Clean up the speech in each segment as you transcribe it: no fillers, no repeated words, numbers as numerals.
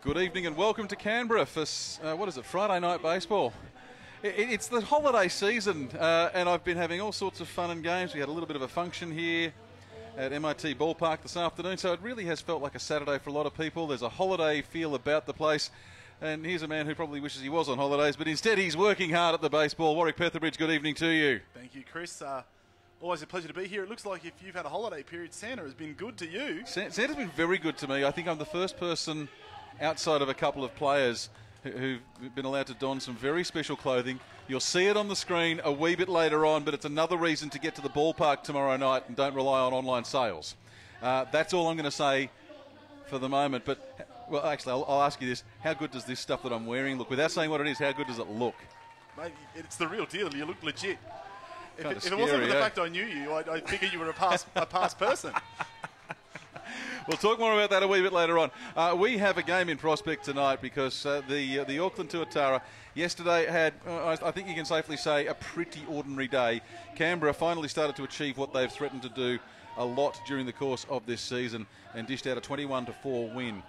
Good evening and welcome to Canberra for, what is it, Friday night baseball. It's the holiday season and I've been having all sorts of fun and games. We had a little bit of a function here at MIT Ballpark this afternoon, so it really has felt like a Saturday for a lot of people. There's a holiday feel about the place, and here's a man who probably wishes he was on holidays, but instead he's working hard at the baseball. Warwick Petherbridge, good evening to you. Thank you, Chris. Always a pleasure to be here. It looks like if you've had a holiday period, Santa has been good to you. Santa's been very good to me. I think I'm the first person outside of a couple of players who've been allowed to don some very special clothing. You'll see it on the screen a wee bit later on, but it's another reason to get to the ballpark tomorrow night and don't rely on online sales. That's all I'm going to say for the moment. But, well, actually, I'll ask you this. How good does this stuff that I'm wearing look? Without saying what it is, how good does it look? Mate, it's the real deal. You look legit. If it scary, wasn't for the fact I knew you, I'd figure you were a past person. We'll talk more about that a wee bit later on. We have a game in prospect tonight because the Auckland Tuatara yesterday had, I think you can safely say, a pretty ordinary day. Canberra finally started to achieve what they've threatened to do a lot during the course of this season and dished out a 21-4 win.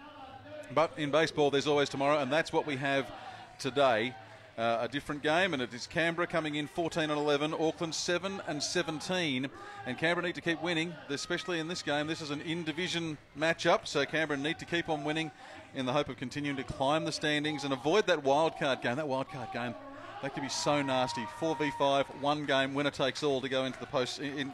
But in baseball, there's always tomorrow, and that's what we have today. A different game, and it is Canberra coming in 14-11, Auckland 7-17, and Canberra need to keep winning, especially in this game. This is an in-division matchup, so Canberra need to keep on winning in the hope of continuing to climb the standings and avoid that wildcard game. That wildcard game, that could be so nasty. 4v5, one game, winner takes all to go into the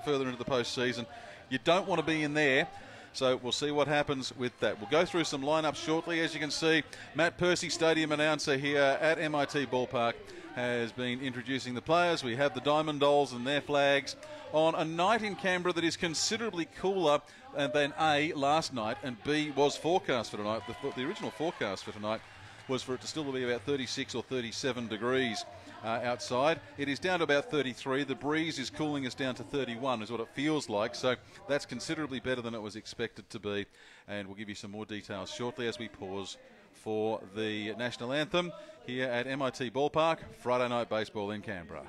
further into the postseason. You don't want to be in there. So we'll see what happens with that. We'll go through some lineups shortly. As you can see, Matt Percy, stadium announcer here at MIT Ballpark, has been introducing the players. We have the Diamond Dolls and their flags on a night in Canberra that is considerably cooler than A, last night, and B, was forecast for tonight. The original forecast for tonight was for it to still be about 36 or 37 degrees outside. It is down to about 33. The breeze is cooling us down to 31 is what it feels like. So that's considerably better than it was expected to be. And we'll give you some more details shortly as we pause for the national anthem here at MIT Ballpark. Friday night baseball in Canberra.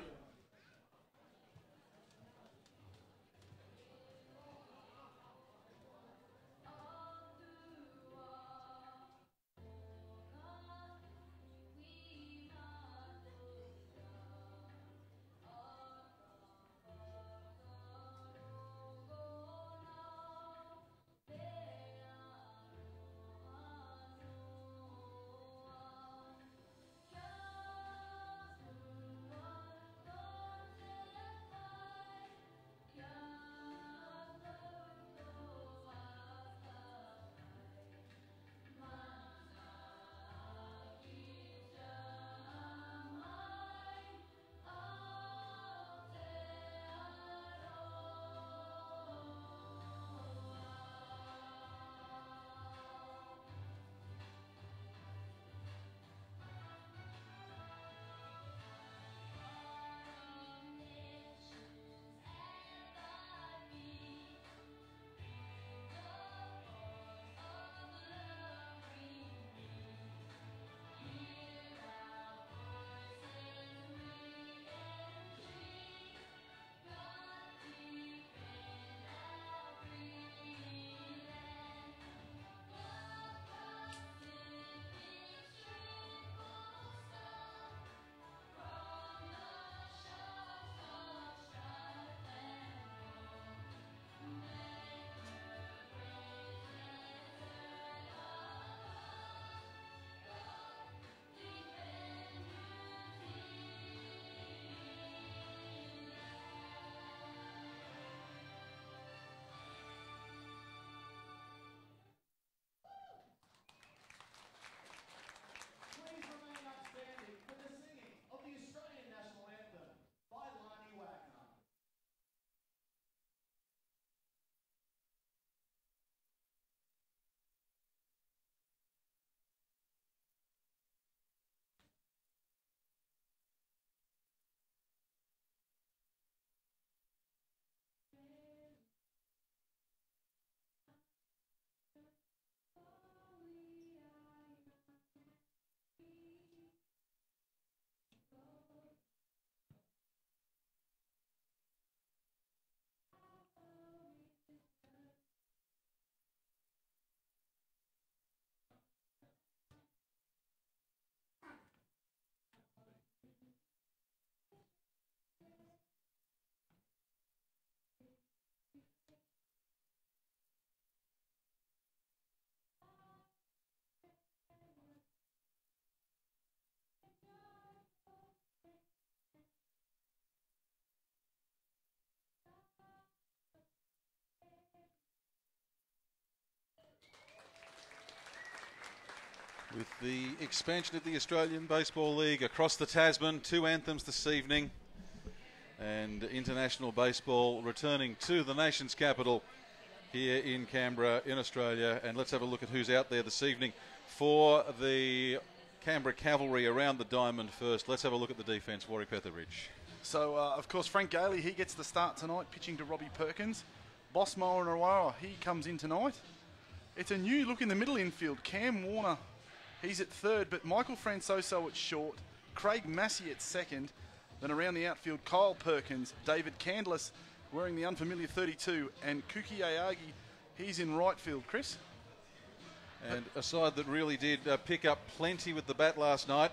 With the expansion of the Australian Baseball League across the Tasman, 2 anthems this evening, and international baseball returning to the nation's capital here in Canberra in Australia. And let's have a look at who's out there this evening for the Canberra Cavalry around the diamond first. Let's have a look at the defence, Warwick Petherbridge. So, of course, Frank Gailey, he gets the start tonight, pitching to Robbie Perkins. Boss Moanarawa, he comes in tonight. It's a new look in the middle infield. Cam Warner, he's at third, but Michael Francoso at short, Craig Massey at second. Then around the outfield, Kyle Perkins, David Candless wearing the unfamiliar 32, and Kuki Ayagi, he's in right field, Chris. And a side that really did pick up plenty with the bat last night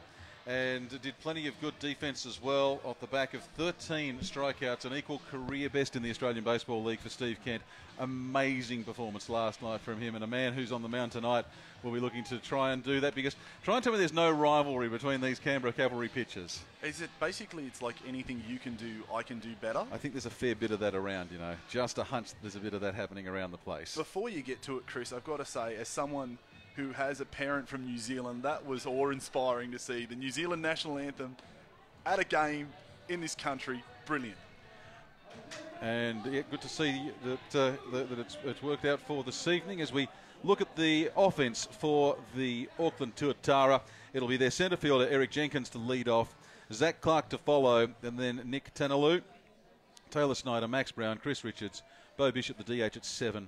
and did plenty of good defence as well off the back of 13 strikeouts, an equal career best in the Australian Baseball League for Steve Kent. Amazing performance last night from him, and a man who's on the mound tonight will be looking to try and do that, because try and tell me there's no rivalry between these Canberra Cavalry pitchers. Is it basically, it's like anything you can do, I can do better? I think there's a fair bit of that around, you know. Just a hunch there's a bit of that happening around the place. Before you get to it, Chris, I've got to say, as someone who has a parent from New Zealand, that was awe-inspiring to see. The New Zealand national anthem at a game in this country, brilliant. And yeah, good to see that, that it's worked out for this evening. As we look at the offence for the Auckland Tuatara, it'll be their centre fielder Eric Jenkins to lead off, Zach Clark to follow, and then Nick Tanalu, Taylor Snyder, Max Brown, Chris Richards, Bo Bishop the DH at 7,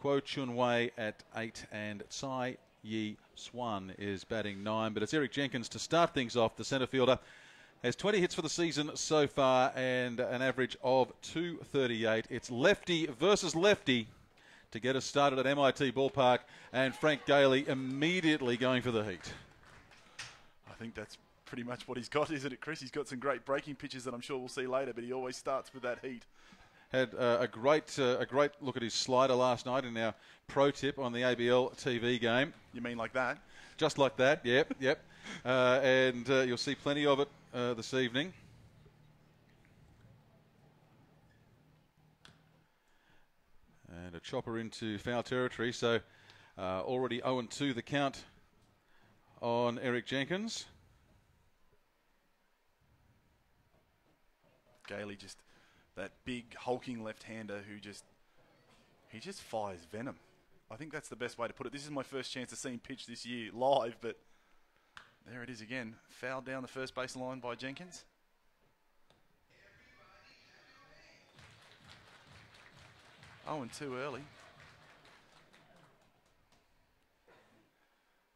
Kuo Chun Wei at 8, and Tsai Yi Swan is batting 9. But it's Eric Jenkins to start things off. The centre fielder has 20 hits for the season so far and an average of 238. It's lefty versus lefty to get us started at MIT Ballpark, and Frank Gailey immediately going for the heat. I think that's pretty much what he's got, isn't it, Chris? He's got some great breaking pitches that I'm sure we'll see later, but he always starts with that heat. Had a great look at his slider last night in our pro tip on the ABL TV game. You mean like that? Just like that, yep. And you'll see plenty of it this evening. And a chopper into foul territory, so already 0-2 the count on Eric Jenkins. Gailey just... that big hulking left-hander who he just fires venom. I think that's the best way to put it. This is my first chance to see him pitch this year live, but there it is again. Fouled down the first base line by Jenkins. Oh, and too early.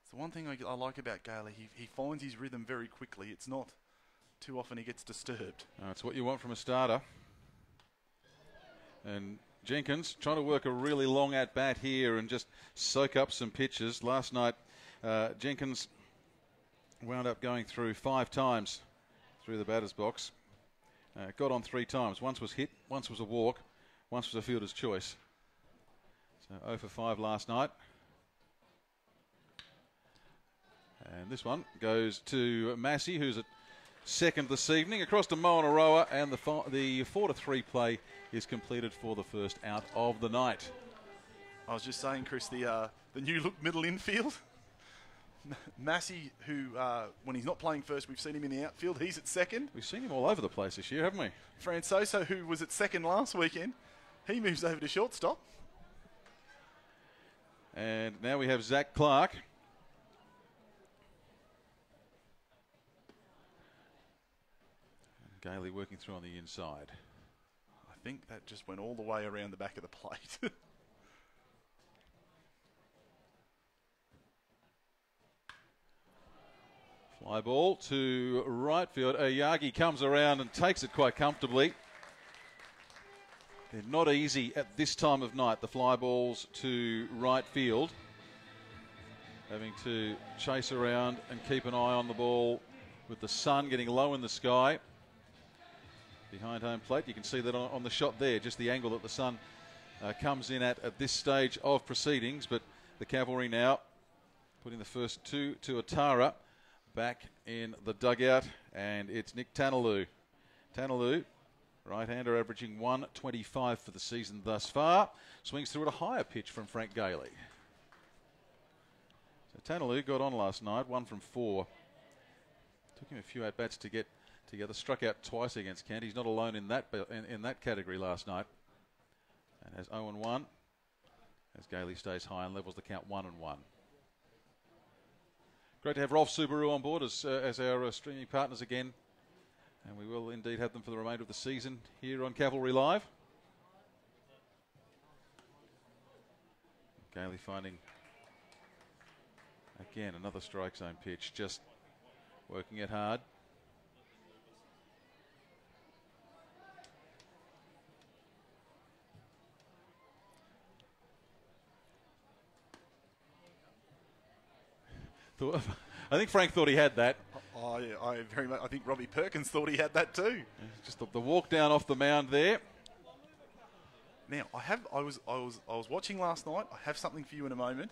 It's the one thing I like about Gailey. He finds his rhythm very quickly. It's not too often he gets disturbed. That's what you want from a starter. And Jenkins trying to work a really long at-bat here and just soak up some pitches. Last night, Jenkins wound up going through 5 times through the batter's box. Got on 3 times. Once was hit, once was a walk, once was a fielder's choice. So 0 for 5 last night. And this one goes to Massey, who's at second this evening. Across to Moanarawa, and the 4-3 play is completed for the first out of the night. I was just saying, Chris, the new look middle infield. Massey, who when he's not playing first, we've seen him in the outfield. He's at second. We've seen him all over the place this year, haven't we? Francoso, who was at second last weekend, he moves over to shortstop. And now we have Zach Clark. Gailey working through on the inside. I think that just went all the way around the back of the plate. Fly ball to right field. Ayagi comes around and takes it quite comfortably. They're not easy at this time of night, the fly balls to right field. Having to chase around and keep an eye on the ball with the sun getting low in the sky. Behind home plate, you can see that on the shot there, just the angle that the sun comes in at this stage of proceedings. But the Cavalry now putting the first 2 Tuatara back in the dugout, and it's Nick Tanalu. Tanalu, right-hander, averaging 125 for the season thus far. Swings through at a higher pitch from Frank Gailey. So Tanaloo got on last night, 1 from 4. Took him a few at-bats to get together. Struck out twice against Kent. He's not alone in that category last night. And has 0-1 as Gailey stays high and levels the count 1-1. Great to have Rolf Subaru on board as our streaming partners again. And we will indeed have them for the remainder of the season here on Cavalry Live. Gailey finding, again, another strike zone pitch, just working it hard. I think Frank thought he had that. Oh yeah, I think Robbie Perkins thought he had that too. Just the walk down off the mound there. Now I was watching last night. I have something for you in a moment.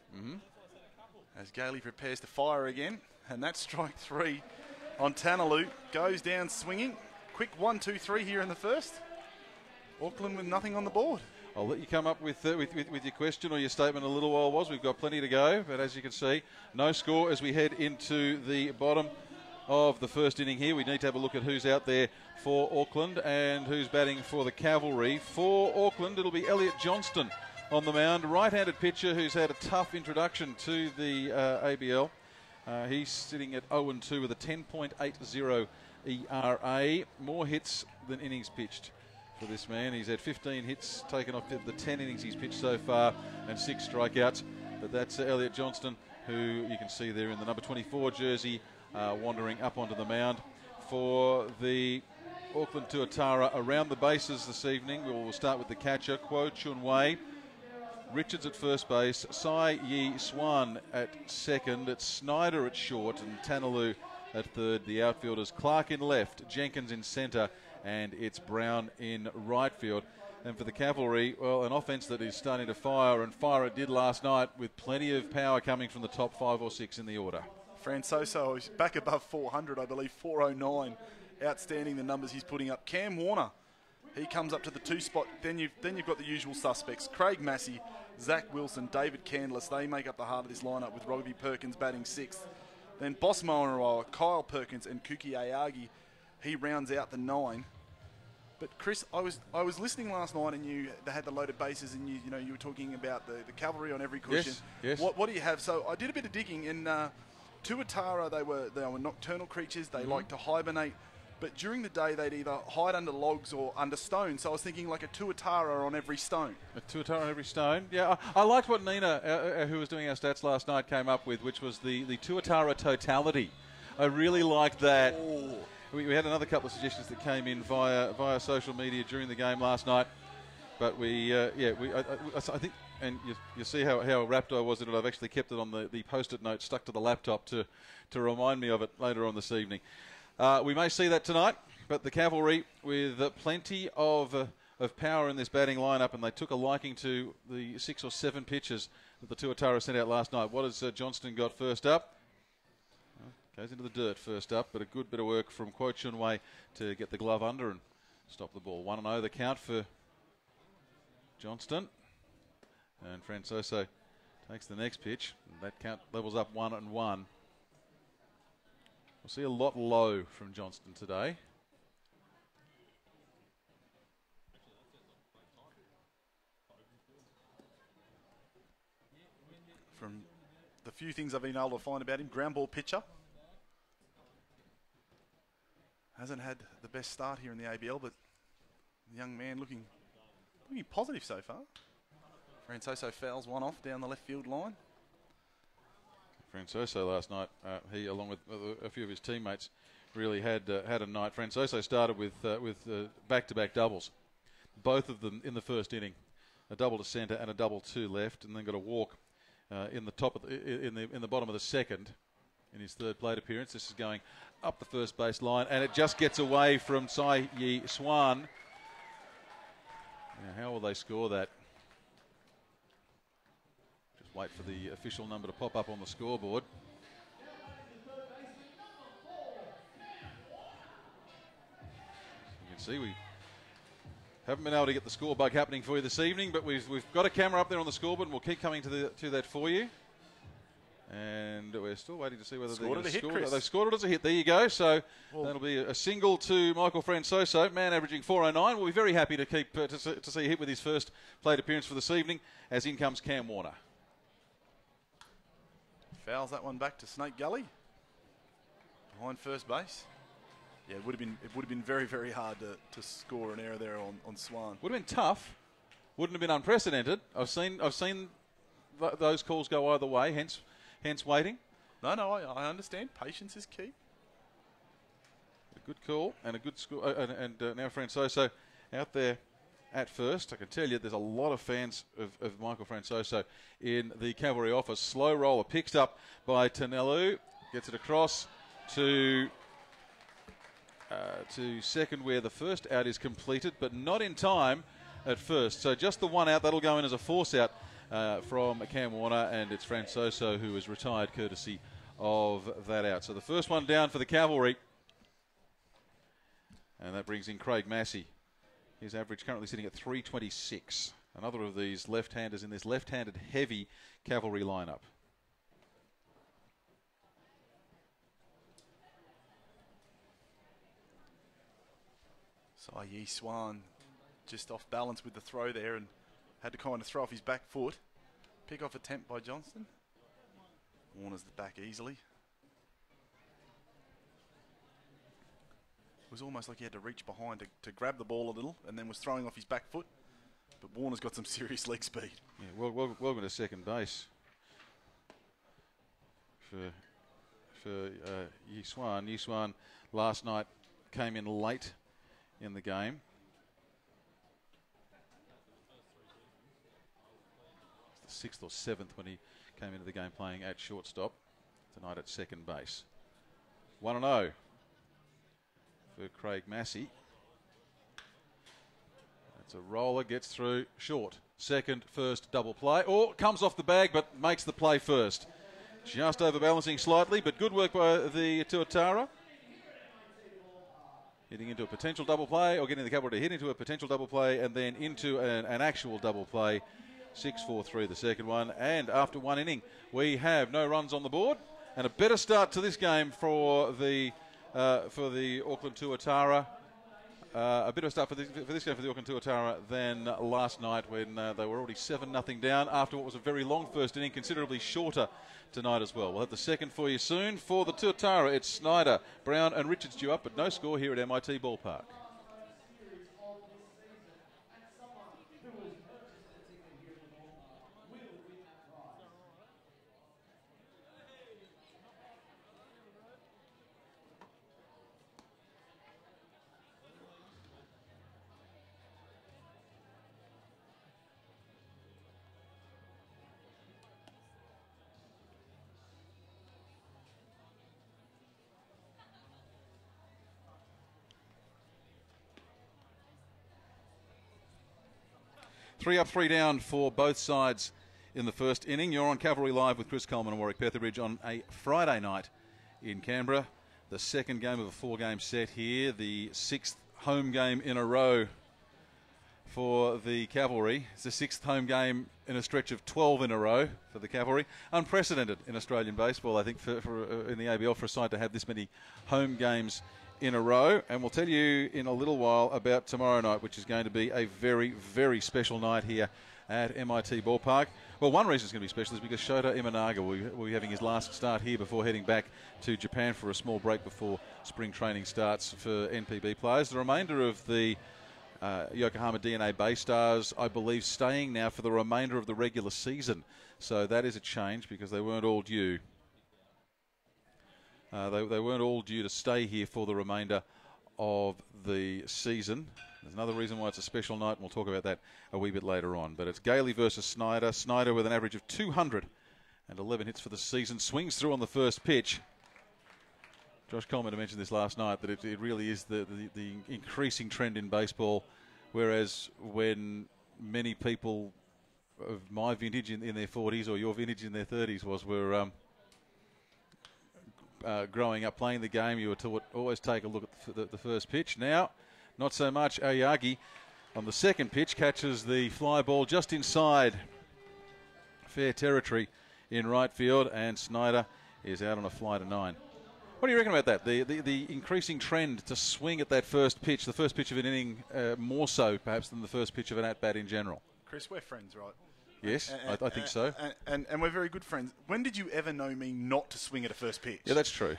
As Gailey prepares to fire again, and that strike 3 on Tanaloo goes down swinging. Quick 1-2-3 here in the first. Auckland with nothing on the board. I'll let you come up with your question or your statement a little while. We've got plenty to go, but as you can see, no score as we head into the bottom of the first inning here. We need to have a look at who's out there for Auckland and who's batting for the Cavalry. For Auckland, it'll be Elliot Johnston on the mound, right-handed pitcher who's had a tough introduction to the ABL. He's sitting at 0-2 with a 10.80 ERA, more hits than innings pitched for this man. He's had 15 hits taken off the 10 innings he's pitched so far and 6 strikeouts. But that's Elliot Johnston, who you can see there in the number 24 jersey, wandering up onto the mound. For the Auckland Tuatara, around the bases this evening, we'll start with the catcher, Kuo Chun Wei. Richards at first base, Sai Yi Swan at second, it's Snyder at short, and Tanaloo at third. The outfielders, Clark in left, Jenkins in centre, and it's Brown in right field. And for the Cavalry, well, an offence that is starting to fire, and fire it did last night with plenty of power coming from the top 5 or 6 in the order. Francoso is back above 400, I believe, 409. Outstanding the numbers he's putting up. Cam Warner, he comes up to the 2 spot. Then you've got the usual suspects. Craig Massey, Zach Wilson, David Candless. They make up the heart of this lineup with Robbie Perkins batting 6th. Then Boss Moanarawa, Kyle Perkins and Kuki Ayagi. He rounds out the 9. But Chris, I was listening last night, and they had the loaded bases, and you were talking about the Cavalry on every cushion. Yes. What do you have? So I did a bit of digging, and Tuatara, they were nocturnal creatures. They like to hibernate, but during the day they'd either hide under logs or under stones. So I was thinking like a Tuatara on every stone. A Tuatara on every stone. Yeah, I liked what Nina, who was doing our stats last night, came up with, which was the Tuatara totality. I really liked that. Oh. We had another couple of suggestions that came in via social media during the game last night, but I think, and you see how wrapped I was in it. I've actually kept it on the post-it note stuck to the laptop to remind me of it later on this evening. We may see that tonight, but the Cavalry with plenty of power in this batting lineup, and they took a liking to the 6 or 7 pitches that the Tuatara sent out last night. What has Johnston got first up? Goes into the dirt first up, but a good bit of work from Kuo Chun Wei to get the glove under and stop the ball. 1-0 the count for Johnston. And Francoso takes the next pitch. That count levels up 1-1. We'll see a lot low from Johnston today. From the few things I've been able to find about him, ground ball pitcher. Hasn't had the best start here in the ABL, but the young man looking positive so far. Francoso fouls one off down the left field line. Francoso last night, he along with a few of his teammates, really had a night. Francoso started with back-to-back doubles, both of them in the first inning, a double to centre and a double to left, and then got a walk in the top of in the bottom of the second. In his third plate appearance. This is going up the first base line, and it just gets away from Sai Yi Swan. Now, how will they score that? Just wait for the official number to pop up on the scoreboard. You can see we haven't been able to get the score bug happening for you this evening, but we've got a camera up there on the scoreboard, and we'll keep coming to that for you. And we're still waiting to see whether Scored it a hit, Chris. They scored it as a hit. There you go. So that'll be a single to Michael Francoso, man averaging 409. We'll be very happy to keep to see a hit with his first plate appearance for this evening. As in comes Cam Warner. Fouls that one back to Snake Gully. Behind first base. Yeah, it would have been very, very hard to score an error there on Swan. Would have been tough. Wouldn't have been unprecedented. I've seen those calls go either way. Hence waiting. No, I understand. Patience is key. A good call and a good score. And now Francoso out there at first. I can tell you there's a lot of fans of Michael Francoso in the Cavalry office. Slow roller picked up by Tanelu. Gets it across to second where the first out is completed, but not in time at first. So just the one out. That'll go in as a force out. From Cam Warner, and it's Francoso who is retired courtesy of that out. So the first one down for the Cavalry, and that brings in Craig Massey. His average currently sitting at 326. Another of these left-handers in this left-handed heavy Cavalry lineup. So Yi Swan just off balance with the throw there and had to kind of throw off his back foot. Pick off attempt by Johnston. Warner's the back easily. It was almost like he had to reach behind to grab the ball a little and then was throwing off his back foot. But Warner's got some serious leg speed. Yeah, welcome to second base for Yi Swan. Yi Swan last night came in late in the game. Sixth or seventh when he came into the game playing at shortstop. Tonight at second base. 1-0 for Craig Massey. That's a roller, gets through short. Second, first, double play. Or comes off the bag but makes the play first. Just overbalancing slightly, but good work by the Tuatara. Hitting into a potential double play, or getting the Cavalry to hit into a potential double play and then into an actual double play. 6-4-3 the second one, and after one inning we have no runs on the board and a better start to this game for the Auckland Tuatara. A better start for this game for the Auckland Tuatara than last night when they were already 7-0 down after what was a very long first inning, considerably shorter tonight as well. We'll have the second for you soon. For the Tuatara, it's Snyder, Brown and Richards due up, but no score here at MIT Ballpark. Three up, three down for both sides in the first inning. You're on Cavalry Live with Chris Coleman and Warwick Petherbridge on a Friday night in Canberra. The second game of a four-game set here. The sixth home game in a row for the Cavalry. It's the sixth home game in a stretch of 12 in a row for the Cavalry. Unprecedented in Australian baseball, I think, in the ABL for a side to have this many home games in a row. And we'll tell you in a little while about tomorrow night, which is going to be a very, very special night here at MIT Ballpark. Well, one reason it's going to be special is because Shota Imanaga will be having his last start here before heading back to Japan for a small break before spring training starts for NPB players. The remainder of the Yokohama DNA Bay Stars, I believe, staying now for the remainder of the regular season. So that is a change because they weren't all due. They weren't all due to stay here for the remainder of the season. There's another reason why it's a special night, and we'll talk about that a wee bit later on. But it's Gailey versus Snyder. Snyder with an average of 211 hits for the season. Swings through on the first pitch. Josh Coleman mentioned this last night, that it really is the increasing trend in baseball, whereas when many people of my vintage in their 40s or your vintage in their 30s were growing up playing the game, you were taught always take a look at the first pitch. Now, not so much. Aoyagi on the second pitch catches the fly ball just inside fair territory in right field, and Snyder is out on a fly to 9. What do you reckon about that? The increasing trend to swing at that first pitch, the first pitch of an inning, more so perhaps than the first pitch of an at-bat in general. Chris, we're friends, right? Yes, I think so. And we're very good friends. When did you ever know me not to swing at a first pitch? Yeah, that's true.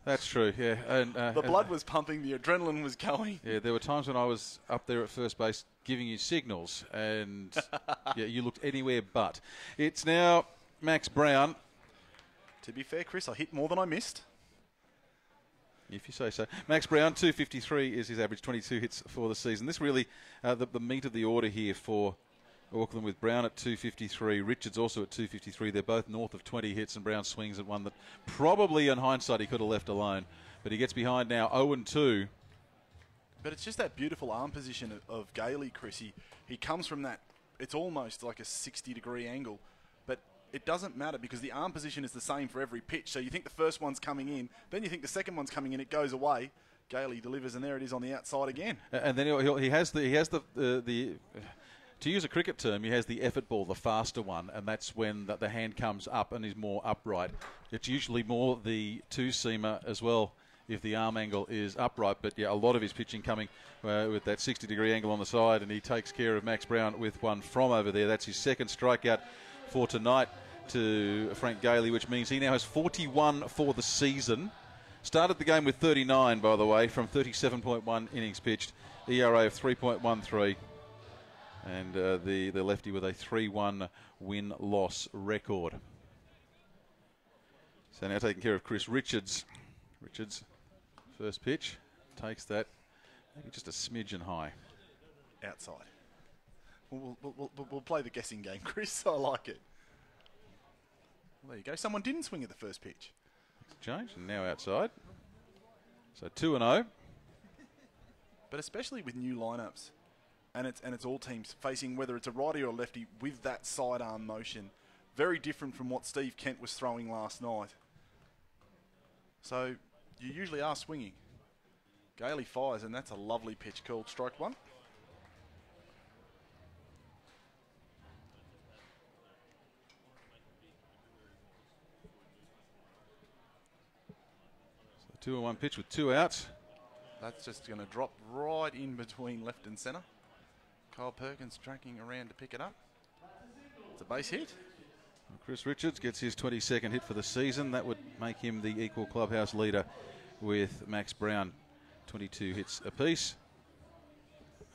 That's true, yeah. And, the blood was pumping, the adrenaline was going. Yeah, there were times when I was up there at first base giving you signals, and yeah, you looked anywhere but. It's now Max Brown. To be fair, Chris, I hit more than I missed. If you say so. Max Brown, 253 is his average, 22 hits for the season. This really, the meat of the order here for Auckland, with Brown at 253, Richards also at 253. They're both north of 20 hits, and Brown swings at one that probably in hindsight he could have left alone. But he gets behind now 0-2. But it's just that beautiful arm position of Gailey, Chris. He comes from that, it's almost like a 60-degree angle. But it doesn't matter because the arm position is the same for every pitch. So you think the first one's coming in, then you think the second one's coming in, it goes away. Gailey delivers, and there it is on the outside again. And then he has the to use a cricket term, he has the effort ball, the faster one, and that's when the hand comes up and is more upright. It's usually more the two-seamer as well if the arm angle is upright. But yeah, a lot of his pitching coming with that 60-degree angle on the side, and he takes care of Max Brown with one from over there. That's his second strikeout for tonight to Frank Gailey, which means he now has 41 for the season. Started the game with 39, by the way, from 37.1 innings pitched, ERA of 3.13. And the lefty with a 3-1 win-loss record. So now taking care of Chris Richards. Richards, first pitch, takes that, maybe just a smidgen high. Outside. We'll play the guessing game, Chris. I like it. Well, there you go. Someone didn't swing at the first pitch. Change, and now outside. So 2-0. But especially with new lineups. And it's all teams facing, whether it's a righty or a lefty, with that sidearm motion. Very different from what Steve Kent was throwing last night. So you usually are swinging. Gailey fires, and that's a lovely pitch called strike one. So 2-1 pitch with 2 outs. That's just going to drop right in between left and centre. Kyle Perkins tracking around to pick it up. It's a base hit. Chris Richards gets his 22nd hit for the season. That would make him the equal clubhouse leader with Max Brown. 22 hits apiece.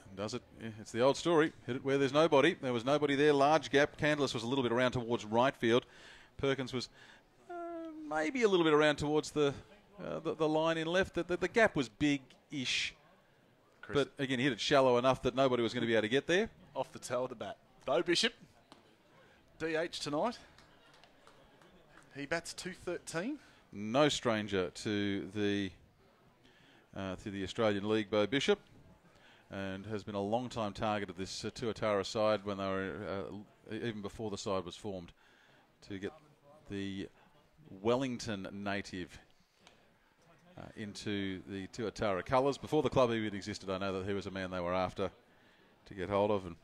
And does it? Yeah, it's the old story. Hit it where there's nobody. There was nobody there. Large gap. Candless was a little bit around towards right field. Perkins was maybe a little bit around towards the line in left. The gap was big-ish. But again, he hit it shallow enough that nobody was going to be able to get there. Off the tail of the bat. Bo Bishop, DH tonight. He bats 213. No stranger to the Australian League, Bo Bishop, and has been a long-time target of this Tuatara side when they were even before the side was formed, to get the Wellington native into the Tuatara colours. Before the club even existed, I know that he was a man they were after to get hold of, and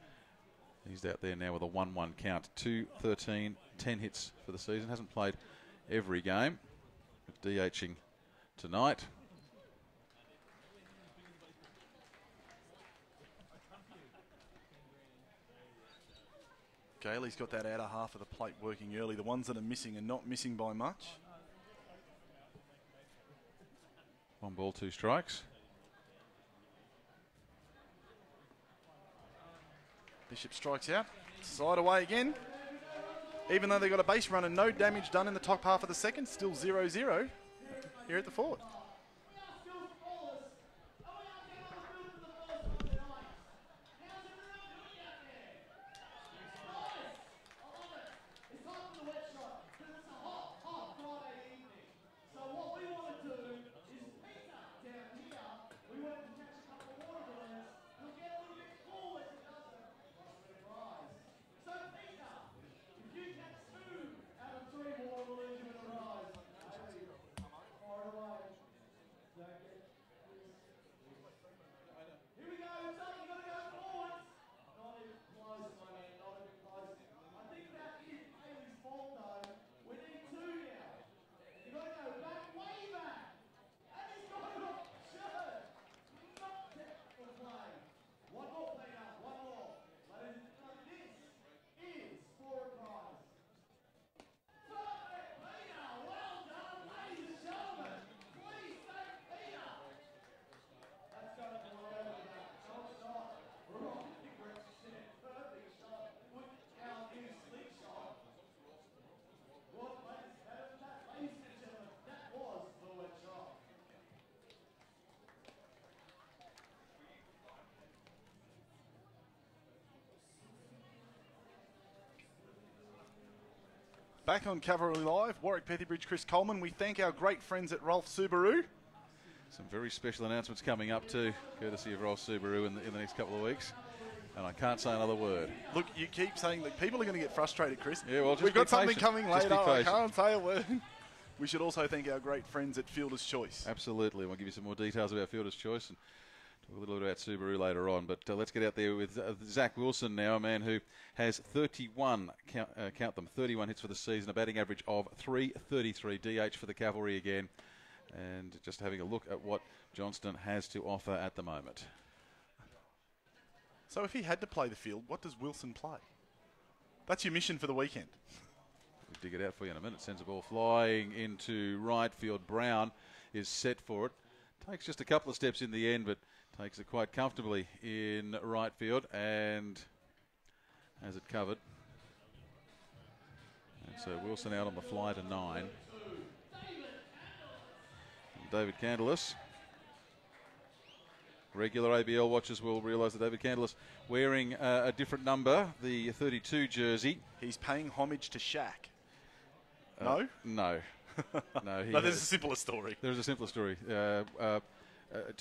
he's out there now with a 1-1 count. 2-13, 10 hits for the season. Hasn't played every game, but DHing tonight. Gailey's got that outer half of the plate working early. The ones that are missing are not missing by much. 1 ball, 2 strikes. Bishop strikes out. Side away again. Even though they got a base run and no damage done in the top half of the second, still 0-0 here at the Fort. Back on Cavalry Live, Warwick Pethiebridge, Chris Coleman. We thank our great friends at Rolf Subaru. Some very special announcements coming up too, courtesy of Rolf Subaru in the next couple of weeks. And I can't say another word. Look, you keep saying that people are going to get frustrated, Chris. Yeah, well, just we've got something patient. coming Just later. be I patient. can't say a word. We should also thank our great friends at Fielder's Choice. Absolutely. We'll give you some more details about Fielder's Choice and talk a little bit about Subaru later on. But let's get out there with Zach Wilson now, a man who has 31, count them, 31 hits for the season, a batting average of 333, DH for the Cavalry again. And just having a look at what Johnston has to offer at the moment. So if he had to play the field, what does Wilson play? That's your mission for the weekend. We'll dig it out for you in a minute. Sends the ball flying into right field. Brown is set for it. Takes just a couple of steps in the end, but takes it quite comfortably in right field and has it covered. And so Wilson out on the fly to 9. And David Candelas. Regular ABL watchers will realise that David Candelas wearing a different number, the 32 jersey. He's paying homage to Shaq. No? No. No, There's a simpler story. There's a simpler story. To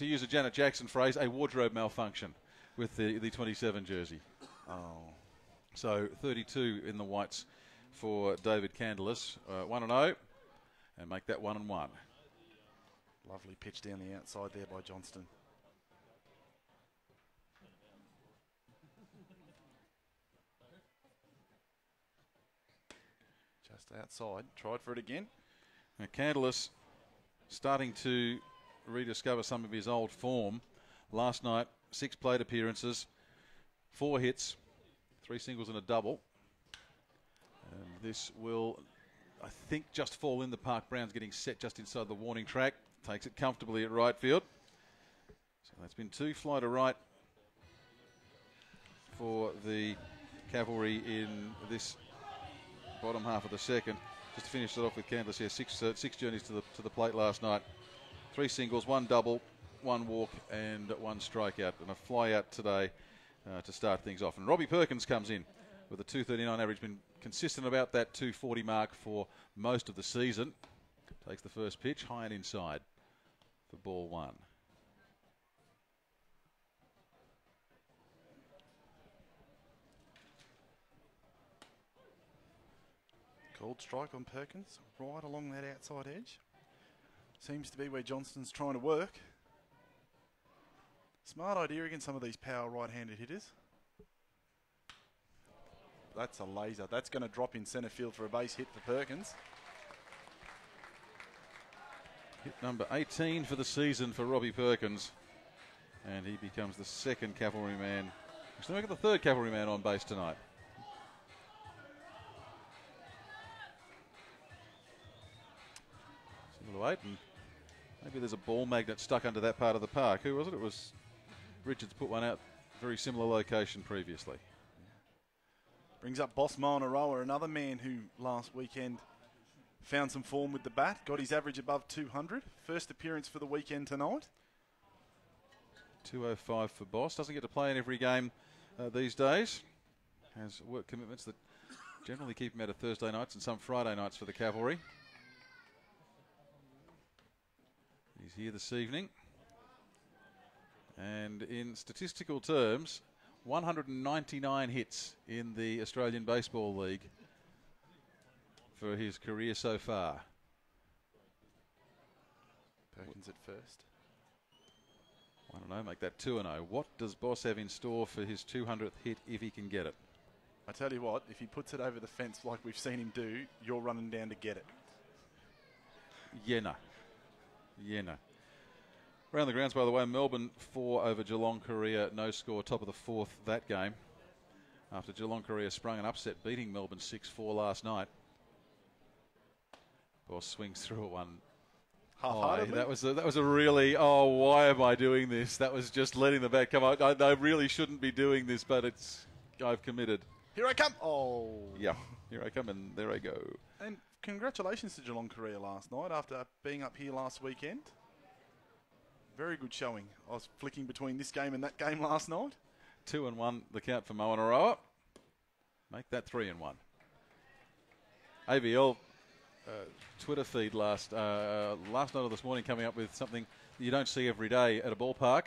use a Janet Jackson phrase, a wardrobe malfunction with the 27 jersey. Oh. So 32 in the whites for David Candelas. 1-0. And make that 1-1. Lovely pitch down the outside there by Johnston. Just outside. Tried for it again. Now Candelas starting to rediscover some of his old form. Last night, 6 plate appearances, 4 hits, 3 singles and a double. And this will, I think, just fall in the park. Brown's getting set just inside the warning track. Takes it comfortably at right field. So that's been 2 fly to right for the Cavalry in this bottom half of the second. Just to finish it off with Candelas here, 6 journeys to the plate last night. 3 singles, 1 double, 1 walk and 1 strikeout. And a fly out today to start things off. And Robbie Perkins comes in with a 239 average. Been consistent about that 240 mark for most of the season. Takes the first pitch, high and inside for ball 1. Called strike on Perkins, right along that outside edge. Seems to be where Johnston's trying to work. Smart idea against some of these power right-handed hitters. That's a laser. That's going to drop in centre field for a base hit for Perkins. Hit number 18 for the season for Robbie Perkins. And he becomes the 2nd Cavalryman. Actually, make it the 3rd Cavalryman on base tonight. Wait, and maybe there's a ball magnet stuck under that part of the park. Who was it? It was Richards put one out, very similar location previously. Brings up Boss Moanaroa, another man who last weekend found some form with the bat, got his average above 200. First appearance for the weekend tonight. 205 for Boss. Doesn't get to play in every game these days. Has work commitments that generally keep him out of Thursday nights and some Friday nights for the Cavalry. He's here this evening. And in statistical terms, 199 hits in the Australian Baseball League for his career so far. Perkins at first. 1-0, make that 2-0. What does Boss have in store for his 200th hit if he can get it? I tell you what, if he puts it over the fence like we've seen him do, you're running down to get it. Yeah, no. Around the grounds, by the way, Melbourne 4 over Geelong Korea, no score, top of the 4th that game. After Geelong Korea sprung an upset, beating Melbourne 6-4 last night. Boss swings through at one. That was a really, why am I doing this? That was just letting the bat come out. I really shouldn't be doing this, but I've committed. Here I come. Oh. Yeah, here I come and there I go. And congratulations to Geelong Korea last night after being up here last weekend. Very good showing. I was flicking between this game and that game last night. 2-1 the count for Moanaroa. Make that 3-1. AVL Twitter feed last night or this morning coming up with something that you don't see every day at a ballpark.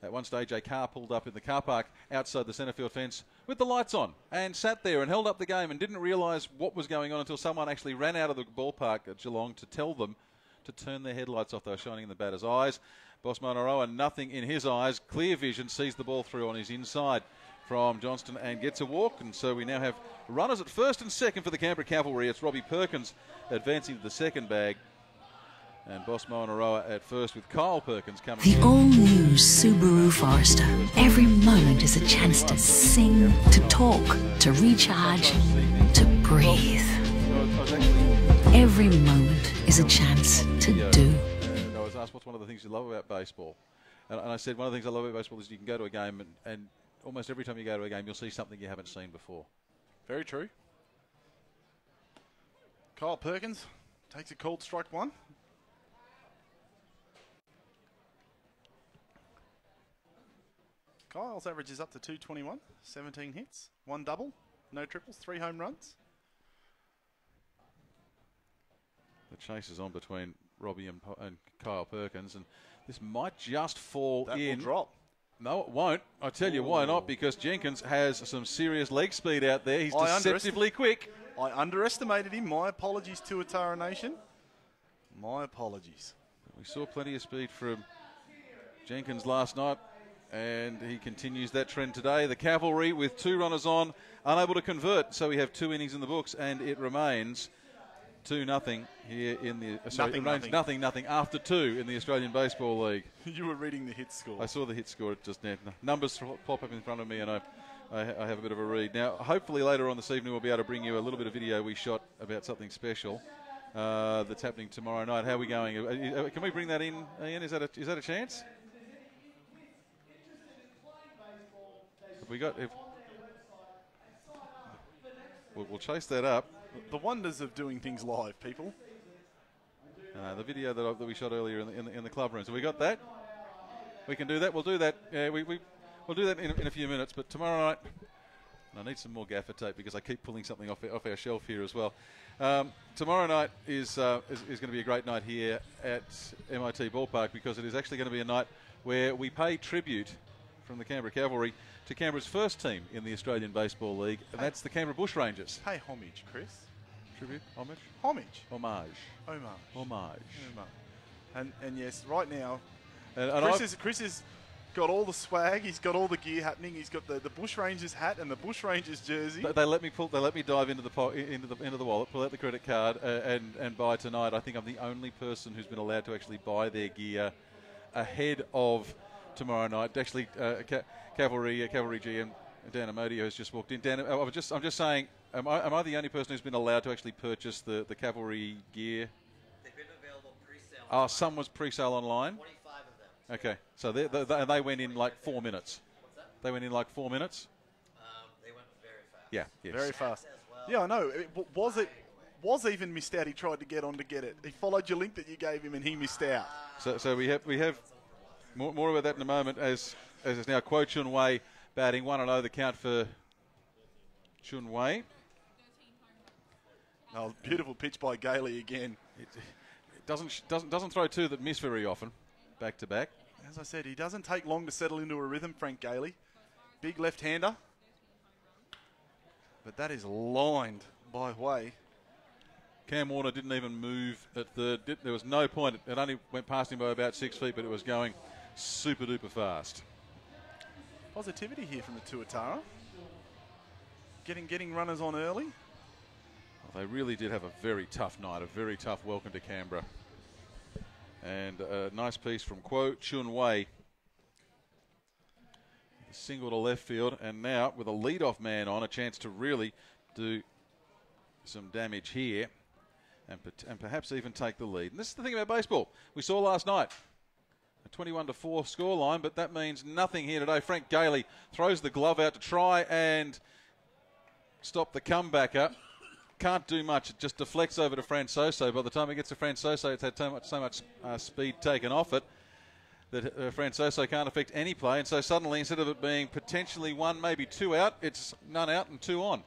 At one stage, a car pulled up in the car park outside the centre field fence with the lights on and sat there and held up the game and didn't realise what was going on until someone actually ran out of the ballpark at Geelong to tell them to turn their headlights off. They were shining in the batter's eyes. Boss Monoroa, nothing in his eyes. Clear vision, sees the ball through on his inside from Johnston and gets a walk. And so we now have runners at first and second for the Canberra Cavalry. It's Robbie Perkins advancing to the second bag. And Boss Monoroa at first with Kyle Perkins coming. The all-new Subaru Forester. Every moment is a chance to sing, to talk, to recharge, to breathe. Every moment is a chance to do. I was asked what's one of the things you love about baseball. And I said one of the things I love about baseball is you can go to a game and almost every time you go to a game you'll see something you haven't seen before. Very true. Kyle Perkins takes a called strike one. Kyle's average is up to 221, 17 hits, 1 double, no triples, 3 home runs. The chase is on between Robbie and Kyle Perkins, and this might just fall That in. will drop. No, it won't. I tell you why not, because Jenkins has some serious leg speed out there. He's deceptively quick. I underestimated him. My apologies, Tuatara Nation. My apologies. We saw plenty of speed from Jenkins last night, and he continues that trend today. The Cavalry with 2 runners on, unable to convert, so we have 2 innings in the books, and it remains 2-0 here in the nothing after 2 in the Australian Baseball League. You were reading the hit score. I saw the hit score just now. Numbers pop up in front of me, and I have a bit of a read. Now, hopefully later on this evening we'll be able to bring you a little bit of video we shot about something special that's happening tomorrow night. How are we going? Can we bring that in, Ian? Is that a chance? Have we got? We'll chase that up. The wonders of doing things live, people. The video that we shot earlier in the club room. So we got that. We can do that. We'll do that. We'll do that in a few minutes. But tomorrow night, I need some more gaffer tape because I keep pulling something off our shelf here as well. Tomorrow night is going to be a great night here at MIT Ballpark because it is actually going to be a night where we pay tribute from the Canberra Cavalry to Canberra's first team in the Australian Baseball League, and that's the Canberra Bushrangers. Pay homage, Chris. Tribute? Homage? Homage. Homage. Homage. And yes, right now, And Chris has got all the swag. He's got all the gear happening. He's got the Bushrangers hat and the Bushrangers jersey. They let me dive into the wallet, pull out the credit card, and buy tonight. I think I'm the only person who's been allowed to actually buy their gear ahead of tomorrow night. Actually, Cavalry GM Dan Amodio has just walked in. Dan, I'm just saying, am I the only person who's been allowed to actually purchase the Cavalry gear? They've been available pre-sale. Oh, some was pre-sale online. 25 of them. Okay, so they went in like 4 minutes. What's that? They went in like 4 minutes. They went very fast. Yeah, yes. Very fast. As well. Yeah, I know. Was even missed out. He tried to get on to get it. He followed your link that you gave him, and he missed out. So we have more about that in a moment. As it's now Kuo Chun Wei batting 1-0. The count for Chun Wei. Oh, beautiful pitch by Gailey again. It doesn't throw 2 that miss very often, back to back. As I said, he doesn't take long to settle into a rhythm, Frank Gailey. Big left-hander. But that is lined by Wei. Cam Warner didn't even move at third. There was no point. It only went past him by about 6 feet, but it was going super duper fast. Positivity here from the Tuatara. Getting runners on early. Well, they really did have a very tough night, a very tough welcome to Canberra. And a nice piece from Kuo Chun Wei. Single to left field, and now with a leadoff man on, a chance to really do some damage here and perhaps even take the lead. And this is the thing about baseball. We saw last night a 21-4 scoreline, but that means nothing here today. Frank Gailey throws the glove out to try and stop the comebacker. Can't do much. It just deflects over to Francoso. By the time it gets to Francoso, it's had so much speed taken off it that Francoso can't affect any play. And so suddenly, instead of it being potentially 1, maybe 2 out, it's none out and 2 on.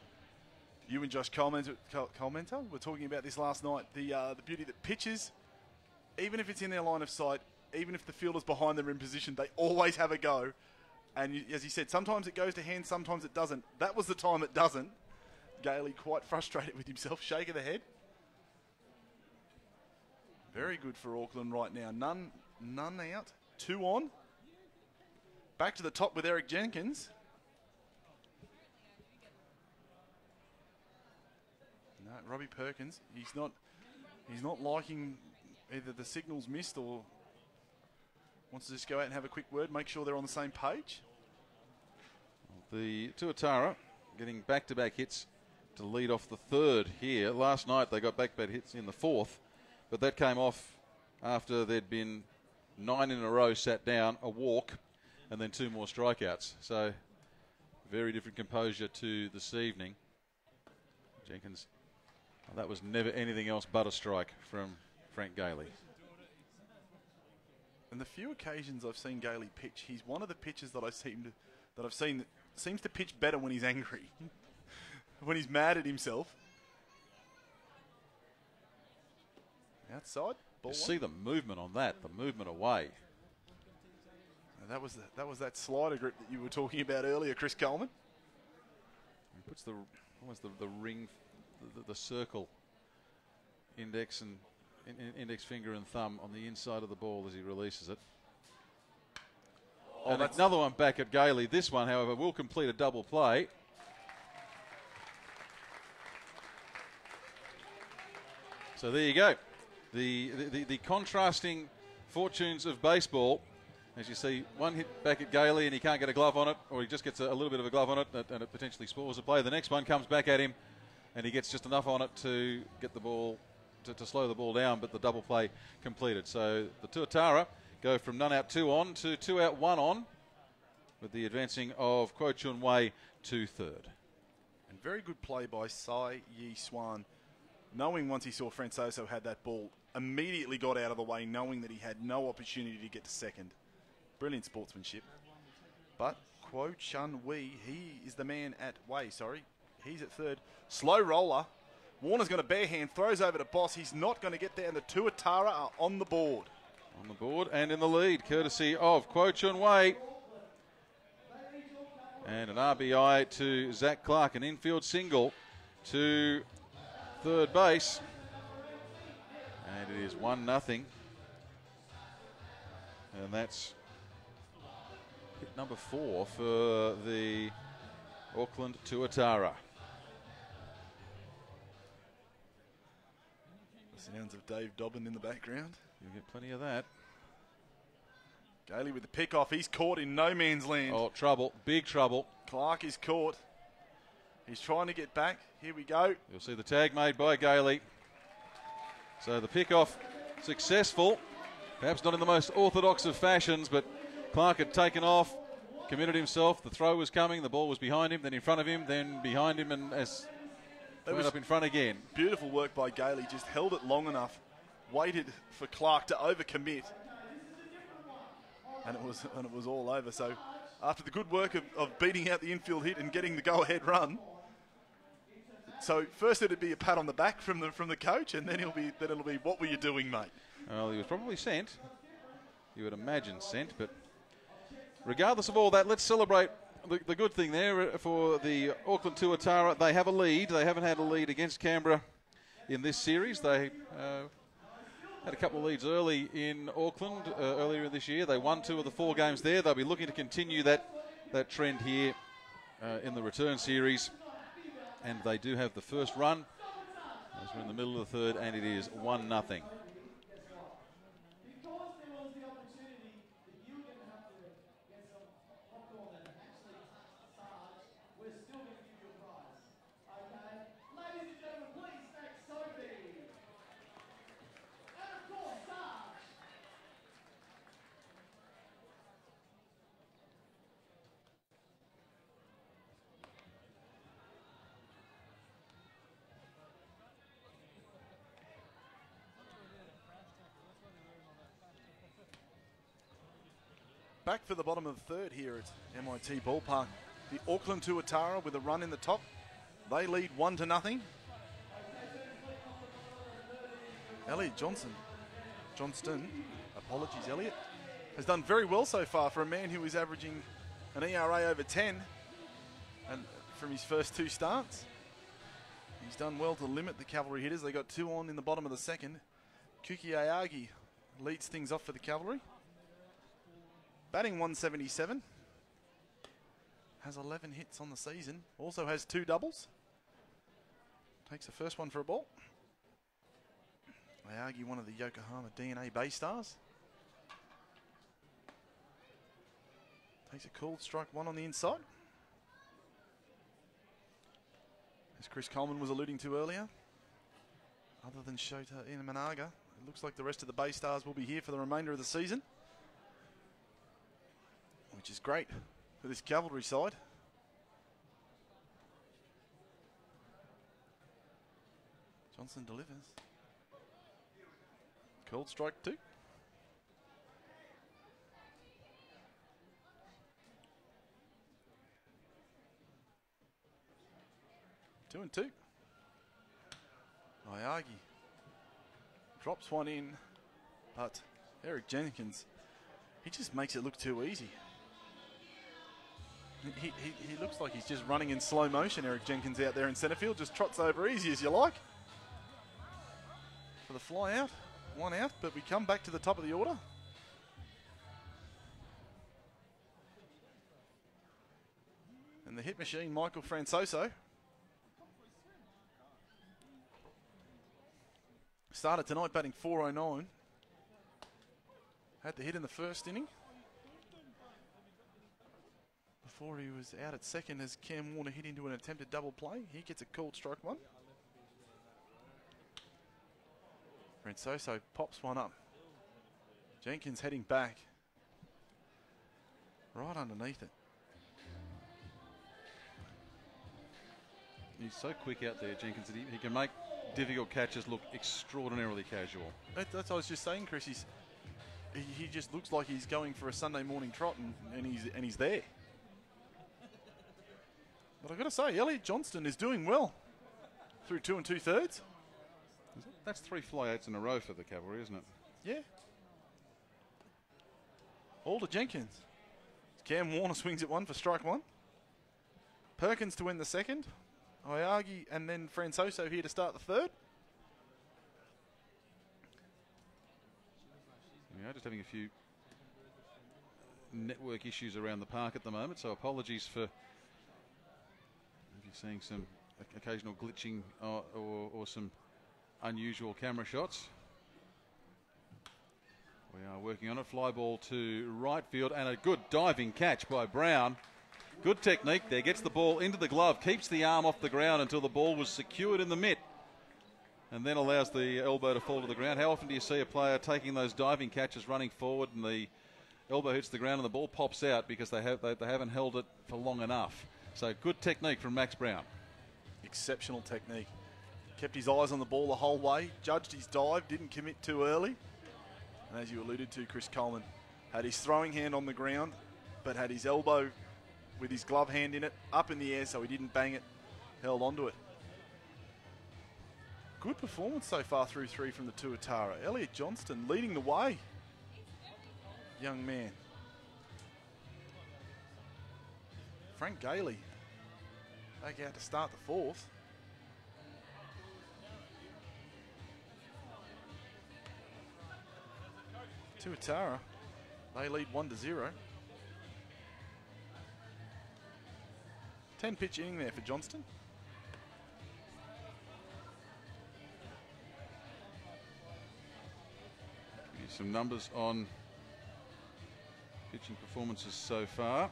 You and Josh Colementer were talking about this last night. The beauty that pitches, even if it's in their line of sight, even if the fielder's behind them in position, they always have a go. And as he said, sometimes it goes to hand, sometimes it doesn't. That was the time it doesn't. Gailey quite frustrated with himself. Shake of the head. Very good for Auckland right now. None out. 2 on. Back to the top with Eric Jenkins. No, Robbie Perkins. He's not liking either the signals missed or wants to just go out and have a quick word, make sure they're on the same page. The Tuatara getting back-to-back hits to lead off the third here. Last night they got back-to-back hits in the fourth, but that came off after there'd been 9 in a row sat down, a walk, and then 2 more strikeouts. So very different composure to this evening. Jenkins, well, that was never anything else but a strike from Frank Gailey. And the few occasions I've seen Gailey pitch, he's one of the pitchers that I've seen that seems to pitch better when he's angry, when he's mad at himself. Outside, ball. You see the movement on that, the movement away. And that was that slider grip that you were talking about earlier, Chris Coleman. He puts almost the ring, the circle, index and index finger and thumb on the inside of the ball as he releases it. Oh, and another one back at Gailey. This one, however, will complete a double play. So there you go. The contrasting fortunes of baseball. As you see, one hit back at Gailey and he can't get a glove on it, or he just gets a little bit of a glove on it and it potentially spoils the play. The next one comes back at him and he gets just enough on it to get the ball, to slow the ball down, but the double play completed. So the Tuatara go from none out 2 on to 2 out 1 on, with the advancing of Kuo Chun Wei to third. And very good play by Sai Yi Swan, knowing once he saw Francoso had that ball, immediately got out of the way, knowing that he had no opportunity to get to second. Brilliant sportsmanship. But Kuo Chun Wei, he is the man at Wei, sorry. He's at third. Slow roller. Warner's got a bare hand, throws over to Boss. He's not going to get there, and the Tuatara are on the board. On the board and in the lead, courtesy of Kuo Chun Wei. And an RBI to Zach Clark, an infield single to third base. And it is 1-0. And that's hit number 4 for the Auckland Tuatara. The sounds of Dave Dobbin in the background. You'll get plenty of that. Gailey with the pick off. He's caught in no man's land. Oh, trouble. Big trouble. Clark is caught. He's trying to get back. Here we go. You'll see the tag made by Gailey. So the pick off successful. Perhaps not in the most orthodox of fashions, but Clark had taken off, committed himself. The throw was coming. The ball was behind him, then in front of him, then behind him, and as went up in front again. Beautiful work by Gailey. Just held it long enough, waited for Clark to overcommit, and it was all over. So after the good work of beating out the infield hit and getting the go-ahead run, so first it'd be a pat on the back from the coach, and then it'll be what were you doing, mate? Well, he was probably sent. You would imagine sent, but regardless of all that, let's celebrate the good thing there for the Auckland Tuatara. They have a lead. They haven't had a lead against Canberra in this series. They had a couple of leads early in Auckland earlier in this year. They won 2 of the 4 games there. They'll be looking to continue that trend here in the return series. And they do have the first run as we're in the middle of the third, and it is 1-0. Back for the bottom of the third here at MIT Ballpark. The Auckland Tuatara with a run in the top. They lead 1-0. Elliot Johnston, apologies Elliot, has done very well so far for a man who is averaging an ERA over 10 and from his first 2 starts. He's done well to limit the Cavalry hitters. They got 2 on in the bottom of the second. Kuki Ayagi leads things off for the Cavalry. Batting 177. Has 11 hits on the season. Also has 2 doubles. Takes the first one for a ball. Ayagi, one of the Yokohama DNA Bay stars. Takes a called strike 1 on the inside. As Chris Coleman was alluding to earlier, other than Shota Inamanaga, it looks like the rest of the Bay stars will be here for the remainder of the season, which is great for this Cavalry side. Johnson delivers. Called strike 2. Two and 2. Ayagi drops one in, but Eric Jenkins, he just makes it look too easy. He looks like he's just running in slow motion, Eric Jenkins out there in centre field, just trots over easy as you like. For the fly out, 1 out, but we come back to the top of the order. And the hit machine, Michael Francoso, started tonight batting .409. Had the hit in the first inning. Before he was out at second as Cam Warner hit into an attempted double play. He gets a called strike 1. Francoso pops one up. Jenkins heading back. Right underneath it. He's so quick out there, Jenkins, that he can make difficult catches look extraordinarily casual. That's what I was just saying, Chris. He just looks like he's going for a Sunday morning trot, and he's there. But I've got to say, Elliot Johnston is doing well through 2 2/3. That's 3 flyouts in a row for the Cavalry, isn't it? Yeah. All to Jenkins. Cam Warner swings at 1 for strike 1. Perkins to win the second. Ayagi and then Francoso here to start the third. We are just having a few network issues around the park at the moment, so apologies for if you're seeing some occasional glitching or some unusual camera shots. We are working on it. Fly ball to right field and a good diving catch by Brown. Good technique there, gets the ball into the glove, keeps the arm off the ground until the ball was secured in the mitt, and then allows the elbow to fall to the ground. How often do you see a player taking those diving catches, running forward, and the elbow hits the ground and the ball pops out because they haven't held it for long enough? So good technique from Max Brown. Exceptional technique. Kept his eyes on the ball the whole way, judged his dive, didn't commit too early. And as you alluded to, Chris Coleman had his throwing hand on the ground, but had his elbow with his glove hand in it, up in the air, so he didn't bang it, held onto it. Good performance so far through 3 from the Tuatara. Elliot Johnston leading the way. Young man. Frank Gailey back out to start the 4th. Tuatara, they lead 1-0. 10 pitch inning there for Johnston. Give you some numbers on pitching performances so far.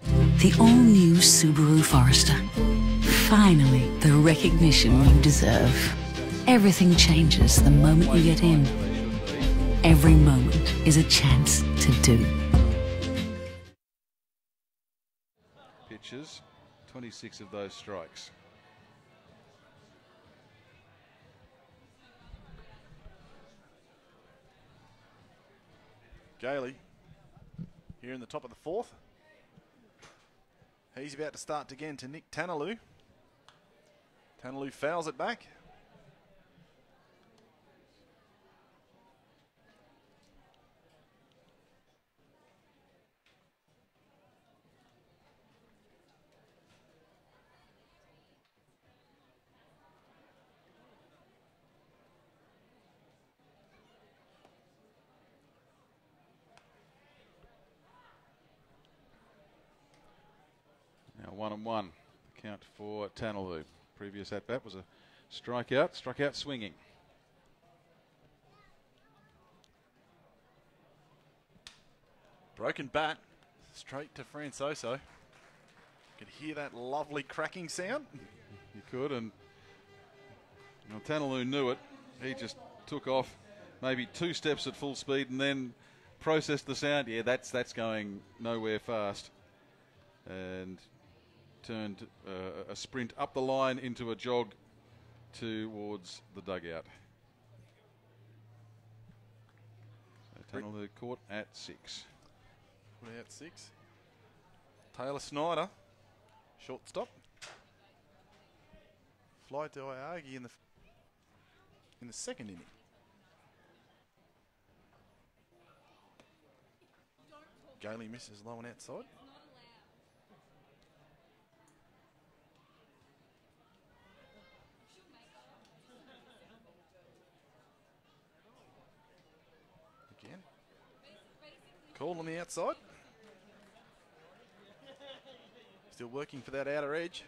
The all-new Subaru Forester. Finally, the recognition you deserve. Everything changes the moment you get in. Every moment is a chance to do. Pitches, 26 of those strikes. Gailey here in the top of the 4th. He's about to start again to Nick Tanaloo. Tanaloo fouls it back. Now 1-1. Count for Tanaloo. Previous at bat was a strikeout. Struck out swinging. Broken bat. Straight to Francoso. Could hear that lovely cracking sound. You could, and well, Tanaloo knew it. He just took off maybe 2 steps at full speed and then processed the sound. Yeah, that's going nowhere fast. And turned a sprint up the line into a jog towards the dugout. So Tanaloo caught at 6. Put out 6. Taylor Snyder, shortstop. Fly to Iagi in the second inning. Gailey misses low and outside. Again. Call on the outside. Still working for that outer edge.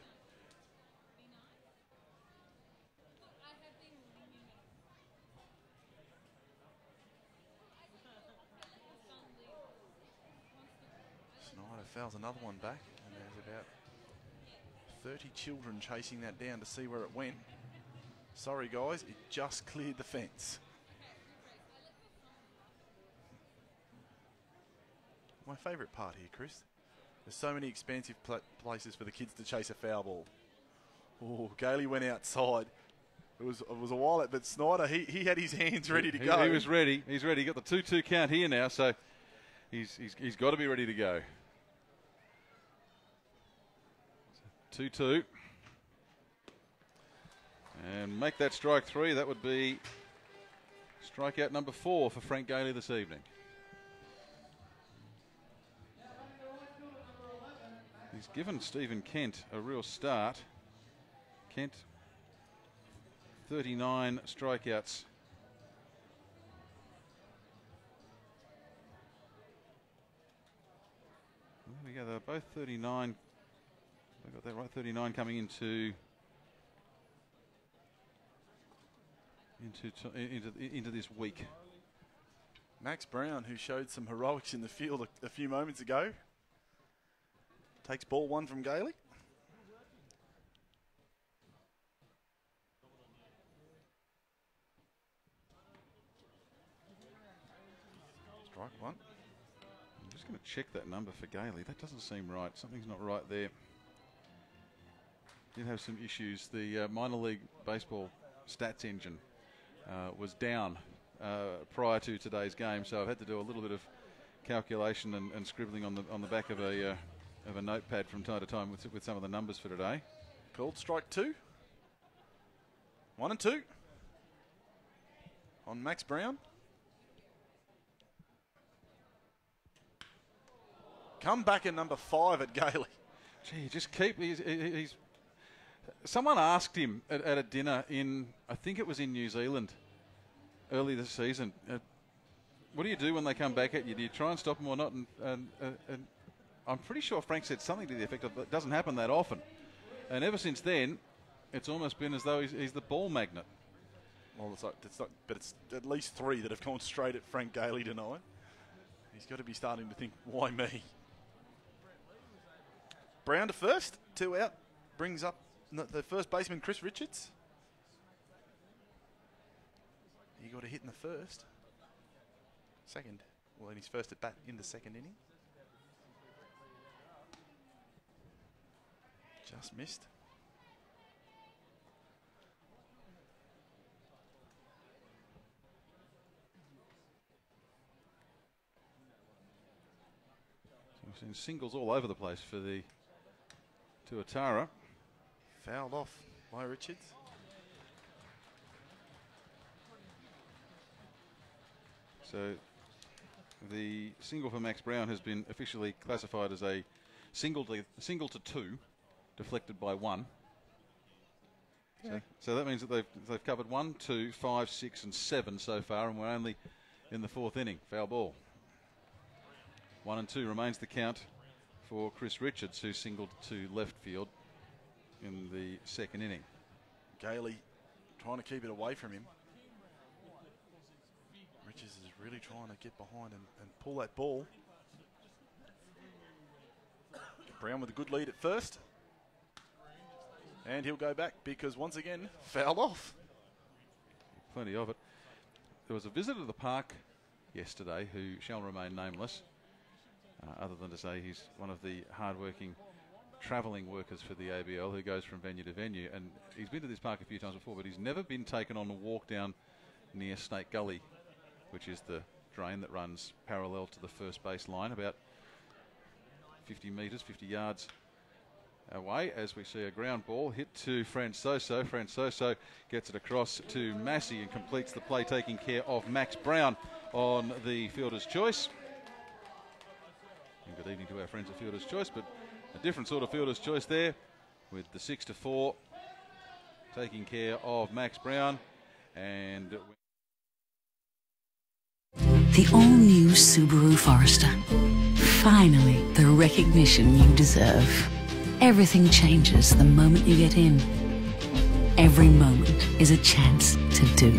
Snyder fouls another one back, and there's about 30 children chasing that down to see where it went. Sorry guys, it just cleared the fence. My favourite part here, Chris. There's so many expensive places for the kids to chase a foul ball. Oh, Gailey went outside. It was a while, but Snyder, he had his hands ready to go. He was ready. He's ready. He got the 2-2 count here now, so he's got to be ready to go. 2-2. And make that strike 3. That would be strikeout number 4 for Frank Gailey this evening. He's given Stephen Kent a real start. Kent, 39 strikeouts. There we go, they're both 39. I got that right, 39 coming into this week. Max Brown, who showed some heroics in the field a few moments ago, takes ball 1 from Gailey. Strike 1. I'm just going to check that number for Gailey. That doesn't seem right. Something's not right there. Did have some issues. The minor league baseball stats engine was down prior to today's game, so I've had to do a little bit of calculation and scribbling on the back of a notepad from time to time with some of the numbers for today. Called strike 2. 1 and 2 on Max Brown. Come back at number 5 at Gailey. Gee, just keep. He's someone asked him at a dinner I think it was in New Zealand early this season, what do you do when they come back at you? Do you try and stop them or not? And I'm pretty sure Frank said something to the effect of, it doesn't happen that often. And ever since then, it's almost been as though he's the ball magnet. Well, but it's at least 3 that have gone straight at Frank Gailey tonight. He's got to be starting to think, why me? Brown to first, 2 out, brings up the first baseman, Chris Richards. He got a hit in the first. Second, well, in his first at bat in the second inning. Just missed. So we've seen singles all over the place for the Tuatara. Fouled off by Richards. So the single for Max Brown has been officially classified as a single to two, deflected by one. Yeah. So that means that they've covered 1, 2, 5, 6 and 7 so far, and we're only in the fourth inning. Foul ball. 1 and 2 remains the count for Chris Richards, who singled to left field in the second inning. Gailey trying to keep it away from him. Richards is really trying to get behind and pull that ball. Brown with a good lead at first. And he'll go back because once again, fouled off. Plenty of it. There was a visitor to the park yesterday who shall remain nameless, other than to say he's one of the hard-working travelling workers for the ABL who goes from venue to venue. And he's been to this park a few times before, but he's never been taken on a walk down near Snake Gully, which is the drain that runs parallel to the first base line, about 50 metres, 50 yards away, as we see a ground ball hit to Francoso. Francoso gets it across to Massey and completes the play, taking care of Max Brown on the fielder's choice. And good evening to our friends at Fielder's Choice, but a different sort of fielder's choice there, with the 6-4 taking care of Max Brown. And The all-new Subaru Forester. Finally, the recognition you deserve. Everything changes the moment you get in. Every moment is a chance to do.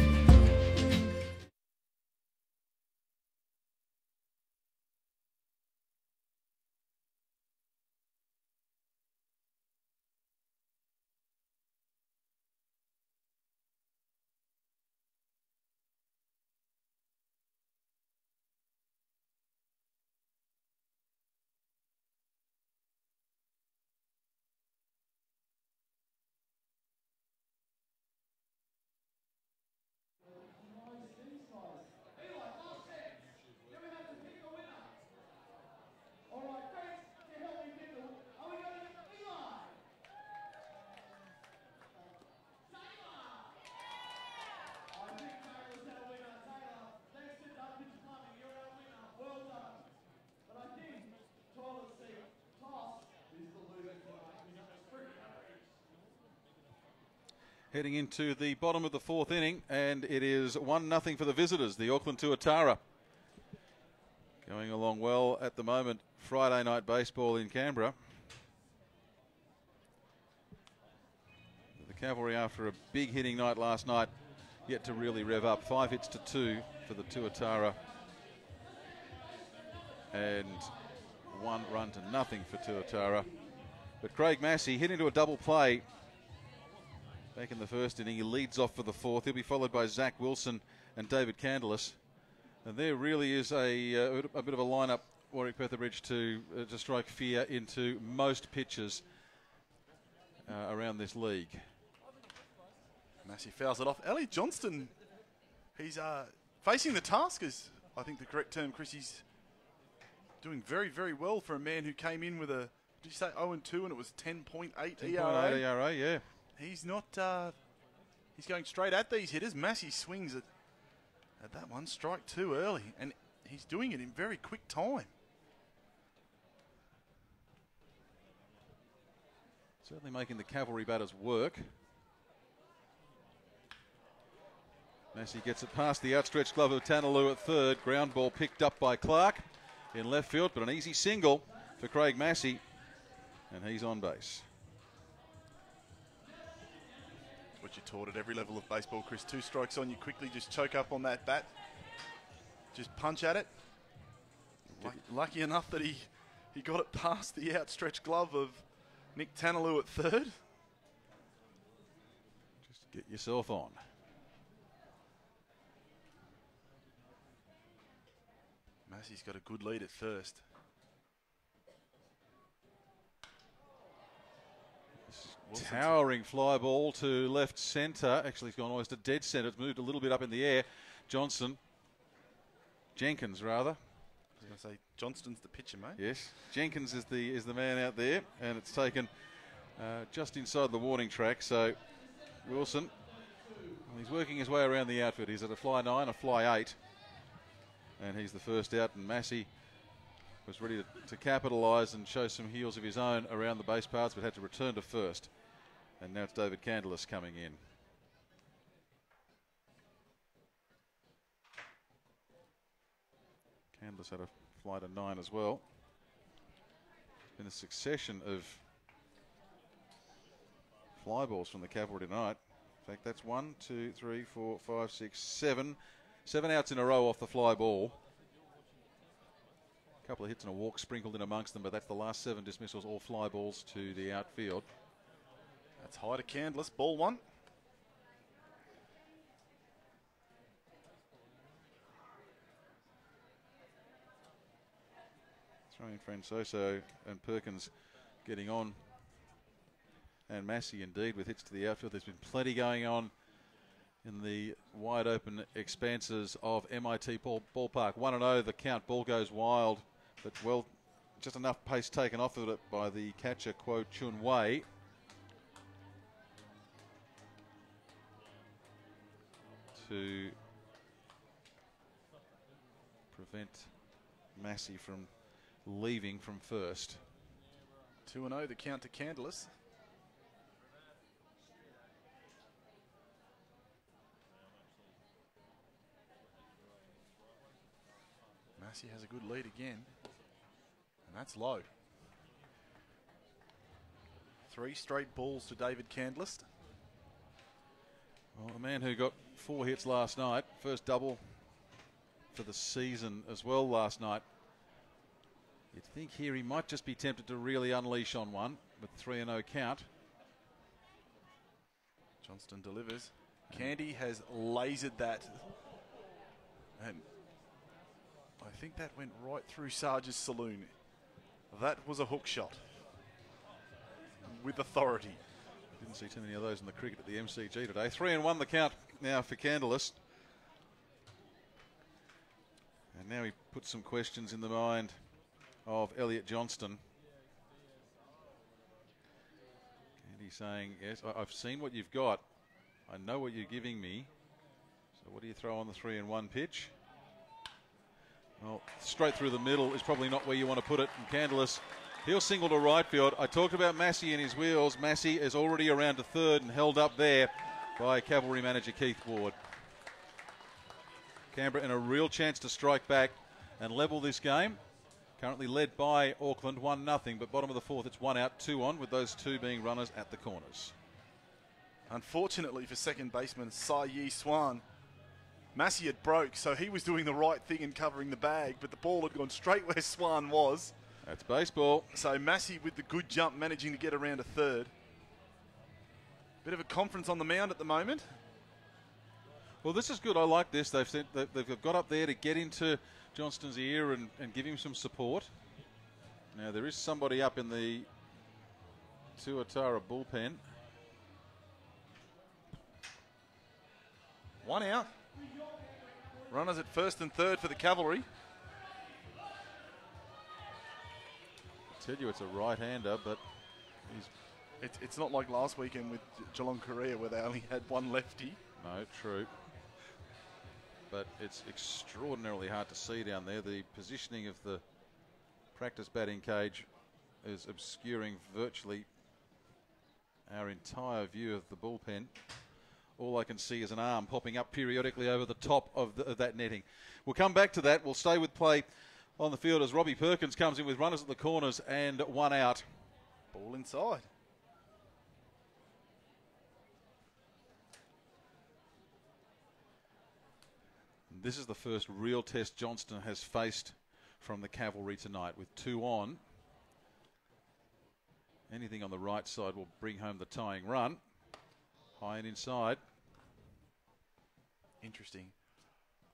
heading into the bottom of the fourth inning, and it is 1-0 for the visitors, the Auckland Tuatara. Going along well at the moment, Friday night baseball in Canberra. The Cavalry, after a big hitting night last night, yet to really rev up. 5 hits to 2 for the Tuatara, and 1 run to nothing for Tuatara. But Craig Massey hit into a double play back in the first inning. He leads off for the fourth. He'll be followed by Zach Wilson and David Candelas. And there really is a bit of a lineup, Warwick Petherbridge, to strike fear into most pitchers around this league. Massey fouls it off. Elliot Johnston, he's facing the task, is I think the correct term, Chris. He's doing very, very well for a man who came in with a, did you say 0-2 and it was 10.8 ERA? 10.8 ERA, yeah. He's not, he's going straight at these hitters. Massey swings at that one, strike 2 early, and he's doing it in very quick time. Certainly making the Cavalry batters work. Massey gets it past the outstretched glove of Tanaloo at third. Ground ball picked up by Clark in left field, but an easy single for Craig Massey, and he's on base. What you're taught at every level of baseball, Chris. 2 strikes on you quickly, just choke up on that bat. Just punch at it. Lucky enough that he got it past the outstretched glove of Nick Tanaloo at third. Just get yourself on. Massey's got a good lead at first. Towering fly ball to left centre. Actually, it's gone almost to dead centre. It's moved a little bit up in the air. Jenkins rather. I was going to say Johnston's the pitcher, mate. Yes, Jenkins is the man out there, and it's taken just inside the warning track. So Wilson. Well, he's working his way around the outfield. He's at a fly 9, a fly 8. And he's the first out, and Massey was ready to capitalise and show some heels of his own around the base paths, but had to return to first. And now it's David Candelas coming in. Candelas had a flight of 9 as well. It's been a succession of fly balls from the Cavalry tonight. In fact, that's 1, 2, 3, 4, 5, 6, 7. 7 outs in a row off the fly ball. A couple of hits and a walk sprinkled in amongst them, but that's the last 7 dismissals, all fly balls to the outfield. That's high to Candelas. Ball 1. Throwing Francoso and Perkins getting on. And Massey indeed with hits to the outfield. There's been plenty going on in the wide open expanses of MIT Ballpark. 1-0, the count, ball goes wild, but well, just enough pace taken off of it by the catcher, Kuo Chun Wei. To prevent Massey from leaving from first. 2-0, the count to Candelas. Massey has a good lead again, and that's low. 3 straight balls to David Candelas. Well, a man who got 4 hits last night, first double for the season as well last night. You'd think here he might just be tempted to really unleash on one with 3-0 count. Johnston delivers. Candy has lasered that, and I think that went right through Sarge's saloon. That was a hook shot with authority. Didn't see too many of those in the cricket at the MCG today. 3-1 the count now for Candelas. And now he puts some questions in the mind of Elliot Johnston. And he's saying, yes, I've seen what you've got. I know what you're giving me. So what do you throw on the 3-1 pitch? Well, straight through the middle is probably not where you want to put it. And Candelas, he'll single to right field. I talked about Massey and his wheels. Massey is already around to third and held up there by Cavalry manager Keith Ward. Canberra in a real chance to strike back and level this game. Currently led by Auckland 1-0, but bottom of the 4th it's 1 out, 2 on, with those 2 being runners at the corners. Unfortunately for second baseman Sai Yi Swan, Massey had broke, so he was doing the right thing in covering the bag, but the ball had gone straight where Swan was. That's baseball. So Massey with the good jump managing to get around to third. Bit of a conference on the mound at the moment. Well, this is good. I like this. They've got up there to get into Johnston's ear and give him some support. Now, there is somebody up in the Tuatara bullpen. 1 out. Runners at first and third for the Cavalry. I tell you, it's a right-hander, but it's not like last weekend with Geelong Korea where they only had 1 lefty. No, true. But it's extraordinarily hard to see down there. The positioning of the practice batting cage is obscuring virtually our entire view of the bullpen. All I can see is an arm popping up periodically over the top of that netting. We'll come back to that. We'll stay with play on the field as Robbie Perkins comes in with runners at the corners and 1 out. Ball inside. This is the first real test Johnston has faced from the Cavalry tonight with 2 on. Anything on the right side will bring home the tying run. High and inside. Interesting.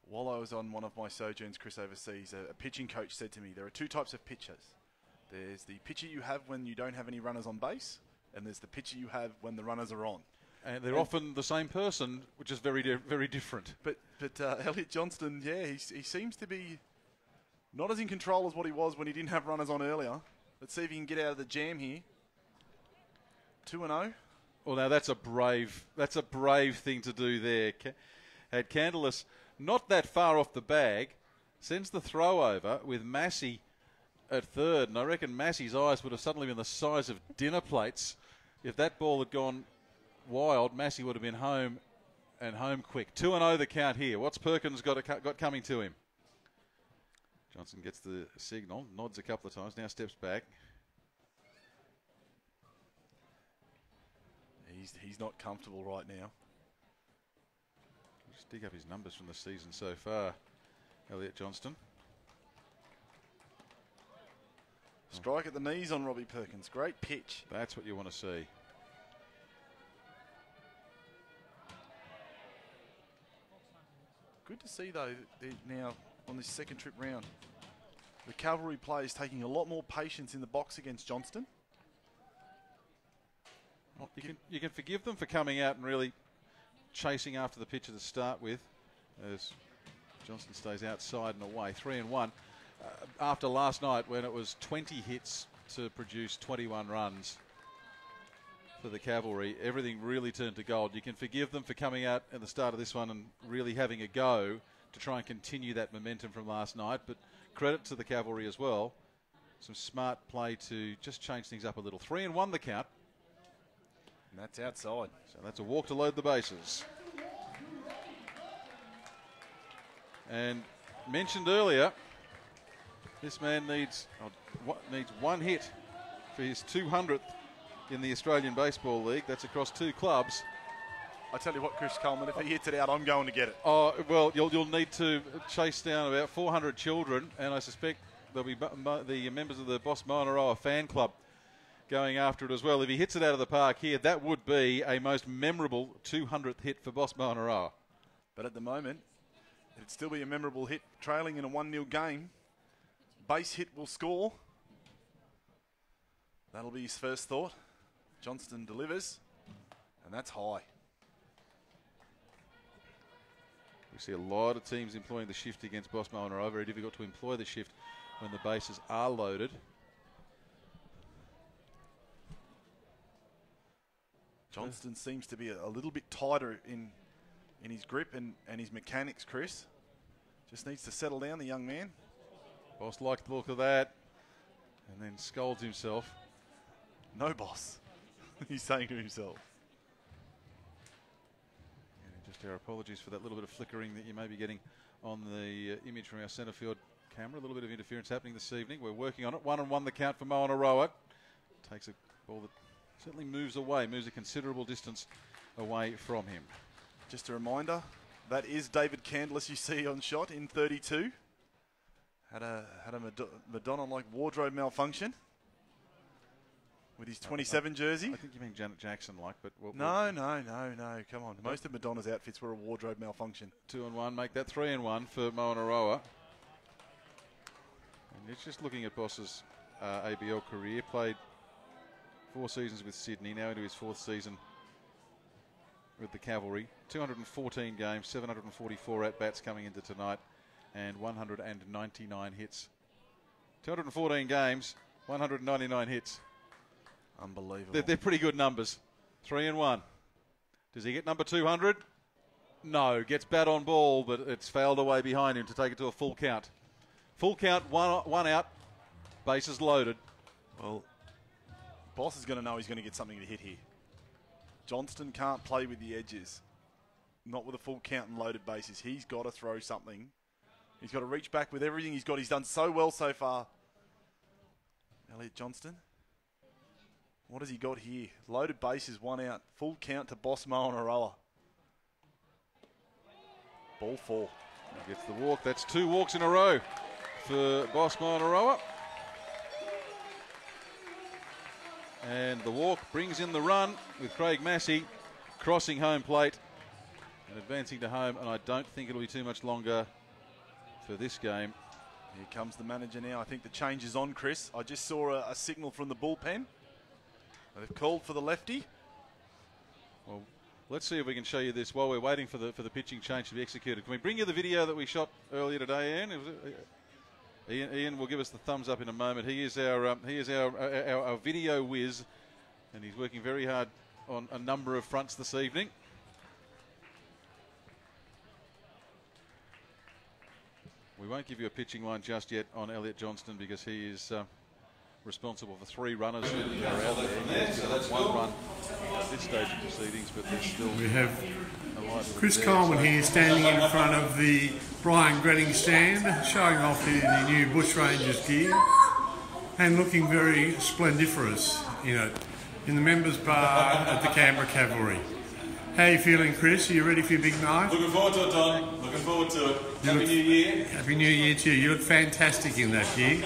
While I was on one of my sojourns, Chris, overseas, a pitching coach said to me, there are 2 types of pitchers. There's the pitcher you have when you don't have any runners on base, and there's the pitcher you have when the runners are on. And they're often the same person, which is very different. But Elliot Johnston, yeah, he seems to be not as in control as what he was when he didn't have runners on earlier. Let's see if he can get out of the jam here. 2-0. Well, now that's a brave thing to do there. Had Candelas not that far off the bag, sends the throw over with Massey at third, and I reckon Massey's eyes would have suddenly been the size of dinner plates. If that ball had gone wild, Massey would have been home, and home quick. 2-0 the count here. What's Perkins got coming to him? Johnson gets the signal, nods a couple of times, now steps back. He's not comfortable right now. Just dig up his numbers from the season so far, Elliot Johnston. Strike at the knees on Robbie Perkins. Great pitch. That's what you want to see. Good to see, though, now on this second trip round, the Cavalry players taking a lot more patience in the box against Johnston. Well, you can forgive them for coming out and really chasing after the pitcher to start with, as Johnston stays outside and away. 3-1. After last night, when it was 20 hits to produce 21 runs for the Cavalry, everything really turned to gold. You can forgive them for coming out at the start of this one and really having a go to try and continue that momentum from last night, but credit to the Cavalry as well. Some smart play to just change things up a little. 3-1 the count. And that's outside. So that's a walk to load the bases. And mentioned earlier, this man needs one hit for his 200th in the Australian Baseball League. That's across 2 clubs. I tell you what, Chris Coleman, if he hits it out, I'm going to get it. Oh, well, you'll need to chase down about 400 children, and I suspect there'll be the members of the Boss Maonaroa fan club going after it as well. If he hits it out of the park here, that would be a most memorable 200th hit for Boss Maonaroa. But at the moment, it'd still be a memorable hit, trailing in a 1-0 game. Base hit will score. That'll be his first thought. Johnston delivers, and that's high. We see a lot of teams employing the shift against Boss Maonaroa. Very difficult to employ the shift when the bases are loaded. Johnston seems to be a little bit tighter in his grip and his mechanics, Chris. Just needs to settle down, the young man. Boss liked the look of that, and then scolds himself. No, boss, he's saying to himself. And just our apologies for that little bit of flickering that you may be getting on the image from our centre field camera. A little bit of interference happening this evening. We're working on it. 1-1 the count for Maonaroa. Takes a ball that certainly moves a considerable distance away from him. Just a reminder, that is David Candelas you see on shot in 32. Had a Madonna-like wardrobe malfunction with his 27 jersey. I think you mean Janet Jackson-like, but... No, come on. Most of Madonna's outfits were a wardrobe malfunction. 2-1, make that 3-1 for Maonaroa. And it's just looking at Boss's ABL career. Played 4 seasons with Sydney, now into his 4th season with the Cavalry. 214 games, 744 at-bats coming into tonight, and 199 hits. 214 games, 199 hits. Unbelievable. They're pretty good numbers. 3-1. Does he get number 200? No. Gets bat on ball, but it's fouled away behind him to take it to a full count. Full count, one out, bases loaded. Well, Boss is going to know he's going to get something to hit here. Johnston can't play with the edges. Not with a full count and loaded bases. He's got to throw something. He's got to reach back with everything he's got. He's done so well so far. Elliot Johnston. What has he got here? Loaded bases, 1 out. Full count to Boss Maonaroa. Ball 4. He gets the walk. That's 2 walks in a row for Boss Maonaroa. And the walk brings in the run with Craig Massey crossing home plate and advancing to home. And I don't think it'll be too much longer for this game. Here comes the manager now. I think the change is on, Chris. I just saw a signal from the bullpen. They've called for the lefty. Well, let's see if we can show you this while we're waiting for the pitching change to be executed. Can we bring you the video that we shot earlier today, Ian? Ian will give us the thumbs up in a moment. He is our video whiz, and he's working very hard on a number of fronts this evening. We won't give you a pitching line just yet on Elliot Johnston because he is responsible for 3 runners who are out there. He's got 1 run at this stage of proceedings, but there's still... We have Chris Coleman here standing in front of the Brian Gretting stand, showing off the new Bushrangers gear and looking very splendiferous in it, in the members bar at the Canberra Cavalry. How are you feeling, Chris? Are you ready for your big night? Looking forward to it, Don. Looking forward to it. Happy New Year. Happy New Year to you. You look fantastic in that gear.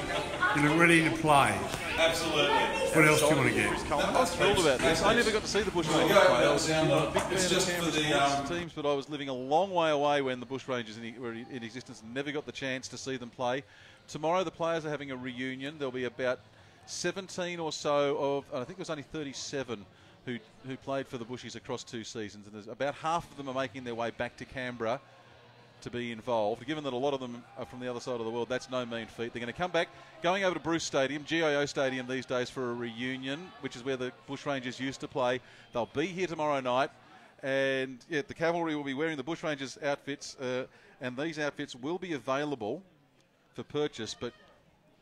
You look ready to play. Absolutely. What else do you want to get? I was thrilled about this. I never got to see the Bushrangers play. I was a big fan of Canberra's teams, but I was living a long way away when the Bushrangers were in existence and never got the chance to see them play. Tomorrow the players are having a reunion. There'll be about 17 or so of, I think it was only 37 who played for the Bushies across 2 seasons, and there's about half of them are making their way back to Canberra to be involved. Given that a lot of them are from the other side of the world, that's no mean feat. They're going to come back, going over to Bruce Stadium, GIO Stadium these days, for a reunion, which is where the Bushrangers used to play. They'll be here tomorrow night, and yeah, the Cavalry will be wearing the Bushrangers outfits, and these outfits will be available for purchase, but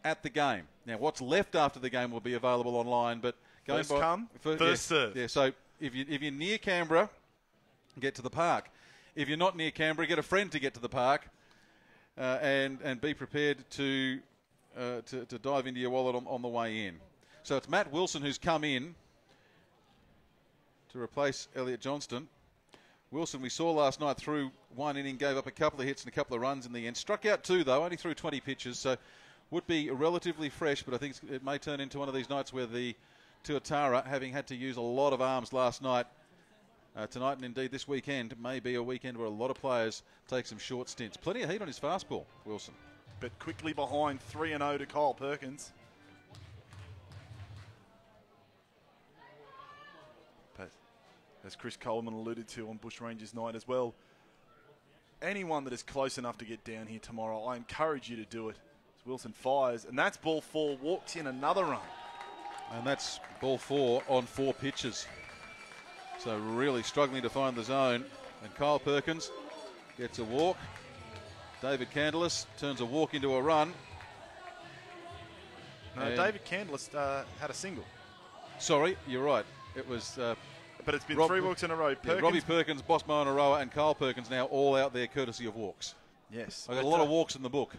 at the game. Now, what's left after the game will be available online, but going First come, first serve. Yeah, so if you're near Canberra, get to the park. If you're not near Canberra, get a friend to get to the park, and be prepared to dive into your wallet on the way in. So it's Matt Wilson who's come in to replace Elliot Johnston. Wilson, we saw last night, through 1 inning, gave up a couple of hits and a couple of runs in the end. Struck out 2 though, only threw 20 pitches, so would be relatively fresh, but I think it may turn into one of these nights where the Tuatara, having had to use a lot of arms last night, tonight and indeed this weekend, may be a weekend where a lot of players take some short stints. Plenty of heat on his fastball, Wilson. But quickly behind, 3-0 to Kyle Perkins. But as Chris Coleman alluded to on Bushrangers night as well, anyone that is close enough to get down here tomorrow, I encourage you to do it. As Wilson fires, and that's ball 4, walks in another run. And that's ball 4 on 4 pitches. So really struggling to find the zone. And Kyle Perkins gets a walk. David Candelas turns a walk into a run. No, David Candelas had a single. Sorry, you're right. It was... but it's been 3 walks in a row. Yeah, Robbie Perkins, Bosmo Naroa and Kyle Perkins now all out there courtesy of walks. Yes. I've got a lot of walks in the book.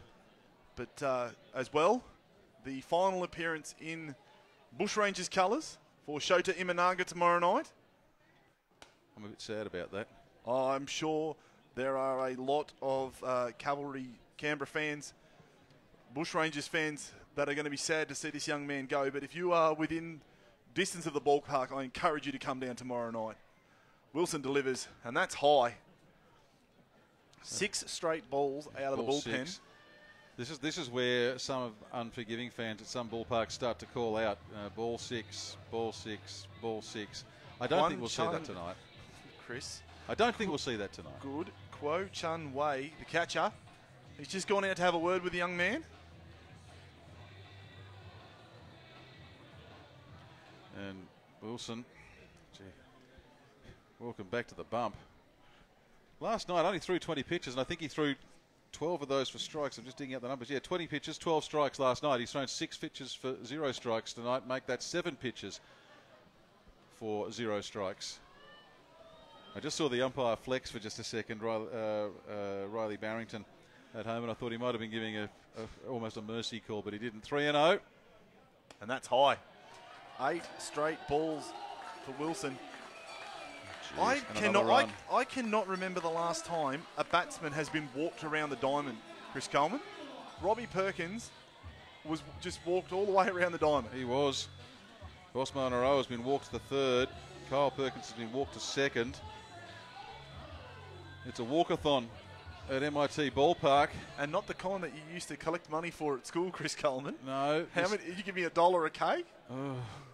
But as well, the final appearance in Bushrangers colours for Shota Imanaga tomorrow night. I'm a bit sad about that. I'm sure there are a lot of Cavalry Canberra fans, Bushrangers fans, that are going to be sad to see this young man go. But if you are within distance of the ballpark, I encourage you to come down tomorrow night. Wilson delivers, and that's high. 6 straight balls out of the bullpen. 6. This is where some of unforgiving fans at some ballparks start to call out ball 6, ball 6, ball 6. I don't think we'll see that tonight. Chris. I don't think we'll see that tonight. Good. Kuo Chun Wei, the catcher. He's just gone out to have a word with the young man. And Wilson, welcome back to the bump. Last night only threw 20 pitches, and I think he threw 12 of those for strikes. I'm just digging out the numbers. Yeah, 20 pitches, 12 strikes last night. He's thrown 6 pitches for 0 strikes tonight. Make that 7 pitches for 0 strikes. I just saw the umpire flex for just a second, Riley Barrington at home, and I thought he might have been giving almost a mercy call, but he didn't. 3-0. And that's high. 8 straight balls for Wilson. Jeez, I cannot remember the last time a batsman has been walked around the diamond, Chris Coleman. Robbie Perkins was just walked all the way around the diamond. He was. Bosmo Naroa has been walked to the 3rd. Kyle Perkins has been walked to 2nd. It's a walkathon at MIT Ballpark. And not the kind that you used to collect money for at school, Chris Coleman. No. How many? You give me $1 a cake?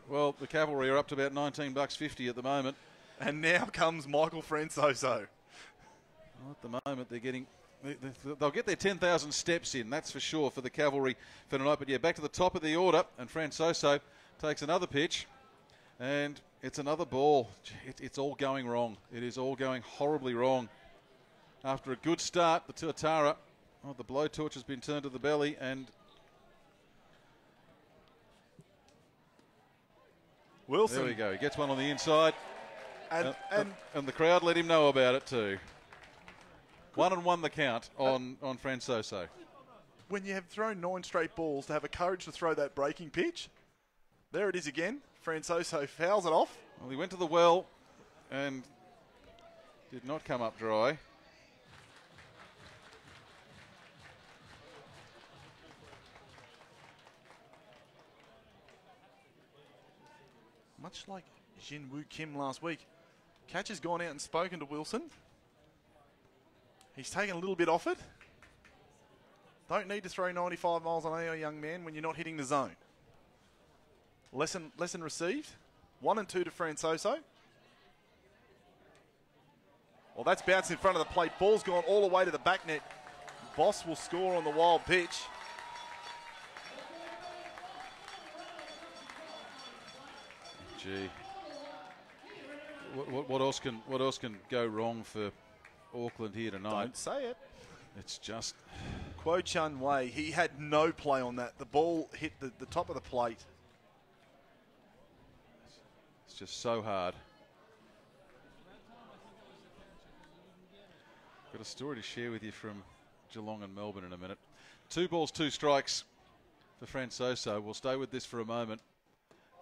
Well, the Cavalry are up to about $19.50 at the moment. And now comes Michael Francoso. Well, at the moment, they're getting... They'll get their 10,000 steps in, that's for sure, for the Cavalry for tonight. But yeah, back to the top of the order, and Francoso takes another pitch. And It's another ball. It's all going wrong. It is all going horribly wrong. After a good start, the Tuatara, the blowtorch has been turned to the belly, and Wilson. there we go. He gets one on the inside, And and the crowd let him know about it too. 1-1 the count on Francoso. when you have thrown 9 straight balls, to have a courage to throw that breaking pitch, there it is again. Francoso fouls it off. Well, he went to the well and did not come up dry. Much like Jin Woo Kim last week, catcher's gone out and spoken to Wilson. He's taken a little bit off it. Don't need to throw 95 miles an hour, young man, when you're not hitting the zone. Lesson received. 1 and 2 to Francoso. Well, that's bounced in front of the plate. Ball's gone all the way to the back net. Boss will score on the wild pitch. Gee, what else can go wrong for Auckland here tonight? Don't say it. It's just Kuo Chun Wei, he had no play on that. The ball hit the top of the plate. it's just so hard. Got a story to share with you from Geelong and Melbourne in a minute. 2 balls, 2 strikes for Francoso. We'll stay with this for a moment.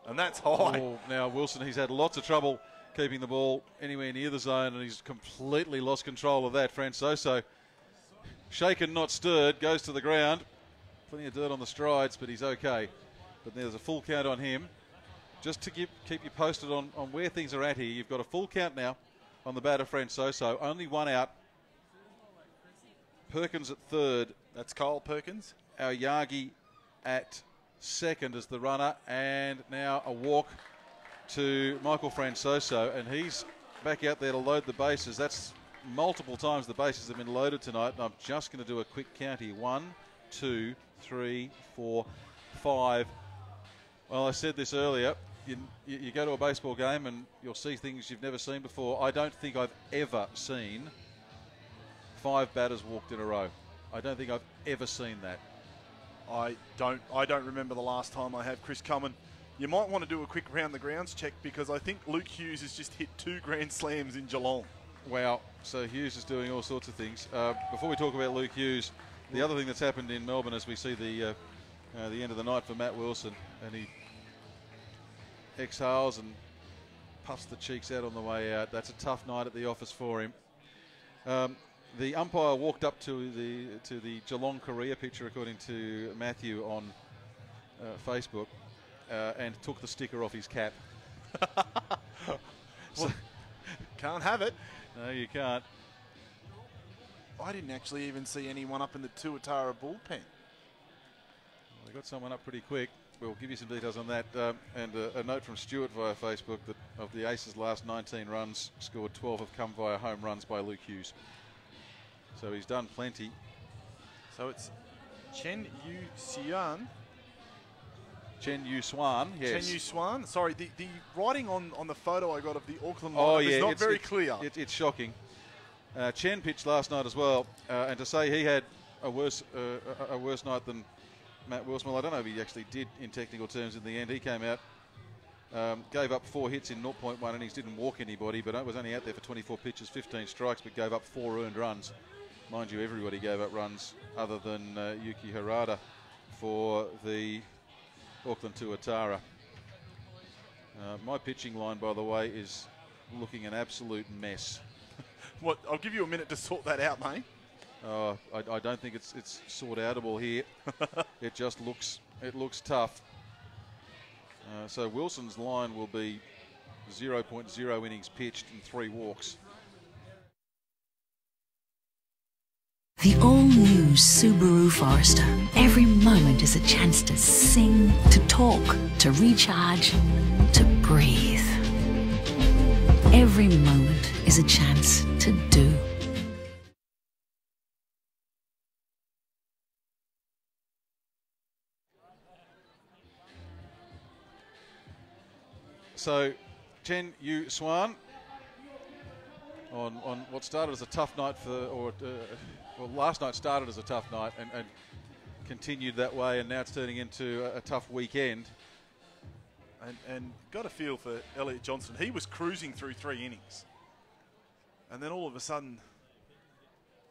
And that's high. Oh, now Wilson, he's had lots of trouble keeping the ball anywhere near the zone, and he's completely lost control of that. Francoso, shaken, not stirred, goes to the ground. Plenty of dirt on the strides, but he's okay. But there's a full count on him. Just to keep you posted on where things are at here, you've got a full count now on the bat of Francoso. Only 1 out. Perkins at third. That's Kyle Perkins. Aoyagi at second as the runner, and now a walk to Michael Francoso, and he's back out there to load the bases. That's multiple times the bases have been loaded tonight, and I'm just going to do a quick count here. 1, 2, 3, 4, 5. Well, I said this earlier, you go to a baseball game and you'll see things you've never seen before. I don't think I've ever seen 5 batters walked in a row. I don't think I've ever seen that. I don't remember the last time I have. Chris Cummins, you might want to do a quick round the grounds check, because I think Luke Hughes has just hit 2 grand slams in Geelong. Wow, so Hughes is doing all sorts of things. Before we talk about Luke Hughes, the other thing that's happened in Melbourne as we see the end of the night for Matt Wilson, and he exhales and puffs the cheeks out on the way out. That's a tough night at the office for him. The umpire walked up to the Geelong Korea picture, according to Matthew on Facebook, and took the sticker off his cap. Well, can't have it. No, you can't. I didn't actually even see anyone up in the Tuatara bullpen. Well, they got someone up pretty quick. We'll give you some details on that. And a note from Stuart via Facebook that of the Aces' last 19 runs scored, 12 have come via home runs by Luke Hughes. So he's done plenty. So it's Chen Yu Xian. Chen Yu Swan, yes. Chen Yu Swan. Sorry, the writing on the photo I got of the Auckland Oh, lineup yeah, is not very clear. It's shocking. Chen pitched last night as well, and to say he had a worse night than Matt Wilson, well, I don't know if he actually did in technical terms in the end. He came out, gave up 4 hits in 0.1 innings, didn't walk anybody, but was only out there for 24 pitches, 15 strikes, but gave up 4 earned runs. Mind you, everybody gave up runs other than Yuki Harada for the Auckland Tuatara. My pitching line, by the way, is looking an absolute mess. What? I'll give you a minute to sort that out, mate. I don't think it's sort outable here. It just looks tough. So Wilson's line will be 0.0 innings pitched and 3 walks. The all-new Subaru Forester. Every moment is a chance to sing, to talk, to recharge, to breathe. Every moment is a chance to do. So Chen Yu Swan on what started as a tough night well, last night started as a tough night and continued that way, and now it's turning into a tough weekend. And got a feel for Elliot Johnston. He was cruising through 3 innings. And then all of a sudden,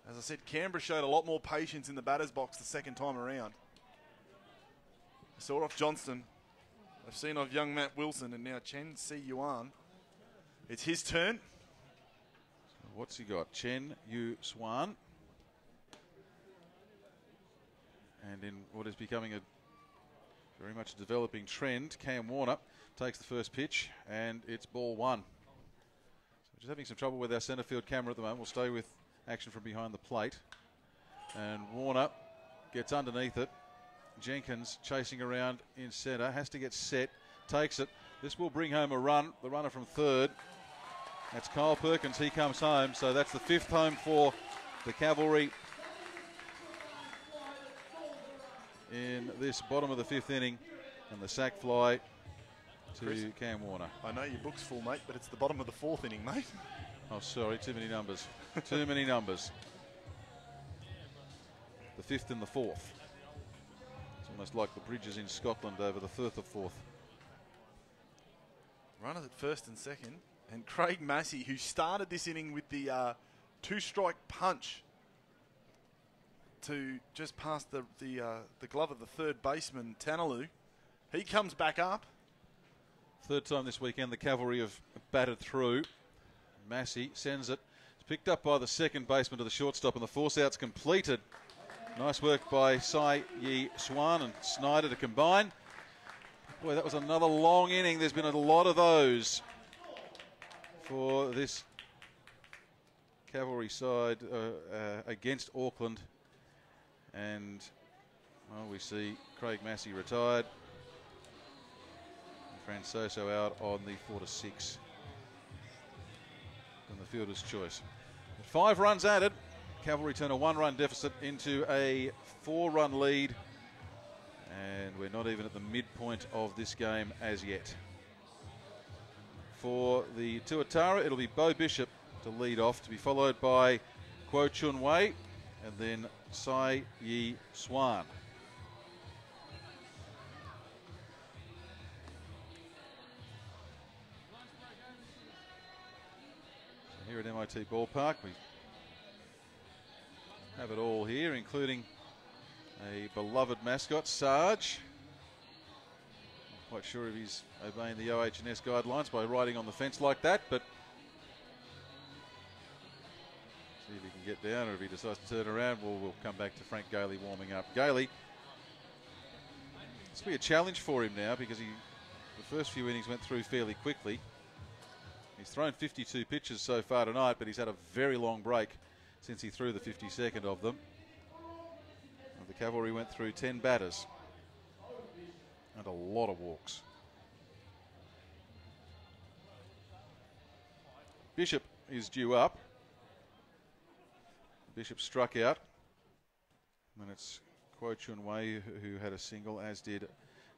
as I said, Canberra showed a lot more patience in the batter's box the second time around. Saw off Johnston. They've seen off young Matt Wilson, and now Chen Si Yuan. It's his turn. So what's he got? Chen Yu Swan. And in what is becoming a very much developing trend, Cam Warner takes the first pitch, and it's ball 1. So we're just having some trouble with our centre field camera at the moment. We'll stay with action from behind the plate. And Warner gets underneath it. Jenkins chasing around in centre, has to get set, takes it. This will bring home a run, the runner from third. That's Kyle Perkins, he comes home. So that's the 5th home for the Cavalry in this bottom of the 5th inning, and the sack fly to Chris, Cam Warner. I know your book's full, mate, but it's the bottom of the 4th inning, mate. Oh, sorry, too many numbers. Too many numbers. The 5th and the 4th. It's almost like the bridges in Scotland over the 3rd or 4th. Runners at 1st and 2nd, and Craig Massey, who started this inning with the 2-strike punch to just past the glove of the 3rd baseman, Tanalu. He comes back up. 3rd time this weekend the Cavalry have batted through. Massey sends it. It's picked up by the 2nd baseman to the shortstop, and the force out's completed. Nice work by Sai Yi Swan and Snyder to combine. Boy, that was another long inning. There's been a lot of those for this Cavalry side against Auckland. And, well, we see Craig Massey retired. And Francoso out on the 4-6 from the fielder's choice. 5 runs added. Cavalry turn a 1-run deficit into a 4-run lead. And we're not even at the midpoint of this game as yet. For the Tuatara, it'll be Bo Bishop to lead off, to be followed by Kuo Chun Wei and then Sai Yi Swan. So here at MIT Ballpark, we have it all here, including a beloved mascot, Sarge. Not quite sure if he's obeying the OH&S guidelines by riding on the fence like that, but see if he can get down, or if he decides to turn around, we'll come back to Frank Gailey warming up. Gailey, this will be a challenge for him now, because the first few innings went through fairly quickly. He's thrown 52 pitches so far tonight, but he's had a very long break since he threw the 52nd of them. And the Cavalry went through 10 batters and a lot of walks. Bishop is due up. Bishop struck out. And it's Kuo Chun Wei who had a single, as did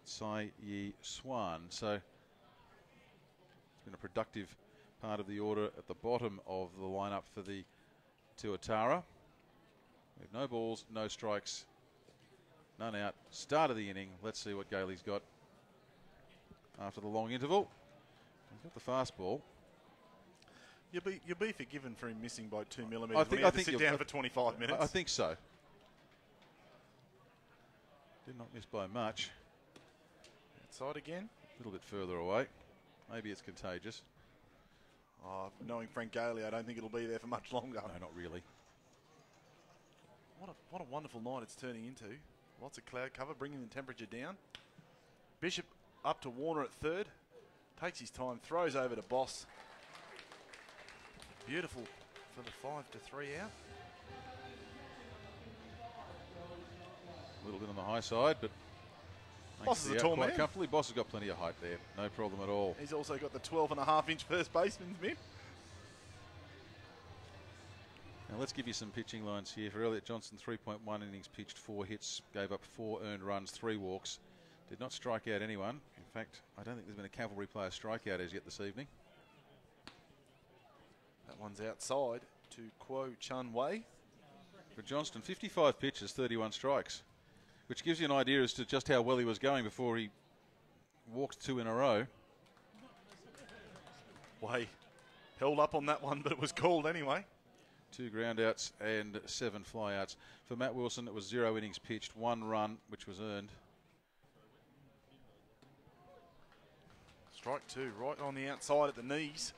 Sai Yi Swan. So it's been a productive part of the order at the bottom of the lineup for the Tuatara. We have no balls, no strikes, none out. Start of the inning. Let's see what Gailey's got after the long interval. He's got the fastball. You'll be forgiven for him missing by 2 millimetres. I think to sit down for 25 minutes. I think so. Did not miss by much. Outside again. A little bit further away. Maybe it's contagious. Knowing Frank Gailey, I don't think it'll be there for much longer. No, not really. What a wonderful night it's turning into. Lots of cloud cover, bringing the temperature down. Bishop up to Warner at 3rd. Takes his time, throws over to Boss. Beautiful for the 5-3 out. A little bit on the high side, but Boss is a tall man. Comfortably. Boss has got plenty of height there. No problem at all. He's also got the 12.5-inch first baseman's mitt. Now let's give you some pitching lines here. For Elliot Johnston, 3.1 innings pitched, 4 hits, gave up 4 earned runs, 3 walks. Did not strike out anyone. In fact, I don't think there's been a Cavalry player strikeout as yet this evening. That one's outside to Kuo Chun Wei. For Johnston, 55 pitches, 31 strikes, which gives you an idea as to just how well he was going before he walked 2 in a row. Wei held up on that one, but it was called anyway. 2 groundouts and 7 flyouts. For Matt Wilson, it was 0 innings pitched, 1 run, which was earned. Strike 2, right on the outside at the knees.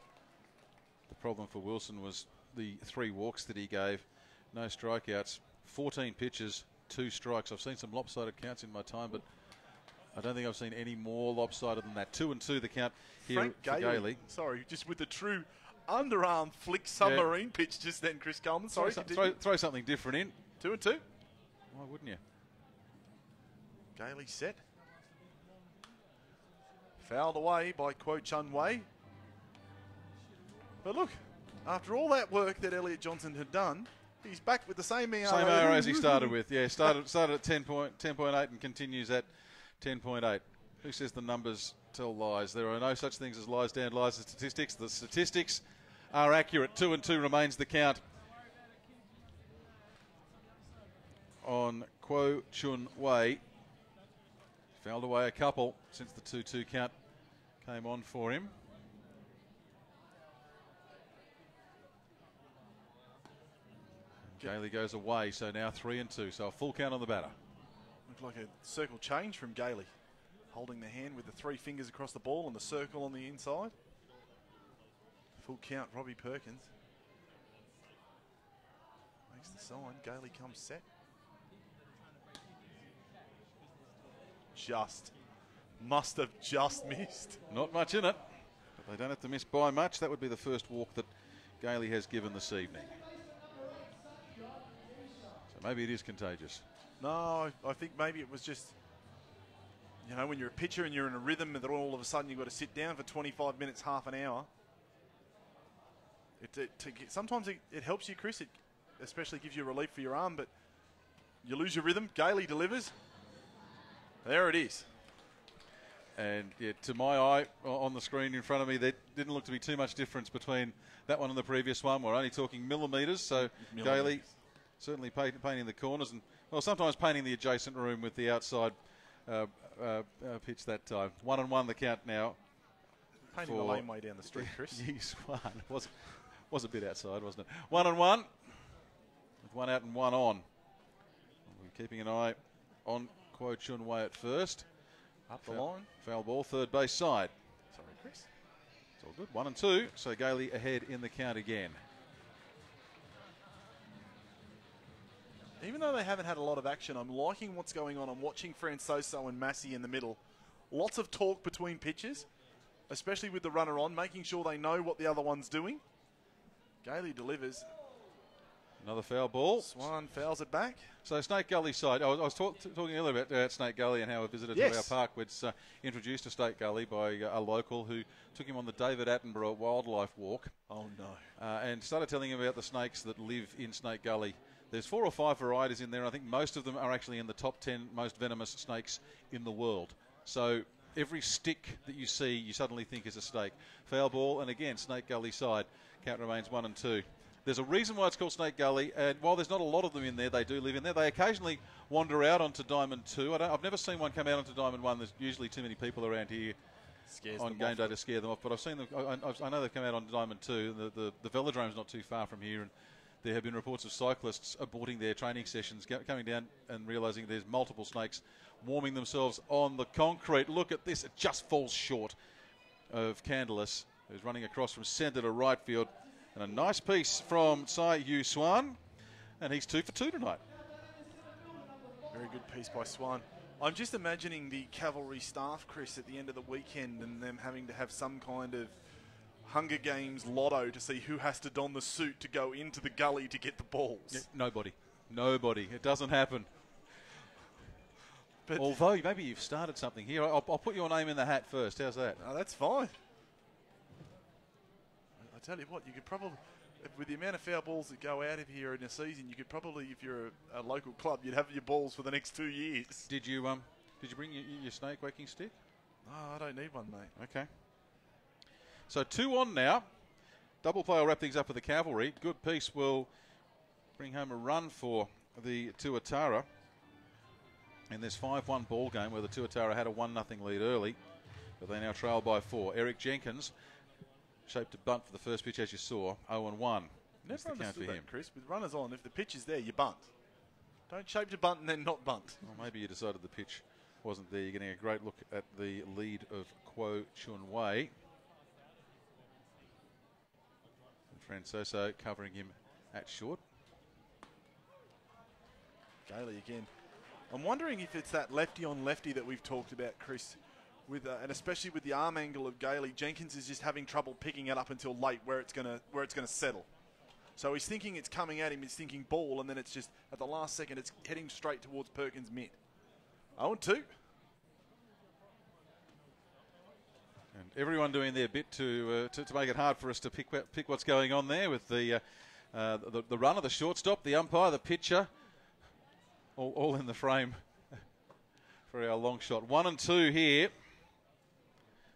The problem for Wilson was the 3 walks that he gave. No strikeouts, 14 pitches, 2 strikes. I've seen some lopsided counts in my time, but I don't think I've seen any more lopsided than that. 2-2 the count here for Gailey. Sorry, just with the true underarm flick submarine pitch just then, Chris Coleman. Sorry, throw something different in. 2-2. Why wouldn't you? Gailey set. Fouled away by Kuo Chun Wei. But look, after all that work that Elliot Johnson had done, he's back with the same ERA. Same ERA as he started with. Yeah, started at 10.8 and continues at 10.8. Who says the numbers tell lies? There are no such things as lies down, lies and statistics. The statistics are accurate. 2-2 remains the count on Kuo Chun Wei. Fouled away a couple since the 2-2 count came on for him. Gailey goes away, so now 3-2. So a full count on the batter. Looked like a circle change from Gailey. Holding the hand with the 3 fingers across the ball and the circle on the inside. Full count, Robbie Perkins. Makes the sign. Gailey comes set. Must have just missed. Not much in it, but they don't have to miss by much. That would be the first walk that Gailey has given this evening. So maybe it is contagious. No, I think maybe it was just, you know, when you're a pitcher and you're in a rhythm and then all of a sudden you've got to sit down for 25 minutes, half an hour. Sometimes it helps you, Chris. It especially gives you relief for your arm, but you lose your rhythm. Gailey delivers. There it is. And yeah, to my eye on the screen in front of me, there didn't look to be too much difference between that one and the previous one. We're only talking millimetres, so Gailey certainly painting the corners and, well, sometimes painting the adjacent room with the outside pitch that time. 1-1 the count now. Painting the laneway down the street, Chris. Yes, was a bit outside, wasn't it? 1-1 with 1 out and 1 on. We're keeping an eye on Kuo Chun Wei at first. Up the line. Foul ball, third base side. Sorry, Chris. It's all good. 1-2. So Gailey ahead in the count again. Even though they haven't had a lot of action, I'm liking what's going on. I'm watching Francoso and Massey in the middle. Lots of talk between pitches, especially with the runner on, making sure they know what the other one's doing. Gailey delivers. Another foul ball. Swan fouls it back. So Snake Gully side, I was talking earlier about Snake Gully and how a visitor to our park was introduced to Snake Gully by a local who took him on the David Attenborough wildlife walk. Oh no. And started telling him about the snakes that live in Snake Gully. There's 4 or 5 varieties in there, and I think most of them are actually in the top 10 most venomous snakes in the world. So every stick that you see, you suddenly think is a snake. Foul ball, and again, Snake Gully side. Count remains 1-2. There's a reason why it's called Snake Gully, and while there's not a lot of them in there, they do live in there. They occasionally wander out onto Diamond 2. I've never seen one come out onto Diamond 1. There's usually too many people around here on game day to scare them off, but I've seen them. I know they've come out on Diamond 2. The velodrome's not too far from here, and there have been reports of cyclists aborting their training sessions, coming down and realising there's multiple snakes warming themselves on the concrete. Look at this. It just falls short of Candelas, who's running across from centre to right field. And a nice piece from Sai Yu Swan, and he's 2 for 2 tonight. Very good piece by Swan. I'm just imagining the Cavalry staff, Chris, at the end of the weekend and them having to have some kind of Hunger Games lotto to see who has to don the suit to go into the gully to get the balls. Yeah, nobody. It doesn't happen. But although maybe you've started something here. I'll put your name in the hat first. How's that? Oh, that's fine. I tell you what, you could probably, with the amount of foul balls that go out of here in a season, you could probably, if you're a local club, you'd have your balls for the next 2 years. Did you bring your snake waking stick? No, I don't need one, mate. Okay. So 2 on now. double play will wrap things up with the Cavalry. Good piece will bring home a run for the Tuatara in this 5-1 ball game where the Tuatara had a 1-0 lead early, but they now trail by 4. Eric Jenkins shaped to bunt for the first pitch, as you saw. 0-1. Never understood that, Chris. With runners on, if the pitch is there, you bunt. Don't shape to bunt and then not bunt. Well, maybe you decided the pitch wasn't there. You're getting a great look at the lead of Kuo Chun Wei. And Francoso covering him at short. Gailey again. I'm wondering if it's that lefty on lefty that we've talked about, Chris, with and especially with the arm angle of Gailey. Jenkins is just having trouble picking it up until late, where it's gonna settle. So he's thinking it's coming at him. He's thinking ball, and then it's just at the last second, it's heading straight towards Perkins' mid. 0-2. And everyone doing their bit to make it hard for us to pick what's going on there with the runner, the shortstop, the umpire, the pitcher, all in the frame for our long shot. 1 and 2 here.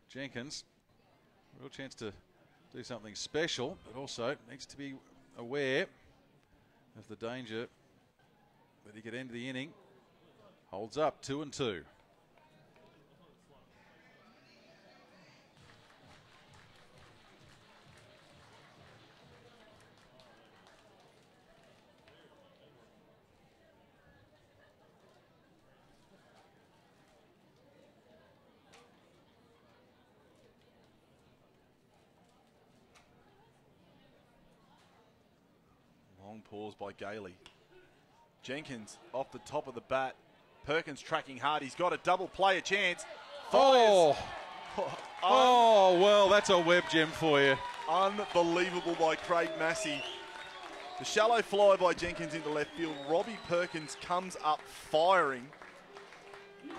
Jenkins, real chance to do something special, but also needs to be aware of the danger that he could end the inning. Holds up, 2 and 2. Long pause by Gailey. Jenkins off the top of the bat. Perkins tracking hard. He's got a double play, a chance. Fires. Oh, well, that's a web gem for you. Unbelievable by Craig Massey. The shallow fly by Jenkins into left field. Robbie Perkins comes up firing.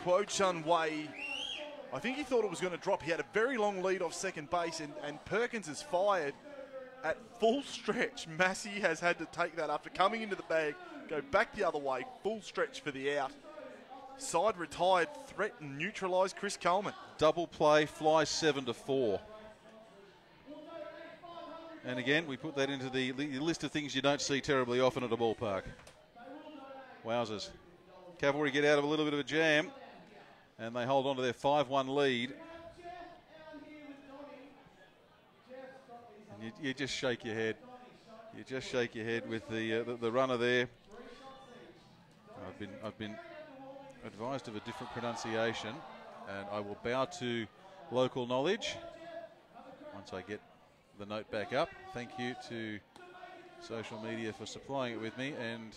Kuo Chun Wei, I think he thought it was going to drop. He had a very long lead off second base, and Perkins has fired at full stretch. Massey has had to take that after coming into the bag, go back the other way, full stretch for the out. Side retired, threat and neutralised Chris Coleman. Double play, fly 7-4. And again, we put that into the list of things you don't see terribly often at a ballpark. Wowzers. Cavalry get out of a little bit of a jam, and they hold on to their 5-1 lead. And you just shake your head. You just shake your head with the runner there. I've been advised of a different pronunciation, and I will bow to local knowledge once I get the note back up. Thank you to social media for supplying it with me, and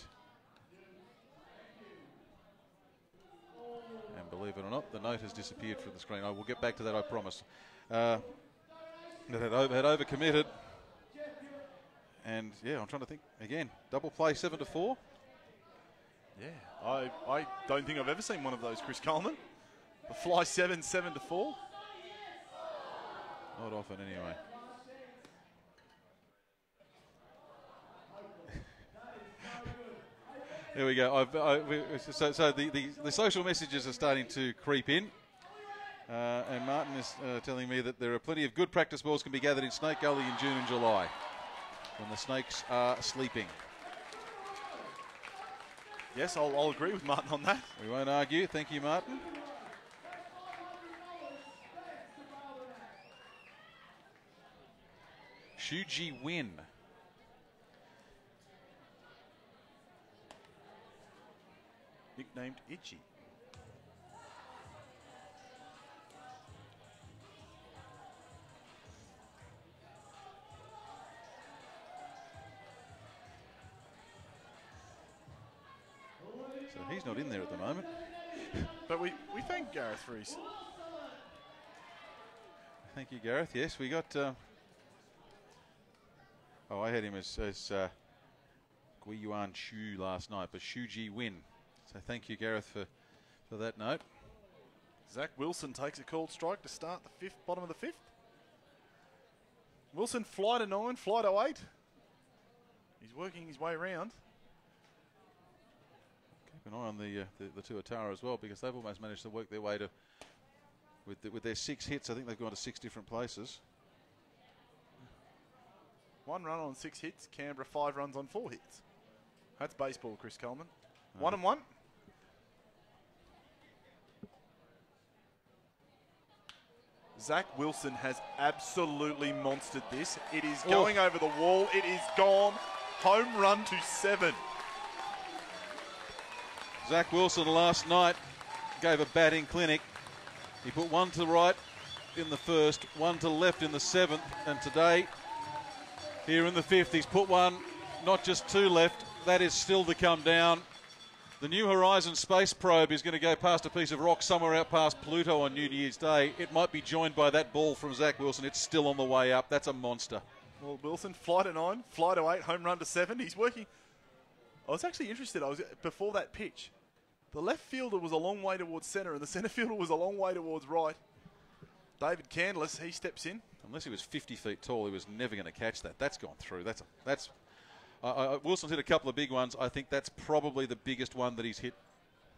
believe it or not, the note has disappeared from the screen. I will get back to that, I promise. That had overcommitted, and yeah, I'm trying to think again. Double play 7-4. Yeah, I don't think I've ever seen one of those, Chris Coleman. The fly 7-4. Not often, anyway. There we go. So the social messages are starting to creep in. And Martin is telling me that there are plenty of good practice balls can be gathered in Snake Gully in June and July when the snakes are sleeping. Yes, I'll agree with Martin on that. We won't argue. Thank you, Martin. Shuji Win. Nicknamed Itchy. So he's not in there at the moment. But we thank Gareth for his... Thank you, Gareth. Yes, we got... I had him as Gui Yuan Shu last night, but Shu Ji Win. So thank you, Gareth, for that note. Zach Wilson takes a called strike to start the fifth, bottom of the fifth. Wilson, fly to 9, fly to 8. He's working his way around. Keep an eye on the Tuatara as well, because they've almost managed to work their way to, with their 6 hits, I think they've gone to 6 different places. 1 run on 6 hits. Canberra 5 runs on 4 hits. That's baseball, Chris Coleman. 1 and 1. Zach Wilson has absolutely monstered this. It is going over the wall. It is gone. Home run to 7. Zach Wilson last night gave a batting clinic. He put 1 to right in the first, 1 to left in the 7th, and today, here in the 5th, he's put 1, not just 2 left. That is still to come down. The New Horizons space probe is going to go past a piece of rock somewhere out past Pluto on New Year's Day. It might be joined by that ball from Zach Wilson. It's still on the way up. That's a monster. Well, Wilson, fly to 9, fly to 8, home run to 7. He's working. I was actually interested. Before that pitch, the left fielder was a long way towards centre and the centre fielder was a long way towards right. David Candless, he steps in. Unless he was 50 feet tall, he was never going to catch that. That's gone through. Wilson's hit a couple of big ones. I think that's probably the biggest one that he's hit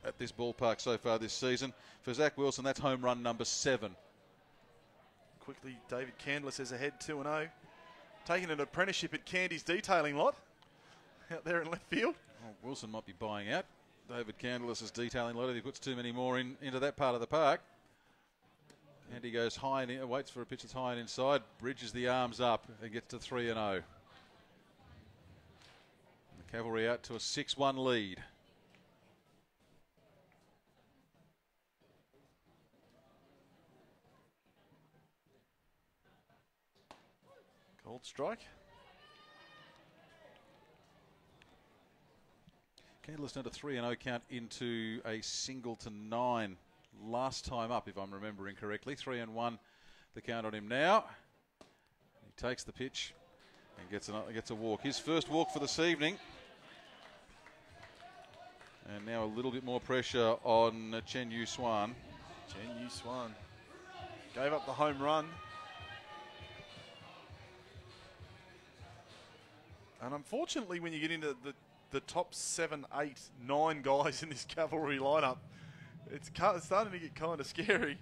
at this ballpark so far this season. For Zach Wilson, that's home run number 7. Quickly, David Candless is ahead 2-0. Taking an apprenticeship at Candy's detailing lot out there in left field. Well, Wilson might be buying out David Candless's detailing lot if he puts too many more into that part of the park. And he goes high and waits for a pitch that's high and inside, bridges the arms up and gets to 3-0. The Cavalry out to a 6-1 lead. Cold strike. Candless down to 3-0 count into a single to 9. Last time up, if I'm remembering correctly. 3-1 the count on him now. He takes the pitch and gets a walk. His first walk for this evening. And now a little bit more pressure on Chen Yu Swan. Chen Yu Swan gave up the home run. And unfortunately, when you get into the top 7, 8, 9 guys in this Cavalry lineup, it's starting to get kind of scary.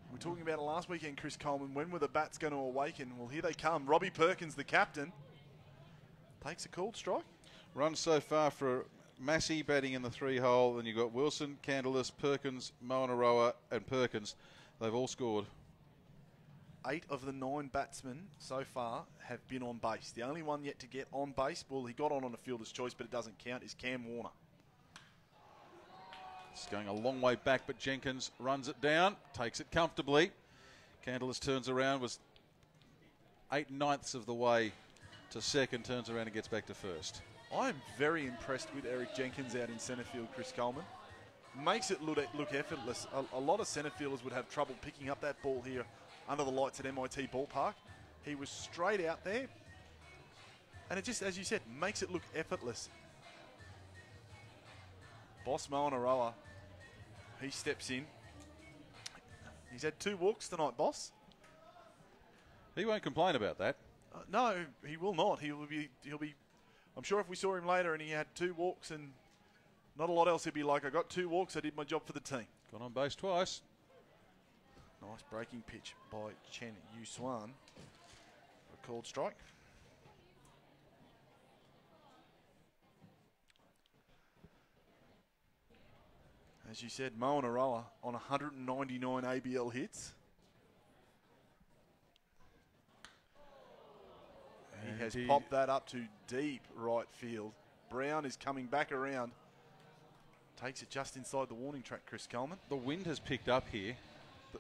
We were talking about it last weekend, Chris Coleman. When were the bats going to awaken? Well, here they come. Robbie Perkins, the captain, takes a cold strike. Runs so far for Massey batting in the 3-hole. Then you've got Wilson, Candless, Perkins, Moanaroa, and Perkins. They've all scored. 8 of the 9 batsmen so far have been on base. The only one yet to get on base, well, he got on a fielder's choice, but it doesn't count, is Cam Warner. It's going a long way back, but Jenkins runs it down, takes it comfortably. Candless turns around, was 8/9 of the way to second, turns around and gets back to first. I'm very impressed with Eric Jenkins out in centre field, Chris Coleman. Makes it look effortless. A lot of centre fielders would have trouble picking up that ball here under the lights at MIT Ballpark. He was straight out there. And it just, as you said, makes it look effortless. Boss Moanaroa, he steps in. He's had 2 walks tonight, boss. He won't complain about that. No, he will not. He'll be. I'm sure if we saw him later and he had 2 walks and not a lot else, he'd be like, I got 2 walks, I did my job for the team. Got on base twice. Nice breaking pitch by Chen Yu Swan. A called strike. As you said, Moanaroa on 199 ABL hits. He has popped that up to deep right field. Brown is coming back around. Takes it just inside the warning track, Chris Coleman. The wind has picked up here.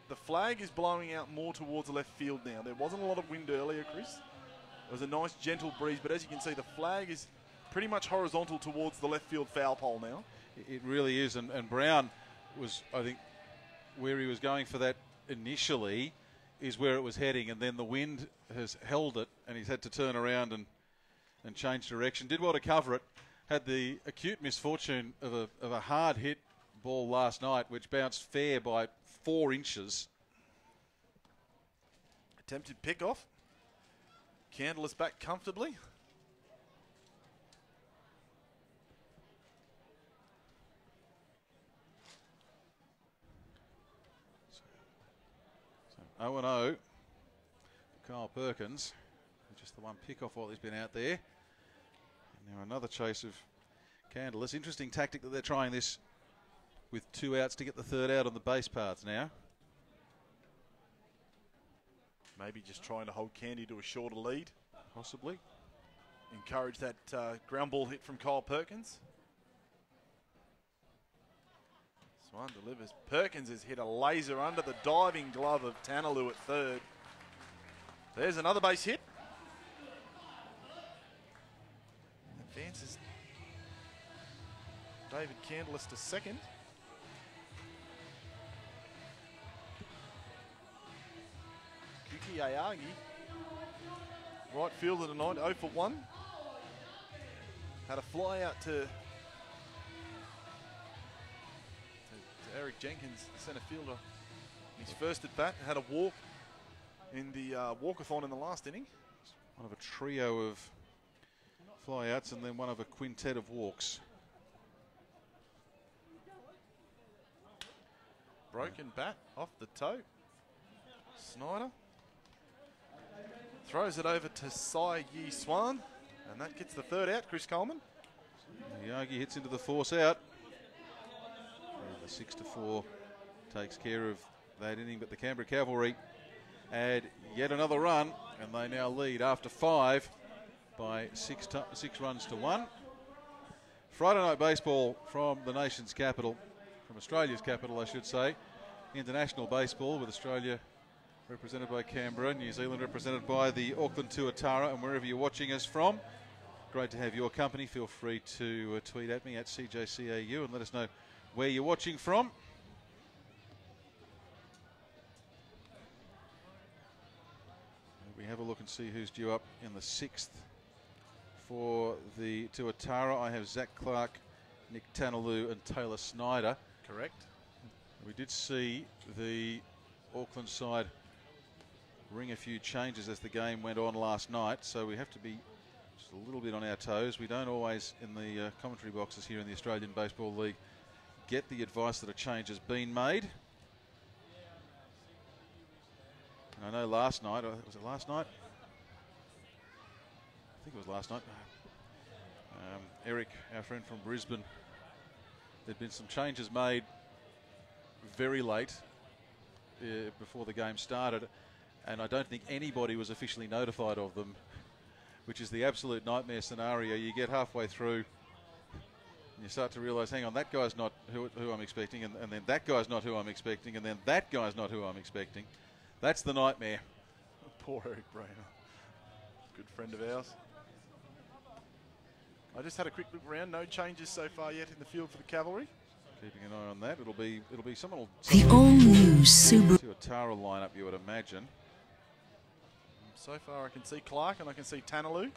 The flag is blowing out more towards the left field now. There wasn't a lot of wind earlier, Chris. It was a nice gentle breeze, but as you can see, the flag is pretty much horizontal towards the left field foul pole now. It really is, and Brown was, I think, where he was going for that initially is where it was heading, and then the wind has held it, and he's had to turn around and change direction. Did well to cover it. Had the acute misfortune of a hard hit ball last night, which bounced fair by 4 inches. Attempted pick off. Candless back comfortably. So 0-0. Kyle Perkins, Just the one pick off while he's been out there. And now another chase of Candless. Interesting tactic that they're trying this with 2 outs to get the 3rd out on the base paths now. Maybe just trying to hold Candy to a shorter lead. Possibly. Encourage that ground ball hit from Kyle Perkins. Swan delivers. Perkins has hit a laser under the diving glove of Tanaloo at 3rd. There's another base hit. Advances David Candless to 2nd. Yuki Ayagi, right fielder tonight, 0 for 1. Had a fly out to Eric Jenkins, centre fielder. His first at bat, had a walk in the walkathon in the last inning. One of a trio of flyouts and then one of a quintet of walks. Broken bat off the toe. Snyder throws it over to Sai Yi Swan, and that gets the 3rd out, Chris Coleman. Yagi hits into the force out. And the 6-4 takes care of that inning, but the Canberra Cavalry add yet another run, and they now lead after 5 by 6 runs to 1. Friday night baseball from the nation's capital, from Australia's capital, I should say. International baseball with Australia represented by Canberra, New Zealand represented by the Auckland Tuatara, and wherever you're watching us from, great to have your company. Feel free to tweet at me at CJCAU and let us know where you're watching from. We have a look and see who's due up in the 6th for the Tuatara. I have Zach Clark, Nick Tanaloo and Taylor Snyder. Correct. We did see the Auckland side ring a few changes as the game went on last night, so we have to be just a little bit on our toes. We don't always, in the commentary boxes here in the Australian Baseball League, get the advice that a change has been made. And I know last night, was it last night? I think it was last night. Eric, our friend from Brisbane, there'd been some changes made very late before the game started, and I don't think anybody was officially notified of them, which is the absolute nightmare scenario. You get halfway through and you start to realise, hang on, that guy's not who I'm expecting, and then that guy's not who I'm expecting, and then that guy's not who I'm expecting. That's the nightmare. Poor Eric Brainer, good friend of ours. I just had a quick look around. No changes so far yet in the field for the Cavalry. Keeping an eye on that. It'll be someone. The all-new Subaru Tuatara lineup, you would imagine. So far, I can see Clark and I can see Tanaloo,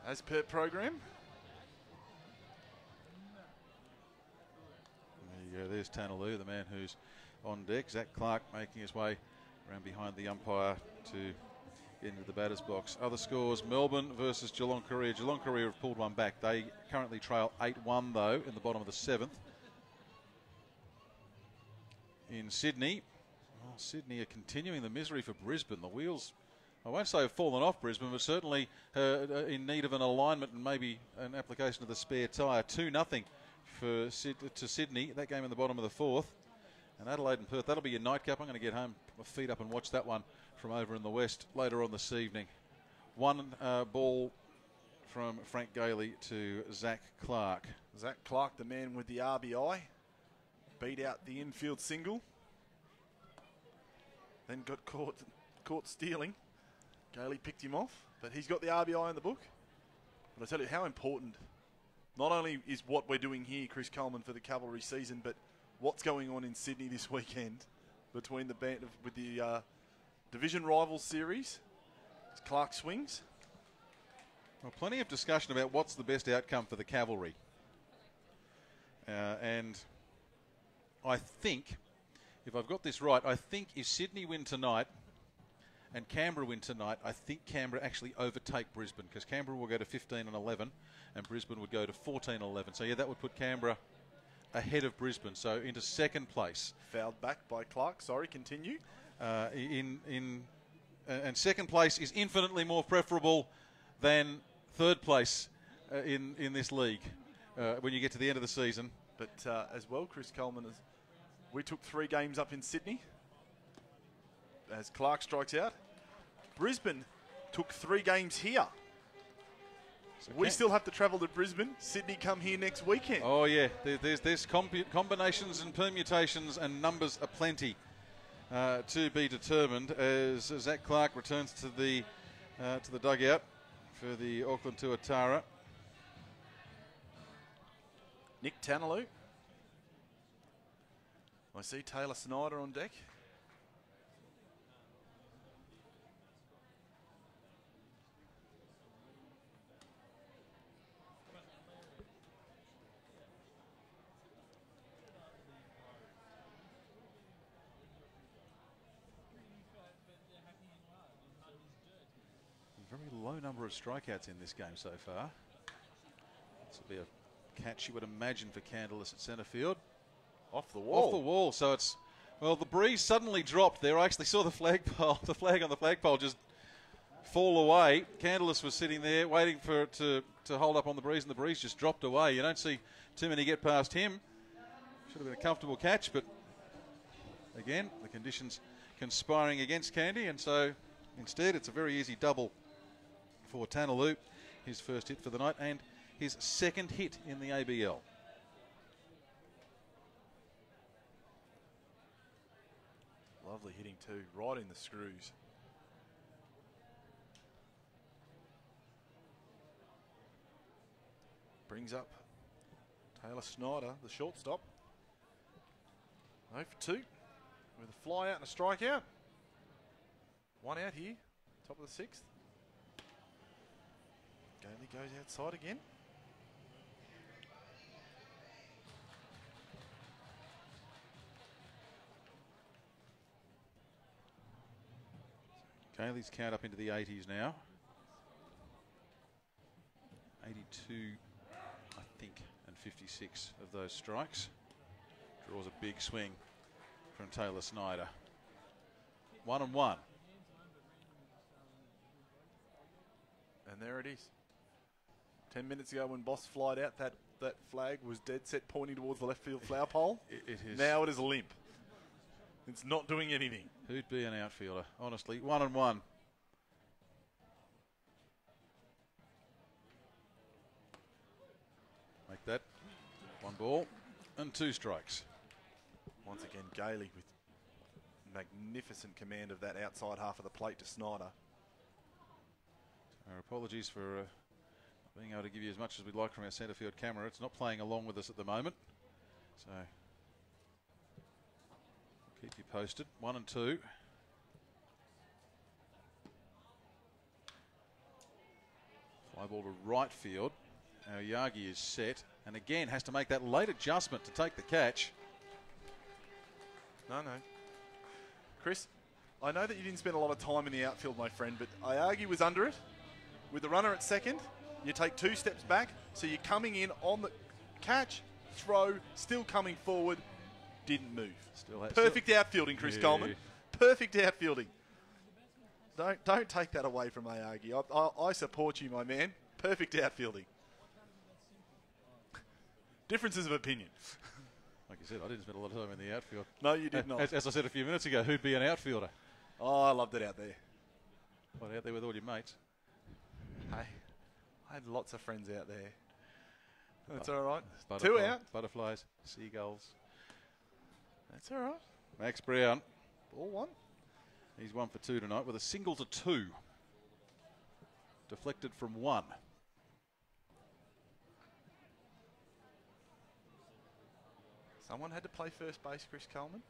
as per program. There you go. There's Tanaloo, the man who's on deck. Zach Clark making his way around behind the umpire to into the batter's box. Other scores: Melbourne versus Geelong Korea. Geelong Korea have pulled one back. They currently trail 8-1 though in the bottom of the 7th. In Sydney, well, Sydney are continuing the misery for Brisbane. The wheels, I won't say have fallen off Brisbane, but certainly in need of an alignment and maybe an application of the spare tyre. 2-0 to Sydney. That game in the bottom of the 4th. And Adelaide and Perth, that'll be your nightcap. I'm going to get home, put my feet up and watch that one from over in the west later on this evening. One ball from Frank Gailey to Zach Clark. Zach Clark, the man with the RBI, beat out the infield single. Then got caught stealing. Gailey picked him off, but he's got the RBI in the book. But I tell you how important not only is what we're doing here, Chris Coleman, for the Cavalry season, but what's going on in Sydney this weekend between the band with the Division Rivals Series. As Clark swings. Well, plenty of discussion about what's the best outcome for the Cavalry. And I think, if I've got this right, I think if Sydney win tonight and Canberra win tonight, I think Canberra actually overtake Brisbane, because Canberra will go to 15-11 and Brisbane would go to 14-11. So yeah, that would put Canberra ahead of Brisbane, so into 2nd place. Fouled back by Clark. Sorry, continue. and second place is infinitely more preferable than third place in this league when you get to the end of the season. But as well, Chris Coleman, we took 3 games up in Sydney as Clark strikes out. Brisbane took 3 games here. So we still have to travel to Brisbane. Sydney come here next weekend. Oh yeah, there's combinations and permutations and numbers aplenty to be determined as Zach Clark returns to the dugout for the Auckland Tuatara. Nick Tanaloo. I see Taylor Snyder on deck. Very low number of strikeouts in this game so far. This will be a catch you would imagine for Candalis at centre field. Off the wall. Off the wall. So it's, well, the breeze suddenly dropped there. I actually saw the flagpole, the flag on the flagpole just fall away. Candalis was sitting there waiting for it to hold up on the breeze, and the breeze just dropped away. You don't see too many get past him. Should have been a comfortable catch, but again, the conditions conspiring against Candy, and so instead it's a very easy double for Tanaloo, his first hit for the night and his second hit in the ABL. Lovely hitting too, right in the screws. Brings up Taylor Snyder, the shortstop. 0 for 2 with a fly out and a strikeout. 1 out here, top of the 6th. Gailey goes outside again. Gailey's count up into the 80s now. 82, I think, and 56 of those strikes. Draws a big swing from Taylor Snyder. 1-1. And there it is. 10 minutes ago when Boss flied out, that flag was dead set pointing towards the left field flower pole. It is. Now it is limp. It's not doing anything. Who'd be an outfielder? Honestly, 1-1. Make that 1 ball and 2 strikes. Once again, Gailey with magnificent command of that outside half of the plate to Snyder. Our apologies for not being able to give you as much as we'd like from our centre field camera. It's not playing along with us at the moment. So keep you posted. 1 and 2. Fly ball to right field. Our Yagi is set and again has to make that late adjustment to take the catch. No. Chris, I know that you didn't spend a lot of time in the outfield, my friend, but Ayagi was under it. With the runner at second, you take 2 steps back, so you're coming in on the catch, throw, still coming forward, didn't move. Perfect outfielding, Chris Coleman. Perfect outfielding. Don't take that away from Ayagi. I support you, my man. Perfect outfielding. Differences of opinion. Like you said, I didn't spend a lot of time in the outfield. No, you did not. As I said a few minutes ago, who'd be an outfielder? Oh, I loved it out there. What, out there with all your mates? Hey, I had lots of friends out there. That's all right. 2 out. Butterflies, seagulls. That's all right. Max Brown. Ball 1. He's 1 for 2 tonight with a single to 2. Deflected from 1. Someone had to play first base, Chris Coleman.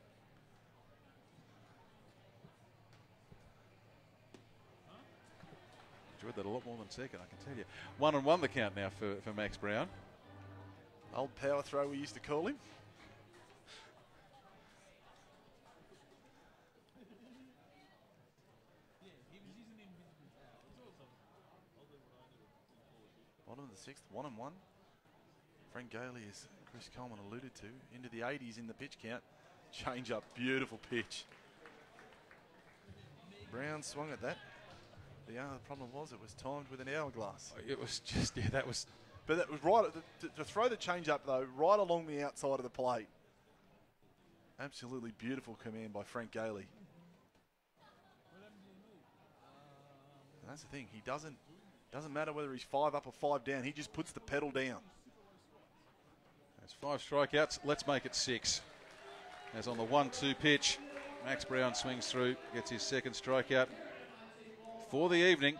Enjoyed that a lot more than second, I can tell you. 1-1 the count now for Max Brown. Old power throw we used to call him. Bottom of the 6th, 1-1. Frank Gailey, as Chris Coleman alluded to, into the 80s in the pitch count. Change up, beautiful pitch. Brown swung at that. The problem was it was timed with an hourglass. It was just, yeah, that was... But that was right, to throw the change up though, right along the outside of the plate. Absolutely beautiful command by Frank Gailey. And that's the thing, he doesn't matter whether he's 5 up or 5 down, he just puts the pedal down. That's 5 strikeouts, let's make it 6. As on the 1-2 pitch, Max Brown swings through, gets his second strikeout for the evening.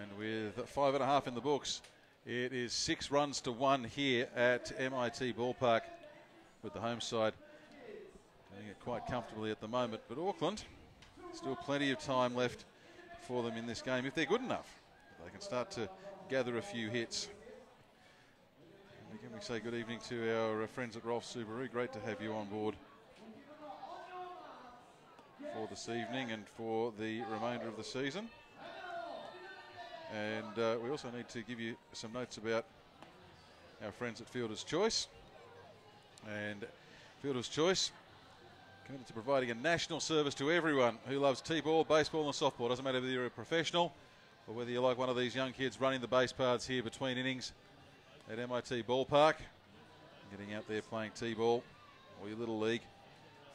And with 5.5 in the books, it is 6 runs to 1 here at MIT Ballpark, with the home side doing it quite comfortably at the moment. But Auckland, still plenty of time left for them in this game if they're good enough. They can start to gather a few hits. And again, we say good evening to our friends at Rolf Subaru. Great to have you on board for this evening and for the remainder of the season. And we also need to give you some notes about our friends at Fielder's Choice. And Fielder's Choice, committed to providing a national service to everyone who loves T-ball, baseball and softball. Doesn't matter whether you're a professional or whether you're like one of these young kids running the base paths here between innings at MIT Ballpark, getting out there playing T-ball or your little league.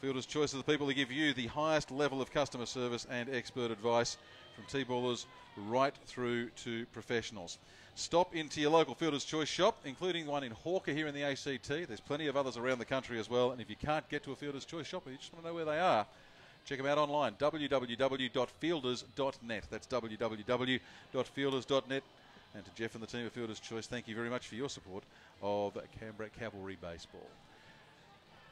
Fielder's Choice are the people who give you the highest level of customer service and expert advice, from T-ballers right through to professionals. Stop into your local Fielder's Choice shop, including one in Hawker here in the ACT. There's plenty of others around the country as well. And if you can't get to a Fielder's Choice shop or you just want to know where they are, check them out online, www.fielders.net. That's www.fielders.net. And to Jeff and the team at Fielder's Choice, thank you very much for your support of Canberra Cavalry Baseball.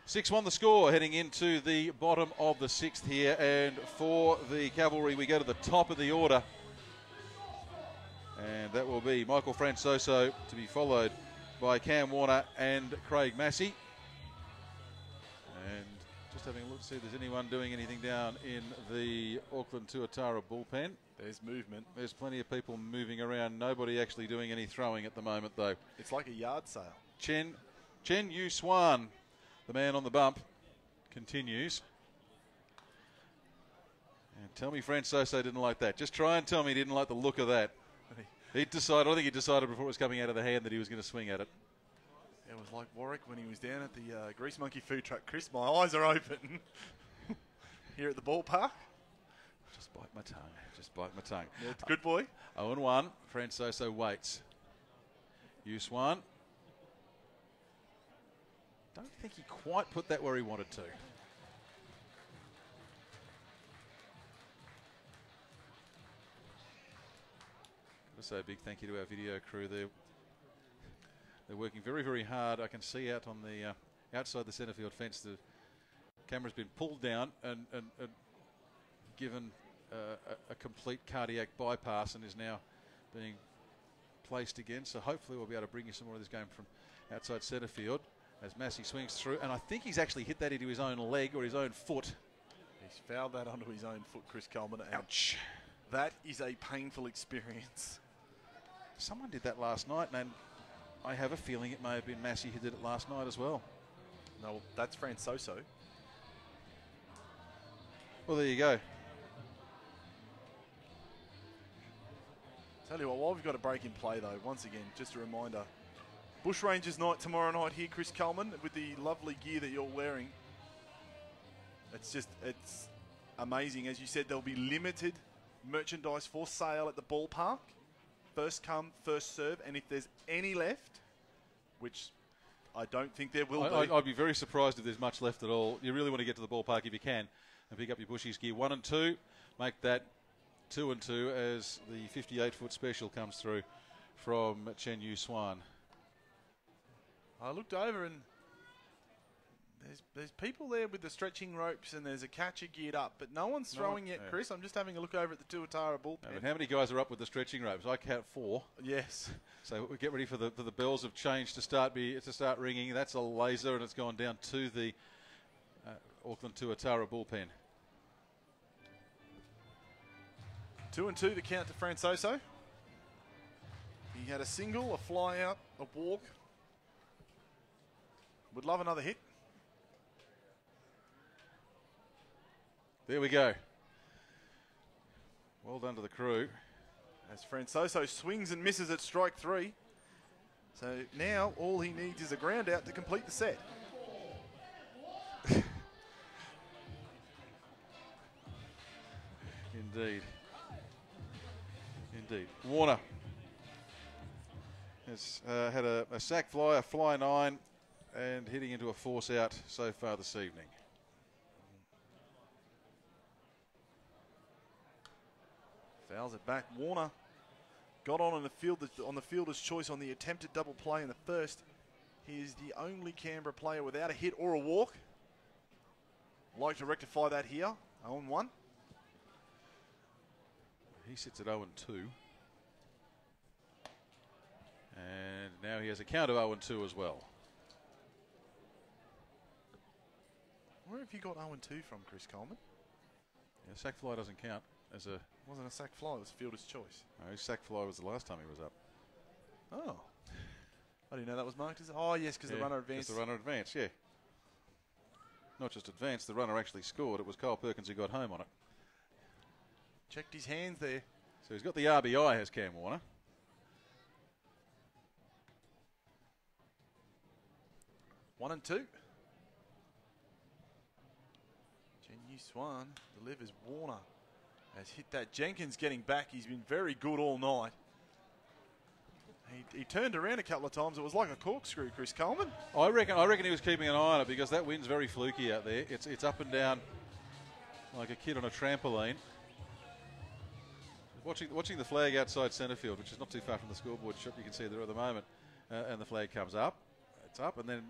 6-1 the score, heading into the bottom of the 6th here. And for the Cavalry, we go to the top of the order. And that will be Michael Francoso, to be followed by Cam Warner and Craig Massey. And just having a look to see if there's anyone doing anything down in the Auckland Tuatara bullpen. There's movement. There's plenty of people moving around. Nobody actually doing any throwing at the moment, though. It's like a yard sale. Chen Yu Swan, the man on the bump, continues. And tell me Francoso didn't like that. Just try and tell me he didn't like the look of that. He decided, I think he decided before it was coming out of the hand that he was going to swing at it. It was like Warwick when he was down at the Grease Monkey food truck. Chris, my eyes are open. Here at the ballpark. Just bite my tongue. Just bite my tongue. Yeah, it's a good boy. 0-1. Francoso waits. Yu Swan. Don't think he quite put that where he wanted to. So a big thank you to our video crew. They're working very, very hard. I can see out on the outside the centre field fence, the camera's been pulled down and given a complete cardiac bypass and is now being placed again. So hopefully we'll be able to bring you some more of this game from outside centre field as Massey swings through. And I think he's actually hit that into his own leg or his own foot. He's fouled that onto his own foot, Chris Coleman. Ouch. That is a painful experience. Someone did that last night, and I have a feeling it may have been Massey who did it last night as well. No, that's Francoso. Well, there you go. Tell you what, while we've got a break in play, though, once again, just a reminder, Bushrangers night tomorrow night here, Chris Coleman, with the lovely gear that you're wearing. It's amazing. As you said, there'll be limited merchandise for sale at the ballpark. First come, first serve, and if there's any left, which I don't think there will be. I'd be very surprised if there's much left at all. You really want to get to the ballpark if you can and pick up your Bushies gear. 1 and 2, make that 2 and 2 as the 58-foot special comes through from Chen Yu Swan. I looked over and there's people there with the stretching ropes and there's a catcher geared up, but no one's throwing yet, Chris. I'm just having a look over at the Tuatara bullpen. No, but how many guys are up with the stretching ropes? I count 4. Yes. So we get ready for the bells of change to start ringing. That's a laser, and it's gone down to the Auckland Tuatara bullpen. 2 and 2 the count to Francoso. He had a single, a fly out, a walk. Would love another hit. There we go. Well done to the crew. As Francoso swings and misses at strike 3. So now all he needs is a ground out to complete the set. Indeed. Indeed. Warner has had a sack fly, a fly 9, and hitting into a force out so far this evening. Fouls it back. Warner got on the field on the fielder's choice on the attempted double play in the first. He is the only Canberra player without a hit or a walk. Like to rectify that here. 0-1. He sits at 0-2. And now he has a count of 0-2 as well. Where have you got 0-2 from, Chris Coleman? Yeah, sack fly doesn't count as a... It wasn't a sack fly, it was fielder's choice. No, his sack fly was the last time he was up. Oh. I didn't know that was marked as... Oh, yes, because the runner advanced. The runner advanced, yeah. Not just advanced, the runner actually scored. It was Kyle Perkins who got home on it. Checked his hands there. So he's got the RBI, has Cam Warner. One and two. Yu Swan delivers. Warner has hit that. Jenkins getting back. He's been very good all night. He turned around a couple of times. It was like a corkscrew, Chris Coleman. I reckon he was keeping an eye on it because that wind's very fluky out there. It's up and down like a kid on a trampoline. Watching the flag outside centre field, which is not too far from the scoreboard shot, you can see there at the moment, and the flag comes up. It's up, and then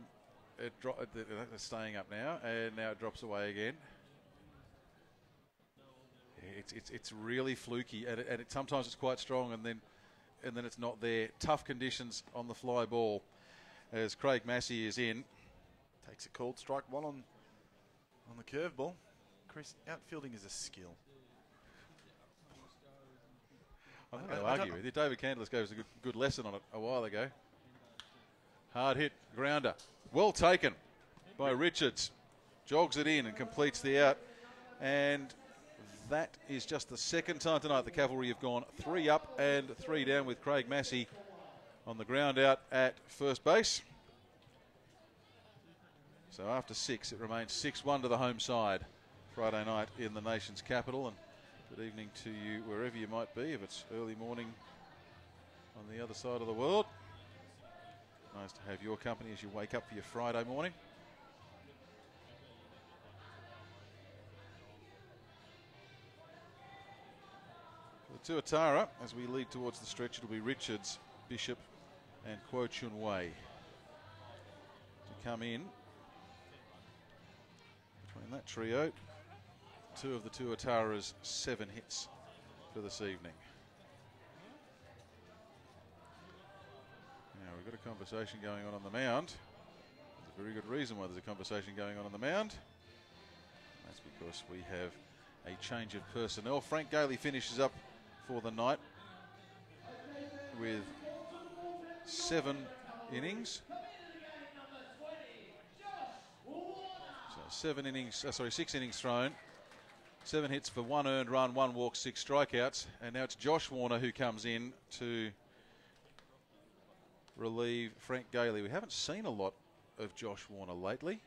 it's staying up now, and now it drops away again. It's really fluky, and sometimes it's quite strong, and then it's not there. Tough conditions on the fly ball as Craig Massey is in. Takes a called strike one on the curveball. Chris, outfielding is a skill. I'm not going to argue with you. David Candless gave us a good lesson on it a while ago. Hard hit, grounder. Well taken by Richards. Jogs it in and completes the out. And that is just the second time tonight the Cavalry have gone 3 up and 3 down with Craig Massey on the ground out at first base. So after 6, it remains 6-1 to the home side Friday night in the nation's capital. And good evening to you wherever you might be, if it's early morning on the other side of the world. Nice to have your company as you wake up for your Friday morning. For the Tuatara, as we lead towards the stretch, it'll be Richards, Bishop and Kuo Chun Wei to come in. Between that trio, 2 of the Tuatara's 7 hits for this evening. Now we've got a conversation going on the mound. There's a very good reason why there's a conversation going on the mound. That's because we have a change of personnel. Frank Gailey finishes up for the night with 7 innings. So 6 innings thrown. 7 hits for 1 earned run, 1 walk, 6 strikeouts. And now it's Josh Warner who comes in to relieve Frank Gailey. We haven't seen a lot of Josh Warner lately.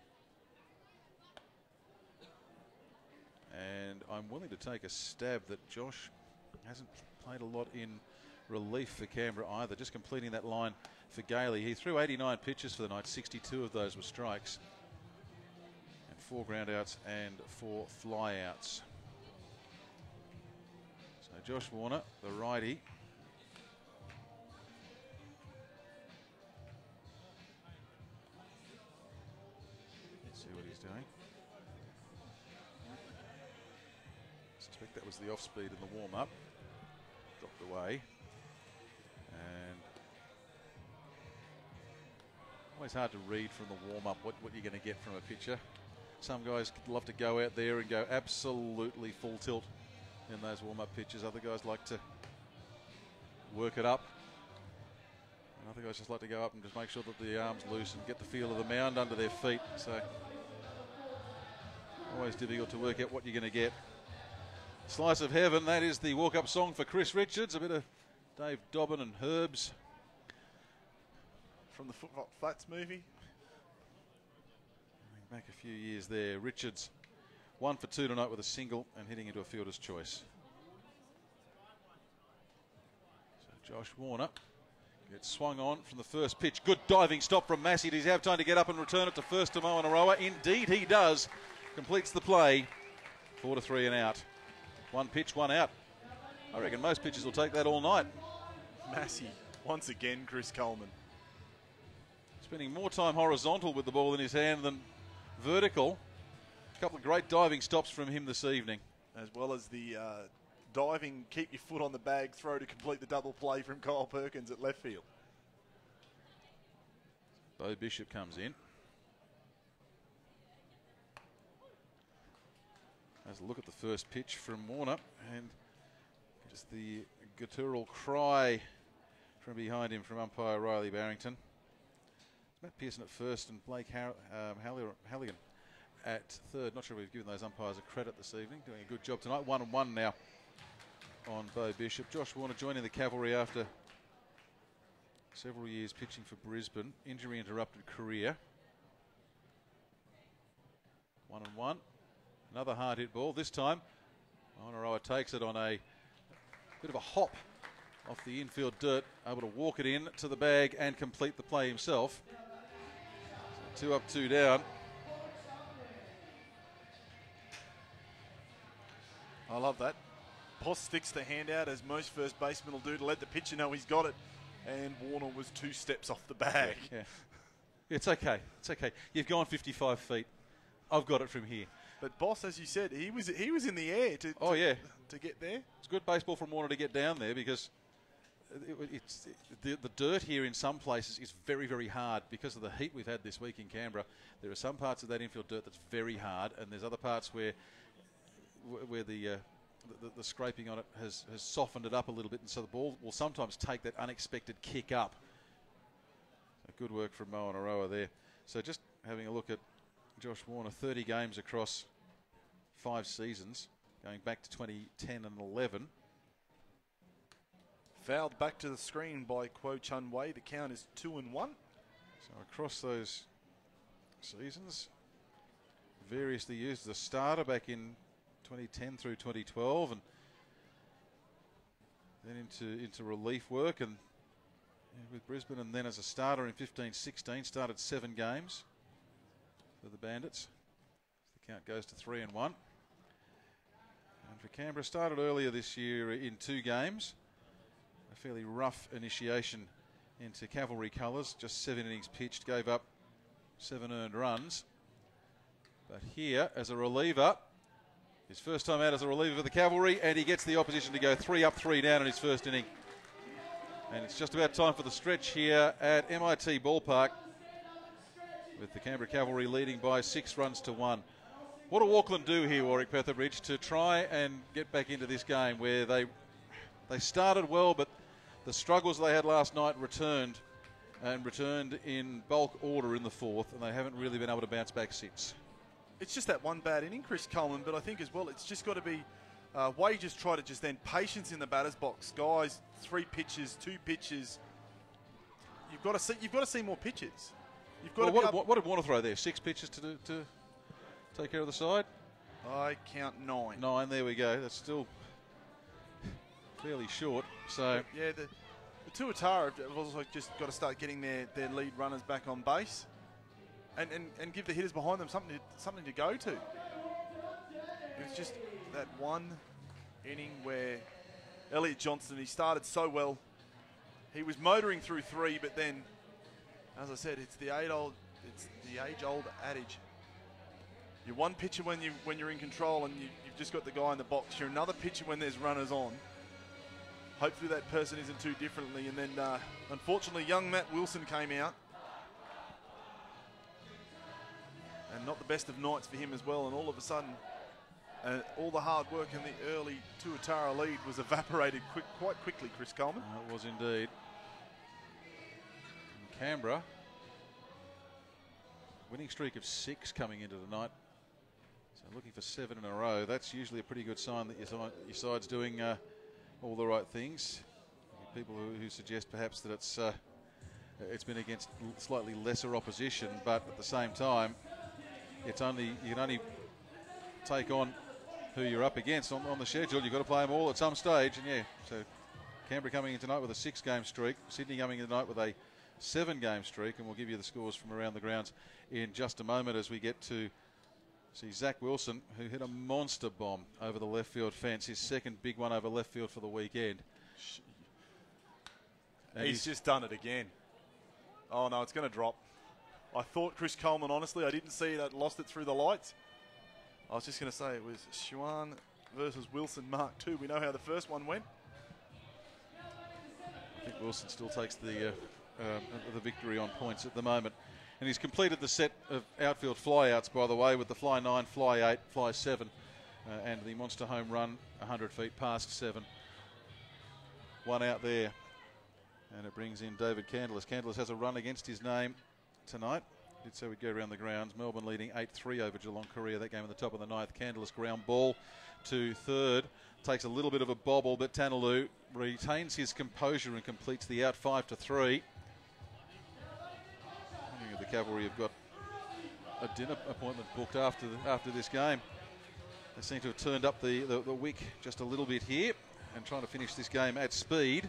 And I'm willing to take a stab that Josh hasn't played a lot in relief for Canberra either. Just completing that line for Gailey. He threw 89 pitches for the night. 62 of those were strikes. 4 groundouts and 4 flyouts. So Josh Warner, the righty. Let's see what he's doing. I suspect that was the off speed in the warm-up. Dropped away. And always hard to read from the warm-up what you're going to get from a pitcher. Some guys love to go out there and go absolutely full tilt in those warm-up pitches. Other guys like to work it up. And other guys just like to go up and just make sure that the arm's loose and get the feel of the mound under their feet. So always difficult to work out what you're going to get. Slice of Heaven, that is the walk-up song for Chris Richards. A bit of Dave Dobbin and Herbs. From the Flats movie. Back a few years there. Richards 1 for 2 tonight with a single and hitting into a fielder's choice. So Josh Warner gets swung on from the first pitch. Good diving stop from Massey. Does he have time to get up and return it to first to Moanaroa? Indeed he does. Completes the play. 4 to 3 and out. One pitch, one out. I reckon most pitchers will take that all night. Massey, once again, Chris Coleman. Spending more time horizontal with the ball in his hand than vertical. A couple of great diving stops from him this evening. As well as the diving, keep your foot on the bag, throw to complete the double play from Kyle Perkins at left field. Bo Bishop comes in. Has a look at the first pitch from Warner, and just the guttural cry from behind him from umpire Riley Barrington. Matt Pearson at first and Blake Halligan at third. Not sure we've given those umpires a credit this evening. Doing a good job tonight. 1-1 now on Bo Bishop. Josh Warner joining the Cavalry after several years pitching for Brisbane. Injury interrupted career. 1-1. Another hard hit ball. This time, Moanaroa takes it on a bit of a hop off the infield dirt, able to walk it in to the bag and complete the play himself. So 2 up, 2 down. I love that. Poss sticks the hand out, as most first basemen will do, to let the pitcher know he's got it. And Warner was 2 steps off the bag. Yeah. It's okay. It's okay. You've gone 55 feet. I've got it from here. But Boss, as you said, he was in the air to get there. It's good baseball from Warner to get down there, because the dirt here in some places is very, very hard because of the heat we've had this week in Canberra. There are some parts of that infield dirt that's very hard, and there's other parts where the scraping on it has softened it up a little bit, and so the ball will sometimes take that unexpected kick up. So good work from Moanaroa there. So just having a look at Josh Warner, 30 games across 5 seasons, going back to 2010 and 11. Fouled back to the screen by Kuo Chun Wei. The count is 2-1. So across those seasons, variously used as a starter back in 2010 through 2012, and then into relief work and with Brisbane, and then as a starter in 15-16, started 7 games for the Bandits. The count goes to 3-1. And for Canberra, started earlier this year in 2 games. A fairly rough initiation into Cavalry colours. Just 7 innings pitched, gave up 7 earned runs. But here, as a reliever, his first time out as a reliever for the Cavalry, and he gets the opposition to go 3 up, 3 down in his first inning. And it's just about time for the stretch here at MIT Ballpark, with the Canberra Cavalry leading by 6 runs to 1. What do Auckland do here, Warwick Petherbridge, to try and get back into this game where they started well, but the struggles they had last night returned in bulk order in the 4th, and they haven't really been able to bounce back since. It's just that one bad inning, Chris Coleman, but I think as well it's just got to be Wages try to just then patience in the batter's box. Guys, 3 pitches, 2 pitches. You've got to see more pitches. You've got what did Warner throw there? 6 pitches to take care of the side? I count 9. 9, there we go. That's still fairly short. So yeah, the Tuatara have also just got to start getting their lead runners back on base, and give the hitters behind them something to go to. It's just that one inning where Elliot Johnston, he started so well. He was motoring through 3, but then, as I said, it's the age-old adage. You're one pitcher when you're in control and you've just got the guy in the box. You're another pitcher when there's runners on. Hopefully that person isn't too differently. And then, unfortunately, young Matt Wilson came out. And not the best of nights for him as well. And all of a sudden, all the hard work in the early Tuatara lead was evaporated quite quickly, Chris Coleman. It was indeed. And Canberra, winning streak of 6 coming into the night. So looking for 7 in a row. That's usually a pretty good sign that your side's doing all the right things. People who suggest perhaps that it's been against slightly lesser opposition, but at the same time, you can only take on who you're up against on the schedule. You've got to play them all at some stage, and yeah, so Canberra coming in tonight with a 6-game streak, Sydney coming in tonight with a 7-game streak, and we'll give you the scores from around the grounds in just a moment as we get to see Zach Wilson, who hit a monster bomb over the left field fence, his second big one over left field for the weekend. And he's just done it again. Oh no, it's going to drop. I thought Chris Coleman, honestly, I didn't see it. I lost it through the lights. I was just going to say it was Schwan versus Wilson Mark II. We know how the first one went. I think Wilson still takes the victory on points at the moment. And he's completed the set of outfield flyouts, by the way, with the fly 9, fly 8, fly 7, and the monster home run 100 feet past 7. One out there. And it brings in David Candless. Candless has a run against his name tonight. Did so we'd go around the grounds. Melbourne leading 8-3 over Geelong Korea. That game at the top of the 9th. Candless ground ball to third. Takes a little bit of a bobble, but Tanaloo retains his composure and completes the out 5-3. The Cavalry have got a dinner appointment booked after this game. They seem to have turned up the wick just a little bit here and trying to finish this game at speed.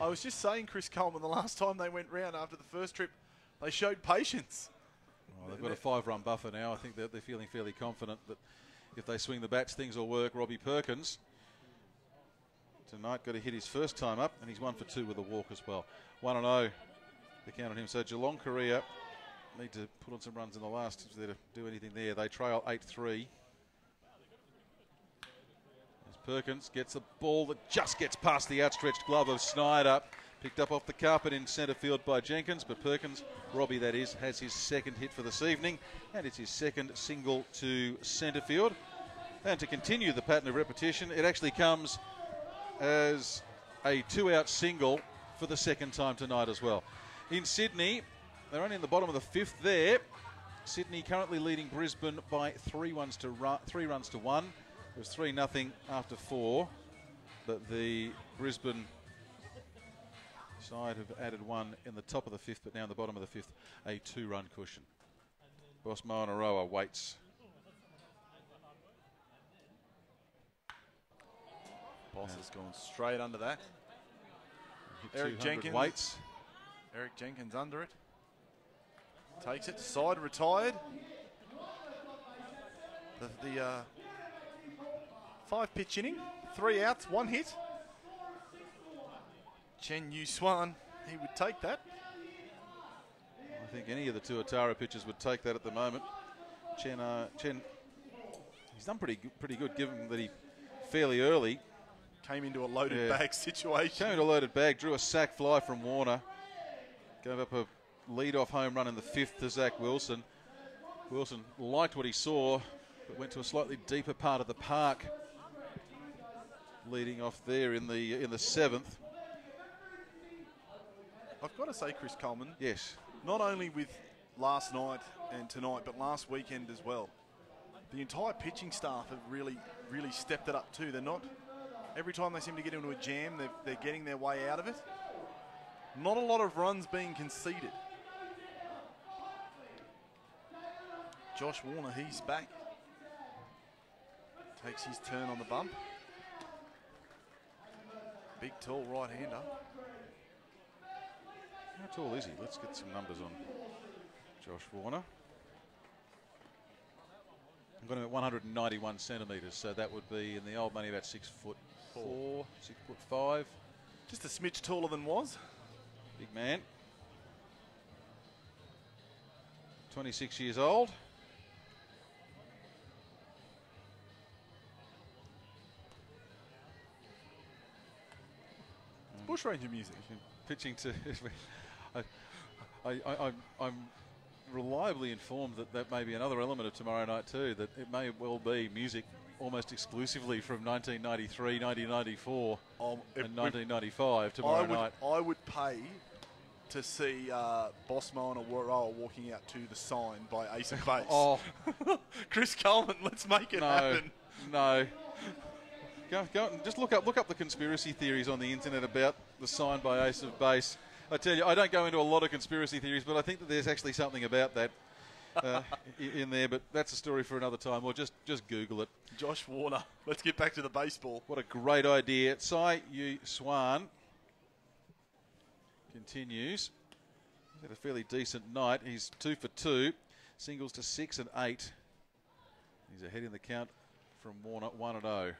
I was just saying, Chris Coleman, the last time they went round after the first trip, they showed patience. Well, they've got a 5-run buffer now. I think they're feeling fairly confident that if they swing the bats, things will work. Robbie Perkins tonight got to hit his first time up, and he's 1 for 2 with a walk as well. 1-0, the count on him. So Geelong Korea need to put on some runs in the last to do anything there. They trail 8-3. As Perkins gets a ball that just gets past the outstretched glove of Snyder. Picked up off the carpet in centre field by Jenkins, but Perkins, Robbie that is, has his second hit for this evening, and it's his second single to centre field. And to continue the pattern of repetition, it actually comes as a 2-out single for the second time tonight as well. In Sydney, they're only in the bottom of the 5th there. Sydney currently leading Brisbane by 3 runs to 1. It was 3-0 after 4, but the Brisbane side have added 1 in the top of the 5th, but now in the bottom of the 5th, a 2-run cushion. Boss Moanaroa waits. Boss has gone straight under that. Eric Jenkins waits. Eric Jenkins under it. Takes it, side retired. The 5-pitch inning, 3 outs, 1 hit. Chen Yu Swan, he would take that. I think any of the Tuatara pitchers would take that at the moment. Chen, he's done pretty good given that he fairly early came into a loaded bag situation. Came into a loaded bag, drew a sack fly from Warner. Gave up a lead-off home run in the 5th to Zach Wilson. Wilson liked what he saw, but went to a slightly deeper part of the park, leading off there in the 7th. I've got to say, Chris Coleman. Yes. Not only with last night and tonight, but last weekend as well. The entire pitching staff have really stepped it up too. They're not. Every time they seem to get into a jam, they're getting their way out of it. Not a lot of runs being conceded. Josh Warner, he's back. Takes his turn on the bump. Big, tall right-hander. How tall is he? Let's get some numbers on Josh Warner. I'm going to at 191 centimetres, so that would be in the old money about 6'4", 6'5". Just a smidge taller than was. Big man. 26 years old. Bushranger music. Pitching to... I'm reliably informed that may be another element of tomorrow night too, that it may well be music almost exclusively from 1993, 1994 and 1995 tomorrow night. I would pay to see Bossmo and Aurora walking out to the sign by Ace of Base. Oh. Chris Coleman, let's make it happen. No. Go and just look up the conspiracy theories on the internet about the sign by Ace of Base. I tell you, I don't go into a lot of conspiracy theories, but I think that there's actually something about that in there. But that's a story for another time. Or just Google it. Josh Warner. Let's get back to the baseball. What a great idea. Sai Yu Swan continues. He's had a fairly decent night. He's 2 for 2. Singles to 6 and 8. He's ahead in the count from Warner, 1-0.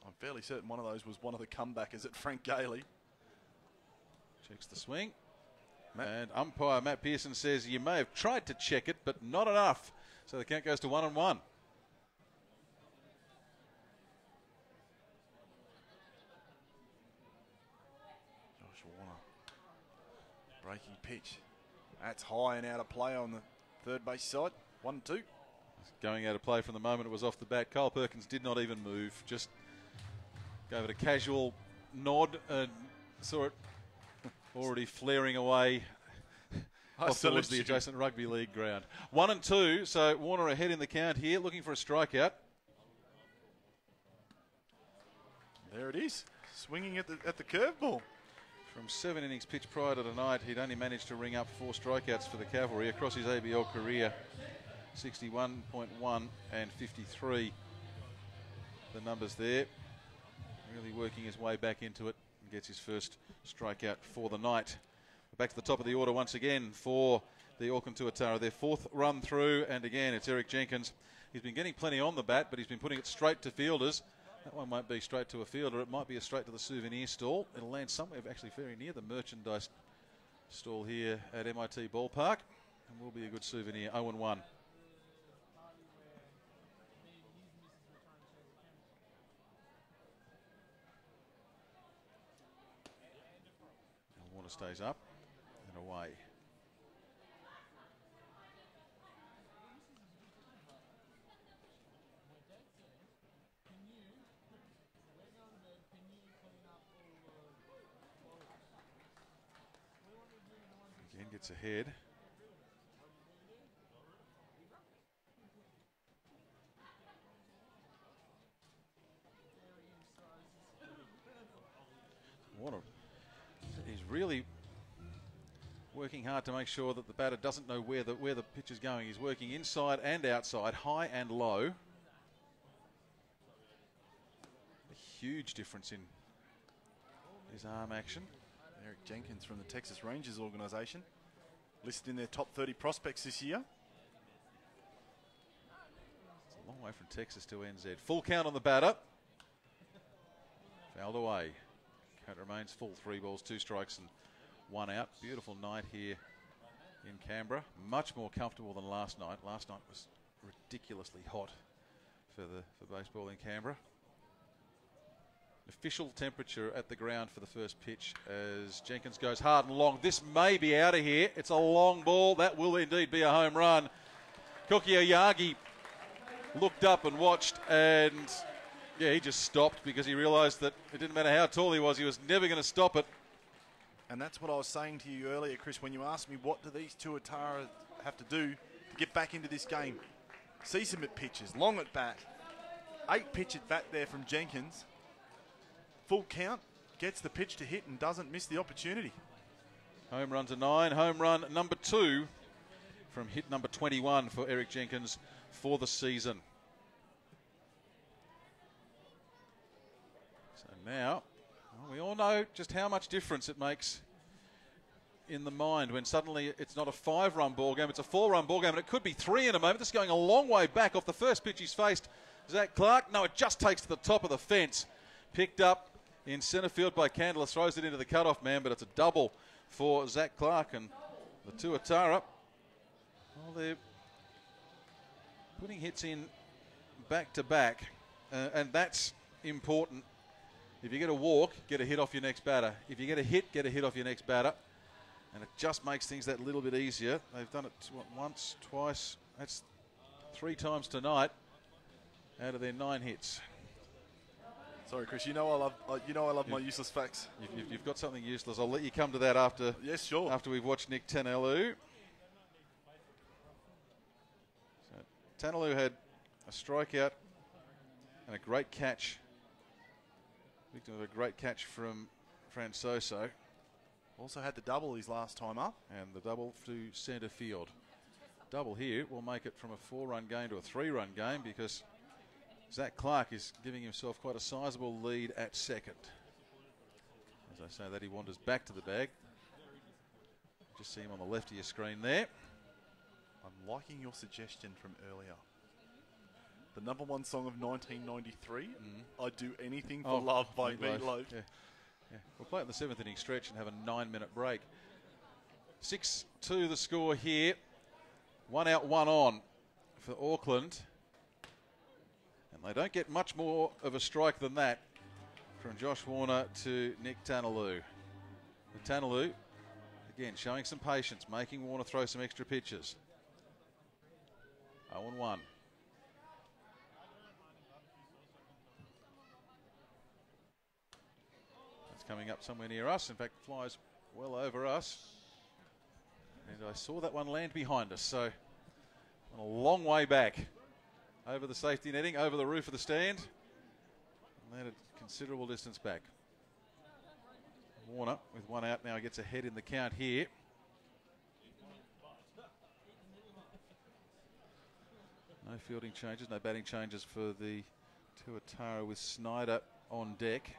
I'm fairly certain one of those was one of the comebackers at Frank Gailey. Checks the swing. And umpire Matt Pearson says you may have tried to check it, but not enough. So the count goes to 1-1. Josh Warner. Breaking pitch. That's high and out of play on the third base side. 1-2. Going out of play from the moment it was off the bat. Kyle Perkins did not even move. Just gave it a casual nod and saw it already flaring away off towards the adjacent rugby league ground. 1 and 2, so Warner ahead in the count here, looking for a strikeout. There it is, swinging at the curveball. From 7 innings pitched prior to tonight, he'd only managed to ring up 4 strikeouts for the Cavalry across his ABL career. 61.1 and 53. The numbers there. Really working his way back into it and gets his first strikeout for the night. Back to the top of the order once again for the Auckland Tuatara. Their 4th run through, and again it's Eric Jenkins. He's been getting plenty on the bat, but he's been putting it straight to fielders. That one won't be straight to a fielder. It might be a straight to the souvenir stall. It'll land somewhere actually very near the merchandise stall here at MIT Ballpark, and will be a good souvenir. 0-1. Warner stays up and away. Again gets ahead. Warner. He's really working hard to make sure that the batter doesn't know where the pitch is going. He's working inside and outside, high and low. A huge difference in his arm action. Eric Jenkins from the Texas Rangers organisation, listed in their top 30 prospects this year. It's a long way from Texas to NZ. Full count on the batter. Fouled away. Count remains full. 3 balls, 2 strikes and 1 out. Beautiful night here in Canberra. Much more comfortable than last night. Last night was ridiculously hot for baseball in Canberra. Official temperature at the ground for the first pitch as Jenkins goes hard and long. This may be out of here. It's a long ball. That will indeed be a home run. Kokio Yagi looked up and watched, and yeah, he just stopped because he realised that it didn't matter how tall he was never going to stop it. And that's what I was saying to you earlier, Chris, when you asked me what do these Tuatara have to do to get back into this game. See some at pitches, long at bat. 8 pitch at bat there from Jenkins. Full count, gets the pitch to hit and doesn't miss the opportunity. Home run to 9, home run number 2 from hit number 21 for Eric Jenkins for the season. So now, well, we all know just how much difference it makes in the mind when suddenly it's not a 5-run ball game, it's a 4-run ball game, and it could be 3 in a moment. This is going a long way back off the first pitch he's faced. Zach Clark, no, it just takes to the top of the fence. Picked up in centre field by Candler, throws it into the cutoff man, but it's a double for Zach Clark, and the Tuatara, well, they're putting hits in back to back, and that's important. If you get a walk, get a hit off your next batter. If you get a hit off your next batter, and it just makes things that little bit easier. They've done it once, twice, that's 3 times tonight out of their 9 hits. Sorry, Chris. You know I love my useless facts. You've got something useless. I'll let you come to that after. Yes, sure. After we've watched Nick Tanelu. So Tanelu had a strikeout and a great catch. Victim of a great catch from Francoso. Also had the double his last time up. And the double to centre field. Double here will make it from a 4-run game to a 3-run game because Zach Clark is giving himself quite a sizable lead at second. As I say that, he wanders back to the bag. Just see him on the left of your screen there. I'm liking your suggestion from earlier. The #1 song of 1993, I'd Do Anything for Love by Meatloaf. Yeah. We'll play it in the 7th inning stretch and have a 9-minute break. 6-2 the score here. 1 out, 1 on for Auckland. And they don't get much more of a strike than that from Josh Warner to Nick Tanelu. Tanelu, again, showing some patience, making Warner throw some extra pitches. 0-1. That's coming up somewhere near us. In fact, flies well over us. And I saw that one land behind us, so a long way back. Over the safety netting, over the roof of the stand. Landed considerable distance back. Warner with 1 out now gets ahead in the count here. No fielding changes, no batting changes for the Tuatara with Snyder on deck.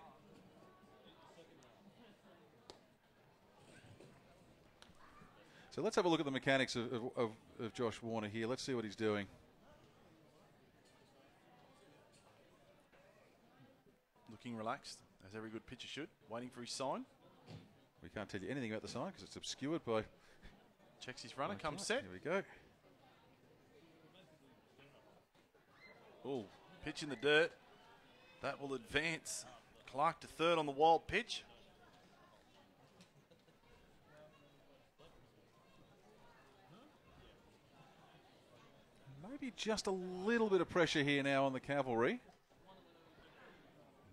So let's have a look at the mechanics of Josh Warner here. Let's see what he's doing. Looking relaxed, as every good pitcher should. Waiting for his sign. We can't tell you anything about the sign because it's obscured by... Checks his runner, comes set. Here we go. Oh, pitch in the dirt. That will advance Clark to third on the wild pitch. Maybe just a little bit of pressure here now on the Cavalry.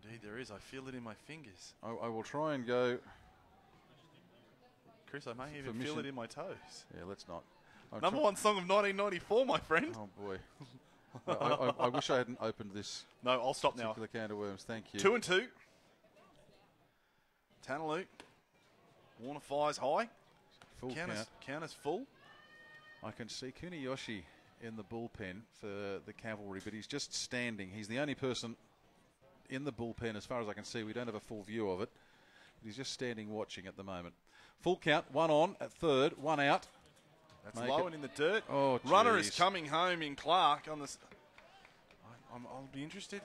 Indeed there is. I feel it in my fingers. I will try and go... Chris, I may even feel it in my toes. Yeah, let's not. #1 song of 1994, my friend. Oh, boy. I wish I hadn't opened this. No, I'll stop now. The can of worms. Thank you. 2-2. Tanelu. Warner fires high. Full count. Count is full. I can see Kuniyoshi in the bullpen for the Cavalry, but he's just standing. He's the only person in the bullpen as far as I can see. We don't have a full view of it. He's just standing watching at the moment. Full count, 1 on at third, 1 out. That's low and in the dirt. Oh, runner is coming home in Clark on this. I'll be interested.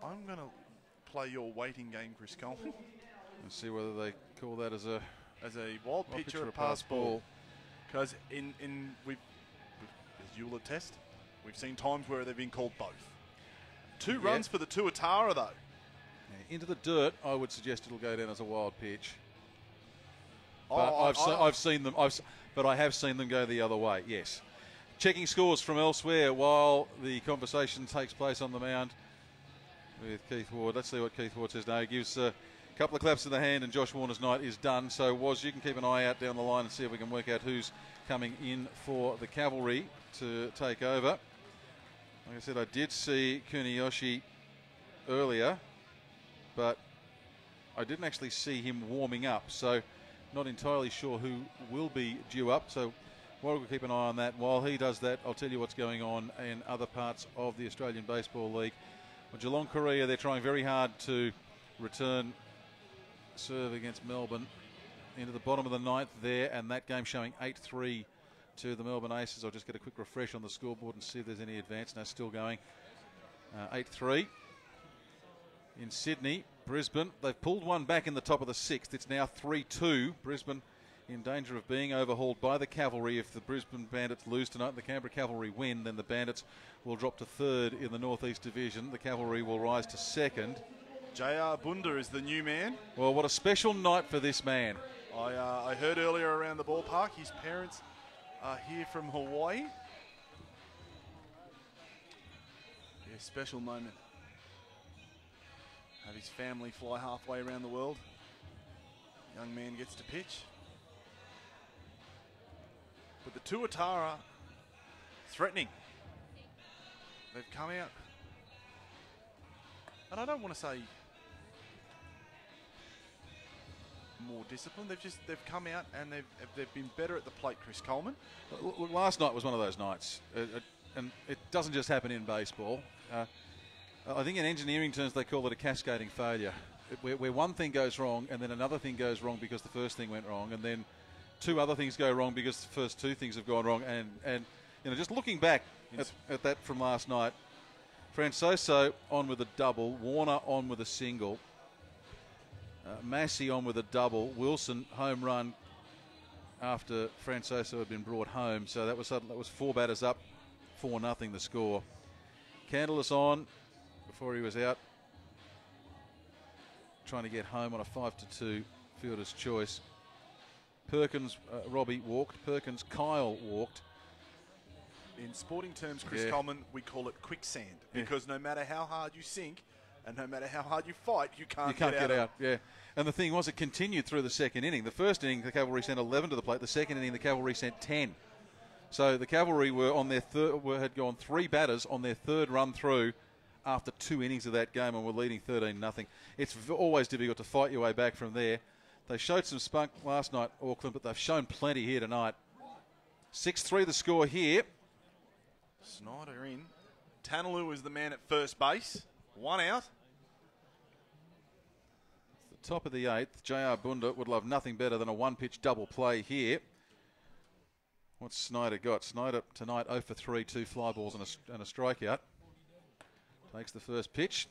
I'm going to play your waiting game, Chris Coleman. And see whether they call that as a wild pitch or a pass ball. Because as you'll attest, we've seen times where they've been called both. 2 runs for the Tuatara, though. Yeah, into the dirt, I would suggest it'll go down as a wild pitch. But I've seen them. But I have seen them go the other way. Yes. Checking scores from elsewhere while the conversation takes place on the mound with Keith Ward. Let's see what Keith Ward says now. He gives a couple of claps in the hand, and Josh Warner's night is done. So, you can keep an eye out down the line and see if we can work out who's coming in for the Cavalry to take over. Like I said, I did see Kuniyoshi earlier, but I didn't actually see him warming up. So, not entirely sure who will be due up. So, we'll keep an eye on that. While he does that, I'll tell you what's going on in other parts of the Australian Baseball League. Well, Geelong Korea, they're trying very hard to return serve against Melbourne into the bottom of the 9th there, and that game showing 8-3 to the Melbourne Aces. I'll just get a quick refresh on the scoreboard and see if there's any advance. No, still going. 8-3. In Sydney, Brisbane, they've pulled one back in the top of the 6th. It's now 3-2. Brisbane in danger of being overhauled by the Cavalry. If the Brisbane Bandits lose tonight and the Canberra Cavalry win, then the Bandits will drop to 3rd in the North East Division. The Cavalry will rise to 2nd. J.R. Bunda is the new man. Well, what a special night for this man. I heard earlier around the ballpark his parents are here from Hawaii. Yeah, A special moment. Have his family fly halfway around the world. Young man gets to pitch. But the Tuatara threatening. They've come out. And I don't want to say more disciplined. They've come out and they've been better at the plate, Chris Coleman. Look, last night was one of those nights. And it doesn't just happen in baseball. I think in engineering terms they call it a cascading failure, where one thing goes wrong and then another thing goes wrong because the first thing went wrong, and then two other things go wrong because the first two things have gone wrong. And you know, just looking back at that from last night, Francoso on with a double, Warner on with a single, Massey on with a double, Wilson home run after Francoso had been brought home. So that was 4 batters up, 4-0 the score. Candless on before he was out, trying to get home on a 5-2 fielder's choice. Perkins, Robbie walked. Perkins, Kyle walked. In sporting terms, Chris Coleman, we call it quicksand, because no matter how hard you sink and no matter how hard you fight, you can't get out. Yeah. And the thing was, it continued through the second inning. The first inning, the Cavalry sent 11 to the plate. The second inning, the Cavalry sent 10. So the Cavalry were on their had gone 3 batters on their third run through after 2 innings of that game, and were leading 13-0. It's always difficult to fight your way back from there. They showed some spunk last night, Auckland, but they've shown plenty here tonight. 6-3 the score here. Snyder in. Tanaloo is the man at first base. 1 out. It's the top of the 8th. J.R. Bunda would love nothing better than a 1-pitch double play here. What's Snyder got? Snyder tonight 0 for 3, 2 fly balls and a strikeout. Takes the first pitch,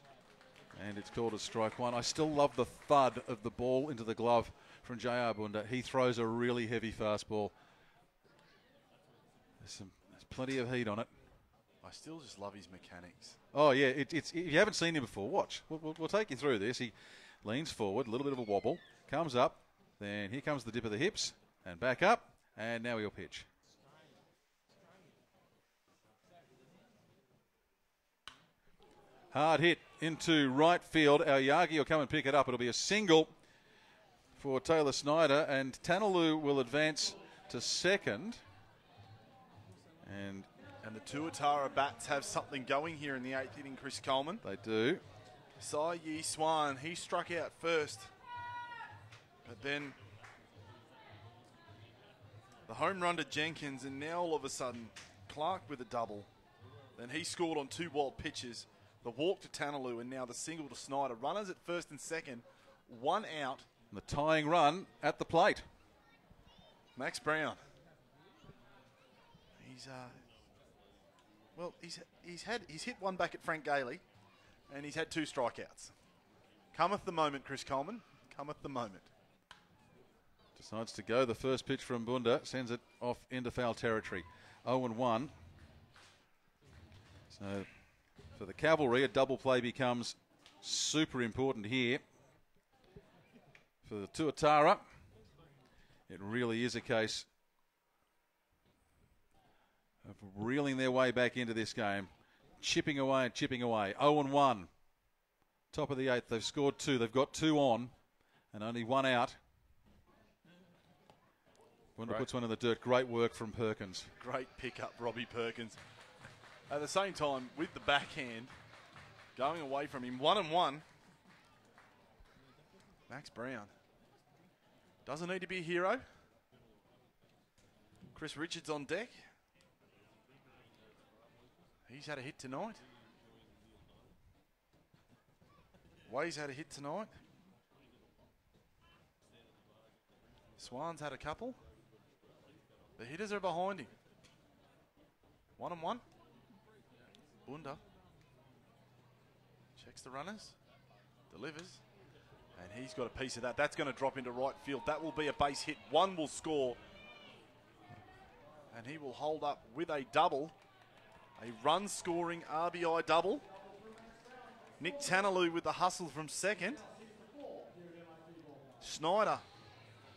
and it's called a strike 1. I still love the thud of the ball into the glove from J.R. Bunda. He throws a really heavy fastball. There's plenty of heat on it. I still just love his mechanics. Oh, yeah. If you haven't seen him before, watch. We'll take you through this. He leans forward, a little bit of a wobble, comes up, then here comes the dip of the hips, and back up, and now he'll pitch. Hard hit into right field. Our Yagi will come and pick it up. It'll be a single for Taylor Snyder, and Tanaloo will advance to second. And the Tuatara bats have something going here in the 8th inning, Chris Coleman. They do. Sai Yi Swan, he struck out first. But then the home run to Jenkins, and now all of a sudden Clark with a double. Then he scored on 2 wild pitches. The walk to Tanaloo, and now the single to Snyder. Runners at first and second, 1 out. The tying run at the plate. Max Brown. He's hit one back at Frank Gailey, and he's had 2 strikeouts. Cometh the moment, Chris Coleman. Cometh the moment. Decides to go. The first pitch from Bunda sends it off into foul territory. 0-1. So for the Cavalry, a double play becomes super important here. For the Tuatara, it really is a case of reeling their way back into this game. Chipping away and chipping away. 0-1. Top of the 8th. They've scored 2. They've got 2 on and only 1 out. Bunda puts one in the dirt. Great work from Perkins. Great pickup, Robbie Perkins. At the same time, with the backhand going away from him. 1-1. Max Brown. Doesn't need to be a hero. Chris Richards on deck. He's had a hit tonight. Way's had a hit tonight. Swan's had a couple. The hitters are behind him. 1-1. Bunda checks the runners, delivers, and he's got a piece of that. That's going to drop into right field. That will be a base hit. 1 will score, and he will hold up with a double, a run-scoring RBI double. Nick Tanaloo with the hustle from second. Snyder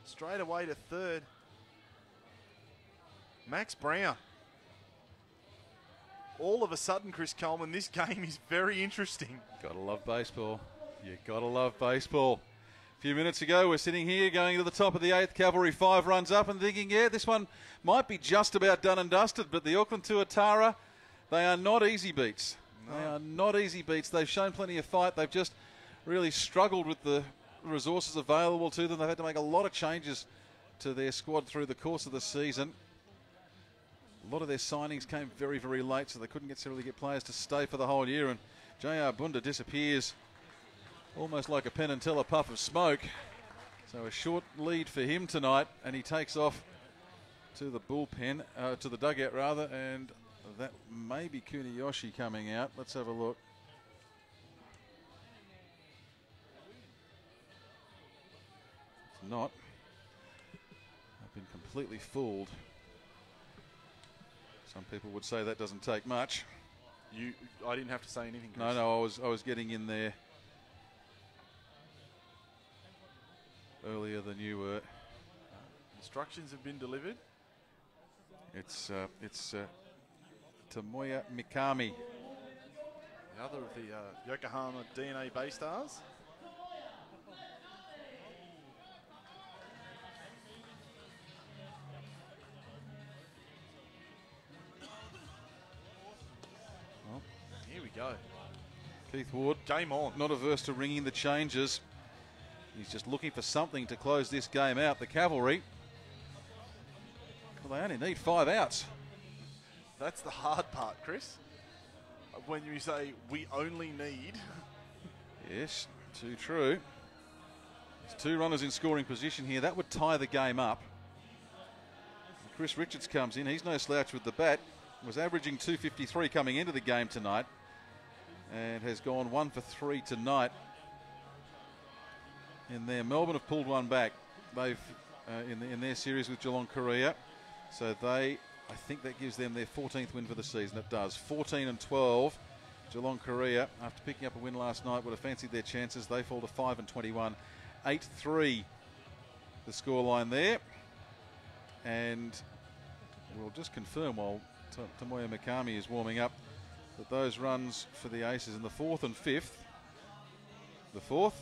straight away to third. Max Brown all of a sudden, Chris Coleman, this game is very interesting. Gotta love baseball. You gotta love baseball. A few minutes ago, we're sitting here going to the top of the 8th, Cavalry 5 runs up and thinking, yeah, this one might be just about done and dusted, but the Auckland Tuatara, they are not easy beats. No. They are not easy beats. They've shown plenty of fight. They've just really struggled with the resources available to them. They've had to make a lot of changes to their squad through the course of the season. A lot of their signings came very, very late, so they couldn't necessarily get players to stay for the whole year, and J.R. Bunda disappears almost like a Penn and Teller puff of smoke. So a short lead for him tonight, and he takes off to the bullpen, to the dugout rather, and that may be Kuniyoshi coming out. Let's have a look. It's not. I've been completely fooled. Some people would say that doesn't take much. I didn't have to say anything, Chris. No, I was getting in there earlier than you were. Instructions have been delivered. It's Tomoya Mikami. The other of the Yokohama DNA Bay Stars. Well, here we go. Keith Ward, game on. Not averse to ringing the changes. He's just looking for something to close this game out. The Cavalry, well, they only need 5 outs. That's the hard part, Chris. When you say we only need. Yes, too true. There's 2 runners in scoring position here. That would tie the game up. Chris Richards comes in. He's no slouch with the bat. Was averaging 253 coming into the game tonight, and has gone 1 for 3 tonight. In there, Melbourne have pulled one back. They've in their series with Geelong Korea, so I think that gives them their 14th win for the season. It does. 14-12. Geelong Korea, after picking up a win last night, would have fancied their chances. They fall to 5-21. 8-3 the scoreline there. And we'll just confirm while Tomoya Mikami is warming up that those runs for the Aces in the 4th and 5th. The 4th,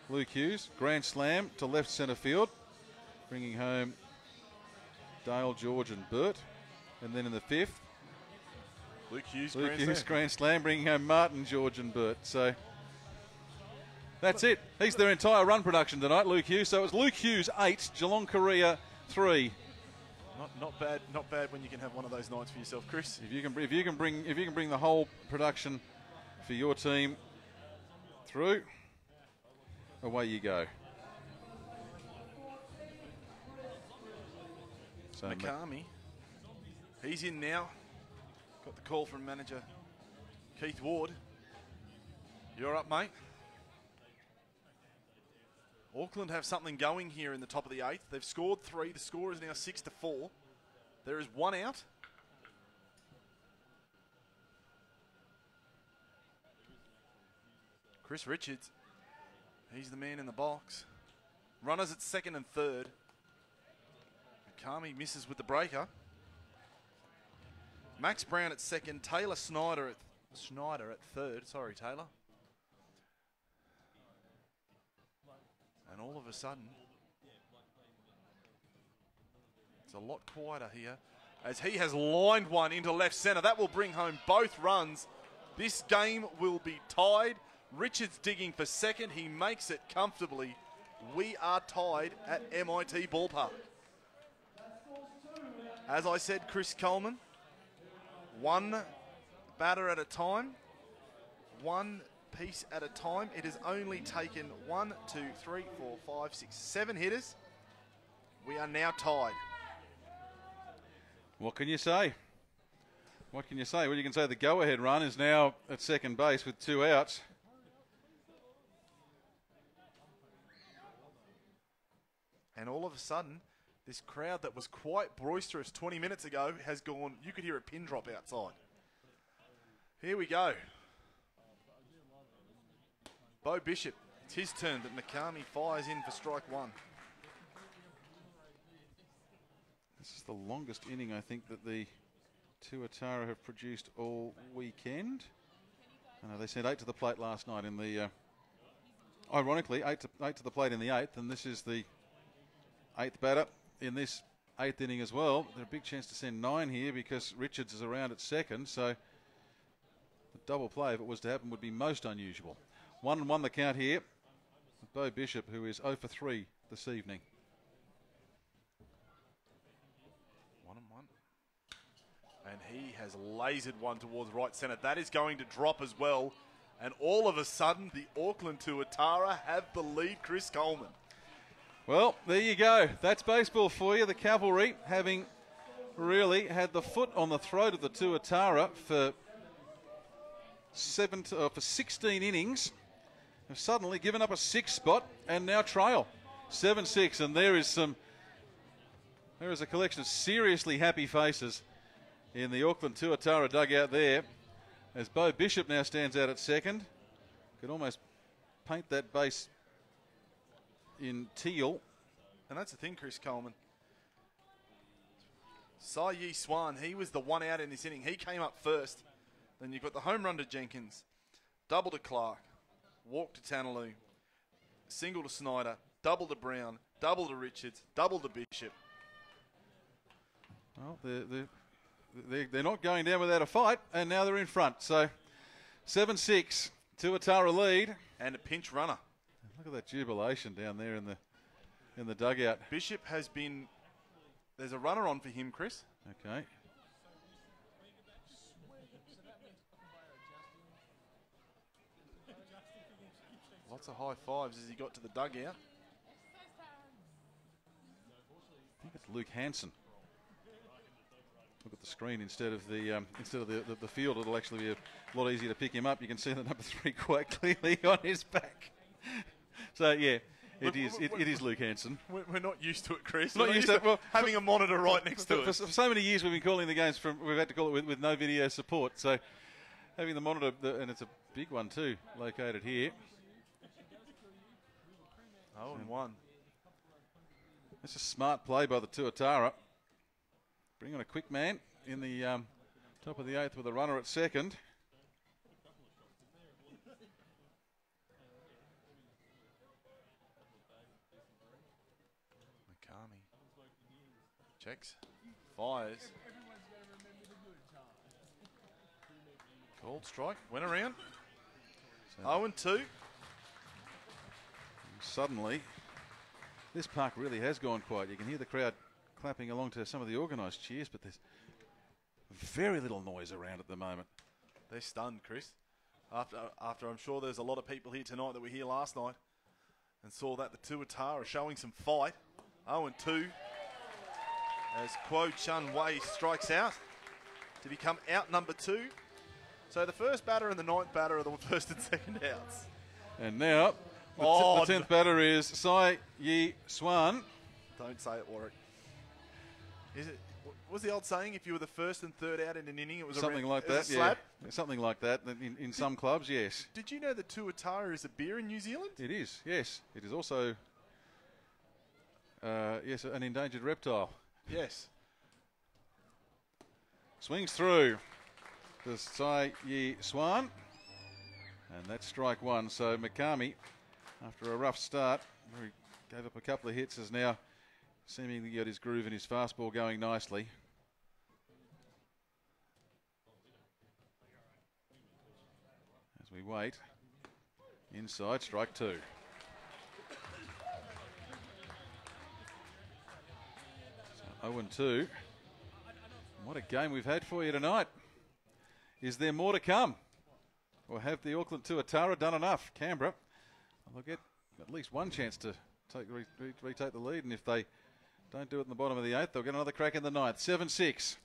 Luke Hughes, grand slam to left centre field, bringing home Dale, George and Burt. And then in the 5th, Luke Hughes, grand slam, bringing home Martin, George and Burt. So that's it. He's their entire run production tonight, Luke Hughes. So it was Luke Hughes 8, Geelong Korea 3. Not bad when you can have one of those nights for yourself, Chris. If you can bring the whole production for your team through, away you go. So Mikami, he's in now. Got the call from manager Keith Ward. You're up, mate. Auckland have something going here in the top of the 8th. They've scored 3. The score is now 6-4. There is 1 out. Chris Richards, he's the man in the box. Runners at 2nd and 3rd. Mikami misses with the breaker. Max Brown at 2nd. Taylor Schneider at 3rd. Sorry, Taylor. And all of a sudden, it's a lot quieter here as he has lined one into left centre. That will bring home both runs. This game will be tied. Richards digging for 2nd. He makes it comfortably. We are tied at MIT Ballpark. As I said, Chris Coleman, 1 batter at a time, 1 piece at a time. It has only taken 1, 2, 3, 4, 5, 6, 7 hitters. We are now tied. what can you say? What can you say? Well, you can say the go-ahead run is now at second base with 2 outs. And all of a sudden, this crowd that was quite boisterous 20 minutes ago has gone, you could hear a pin drop outside. Here we go. Bo Bishop, it's his turn, but Mikami fires in for strike 1. This is the longest inning, I think, that the Tuatara have produced all weekend. I know they sent 8 to the plate last night in the, ironically, 8 to the plate in the 8th, and this is the 8th batter in this 8th inning as well. There's a big chance to send 9 here because Richards is around at second, so the double play, if it was to happen, would be most unusual. 1-1 the count here. Bo Bishop, who is 0 for 3 this evening. 1-1. And he has lasered one towards right centre. That is going to drop as well. And all of a sudden, the Auckland Tuatara have the lead, Chris Coleman. Well, there you go. That's baseball for you. The Cavalry, having really had the foot on the throat of the Tuatara for 16 innings, have suddenly given up a 6 spot and now trail 7-6. And there is a collection of seriously happy faces in the Auckland Tuatara dugout there, as Bo Bishop now stands out at second. Could almost paint that base in teal. And that's the thing, Chris Coleman. Sai Yi Swan, he was the one out in this inning. He came up first. Then you've got the home run to Jenkins, double to Clark, walk to Tanaloo, single to Snyder, double to Brown, double to Richards, double to Bishop. Well, they're not going down without a fight, and now they're in front. So 7-6, Tuatara lead. And a pinch runner. Look at that jubilation down there in the dugout. Bishop has been, there's a runner on for him, Chris. Okay. Lots of high fives as he got to the dugout. I think it's Luke Hansen. Look at the screen instead of the field. It'll actually be a lot easier to pick him up. You can see the number 3 quite clearly on his back. So yeah, it is Luke Hansen. We're not used to it, Chris. Not used to it. Well, having a monitor right next to us. For so many years we've been calling the games we've had to call it with no video support. So having the monitor, and it's a big one too, located here. 0-1. It's a smart play by the Tuatara. Bring on a quick man in the top of the 8th with a runner at second. Makami checks, fires. Called strike, went around. 0-2. Suddenly, this park really has gone quiet. You can hear the crowd clapping along to some of the organised cheers, but there's very little noise around at the moment. They're stunned, Chris. After I'm sure there's a lot of people here tonight that were here last night and saw that the Tuatara showing some fight. 0-2 as Kuo Chun Wei strikes out to become out number 2. So the first batter and the 9th batter are the first and second outs. And now the 10th batter is Sai Yi Swan. Don't say it, Warwick. Is it? Was the old saying if you were the first and third out in an inning, it was something like that? Yeah, something like that. In some clubs, yes. Did you know that Tuatara is a beer in New Zealand? It is. Yes, it is also yes, an endangered reptile. Yes. Swings through the Sai Yi Swan, and that's strike 1. So Makami, after a rough start, where he gave up a couple of hits, has now seemingly got his groove and his fastball going nicely. As we wait, inside, strike 2. So 0-2. What a game we've had for you tonight. Is there more to come? Or have the Auckland Tuatara done enough? Canberra, they'll get at least one chance to retake the lead, and if they don't do it in the bottom of the 8th, they'll get another crack in the 9th. 7-6.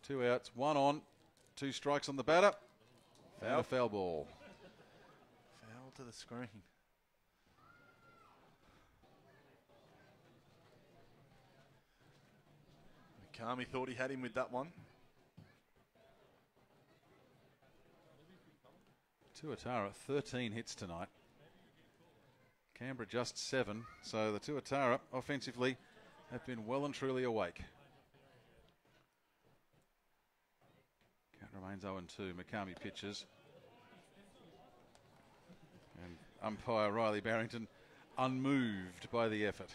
2 outs, 1 on, 2 strikes on the batter. And a foul ball. Foul to the screen. Makami thought he had him with that one. Tuatara, 13 hits tonight. Canberra just 7, so the Tuatara offensively have been well and truly awake. Remains 0-2. McCarmy pitches. And umpire Riley Barrington unmoved by the effort.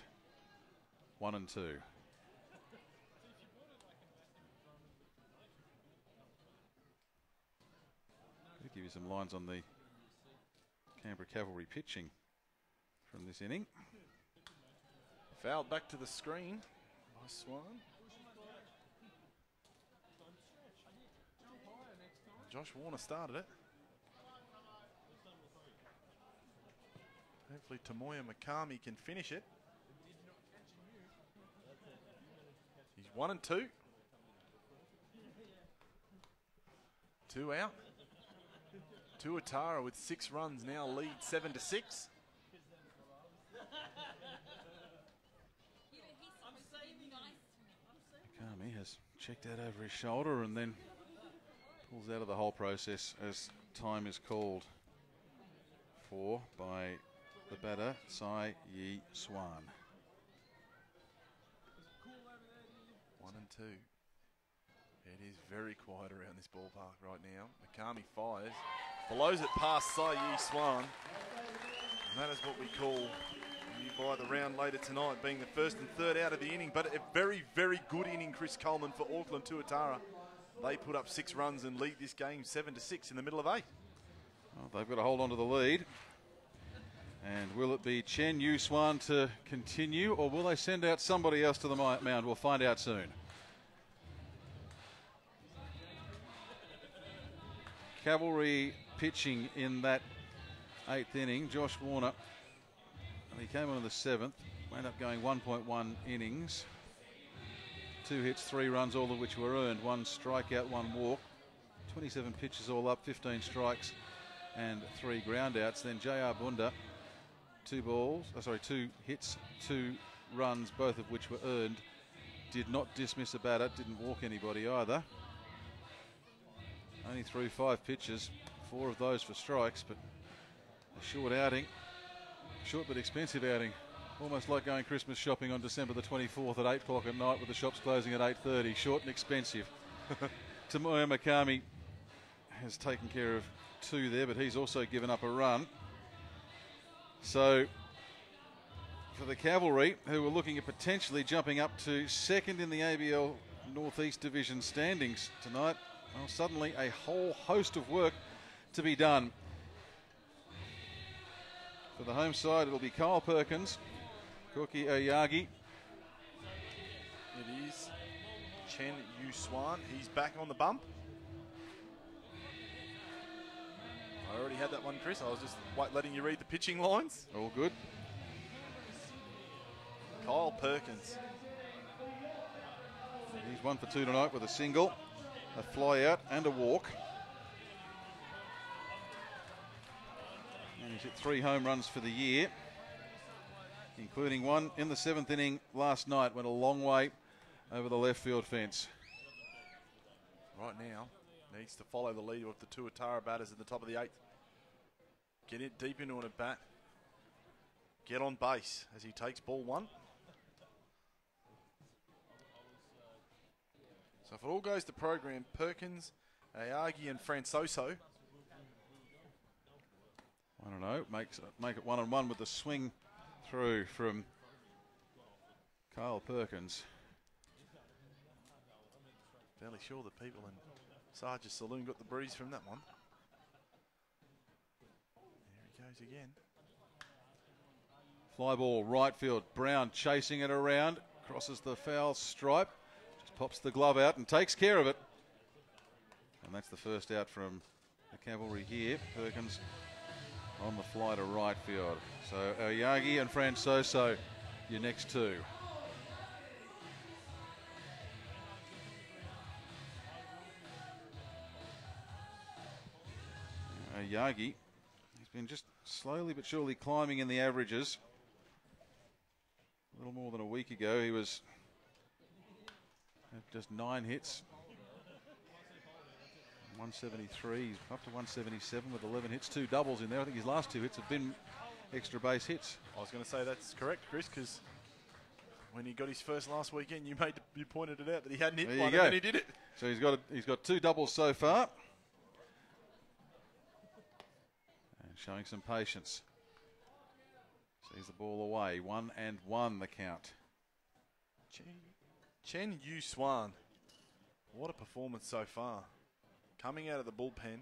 1-2. I'll give you some lines on the Canberra Cavalry pitching from this inning. Fouled back to the screen by Swan. Josh Warner started it. Hopefully Tamoya McCarmy can finish it. He's 1-2. 2 out. Tuatara with 6 runs now lead 7-6. McCarmy has checked out over his shoulder and then pulls out of the whole process as time is called for by the batter, Sai Yi Swan. 1-2. It is very quiet around this ballpark right now. McCarmy fires, blows it past Sai Yi Swan. And that is what we call, you buy the round later tonight, being the first and third out of the inning. But a very, very good inning, Chris Coleman, for Auckland Tuatara. They put up 6 runs and lead this game 7-6 in the middle of 8. Well, they've got to hold on to the lead. And will it be Chen Yu Swan to continue, or will they send out somebody else to the mound? We'll find out soon. Cavalry pitching in that 8th inning. Josh Warner, and he came on in the 7th, ended up going 1.1 innings. 2 hits, 3 runs, all of which were earned. 1 strikeout, 1 walk. 27 pitches all up, 15 strikes and 3 groundouts. Then J.R. Bunda, 2 hits, 2 runs, both of which were earned. Did not dismiss a batter, didn't walk anybody either. Only threw 5 pitches, 4 of those for strikes, but a short outing. Short but expensive outing. Almost like going Christmas shopping on December the 24th at 8 o'clock at night with the shops closing at 8:30. Short and expensive. Tamoya McCarmy has taken care of 2 there, but he's also given up a run. So for the Cavalry, who were looking at potentially jumping up to 2nd in the ABL Northeast Division standings tonight, well, suddenly a whole host of work to be done. For the home side, it'll be Kyle Perkins, Koki Oyagi. It is Chen Yu Swan. He's back on the bump. I already had that one, Chris. I was just letting you read the pitching lines. All good. Kyle Perkins. He's 1 for 2 tonight with a single, a fly out and a walk. And he's hit 3 home runs for the year, including 1 in the 7th inning last night. Went a long way over the left field fence. Right now, needs to follow the lead of the Tuatara batters at the top of the 8th. Get it deep into an at bat. Get on base as he takes ball 1. So if it all goes to program, Perkins, Ayagi and Francoso. I don't know, make it 1-on-1 with the swing through from Kyle Perkins. Fairly sure the people in Sarge's Saloon got the breeze from that one. There he goes again. Fly ball right field. Brown chasing it around. Crosses the foul stripe. Just pops the glove out and takes care of it. And that's the first out from the Cavalry here. Perkins on the fly to right field. So Oyagi and Francoso, your next 2. Oyagi, he's been just slowly but surely climbing in the averages. A little more than a week ago, he was at just 9 hits. 173, he's up to 177 with 11 hits, 2 doubles in there. I think his last 2 hits have been extra base hits. I was going to say that's correct, Chris, because when he got his first last weekend, you pointed it out that he hadn't hit one, and then he did it. So he's got 2 doubles so far. showing some patience. Sees the ball away. 1-1 the count. Chen Yu Swan. What a performance so far. Coming out of the bullpen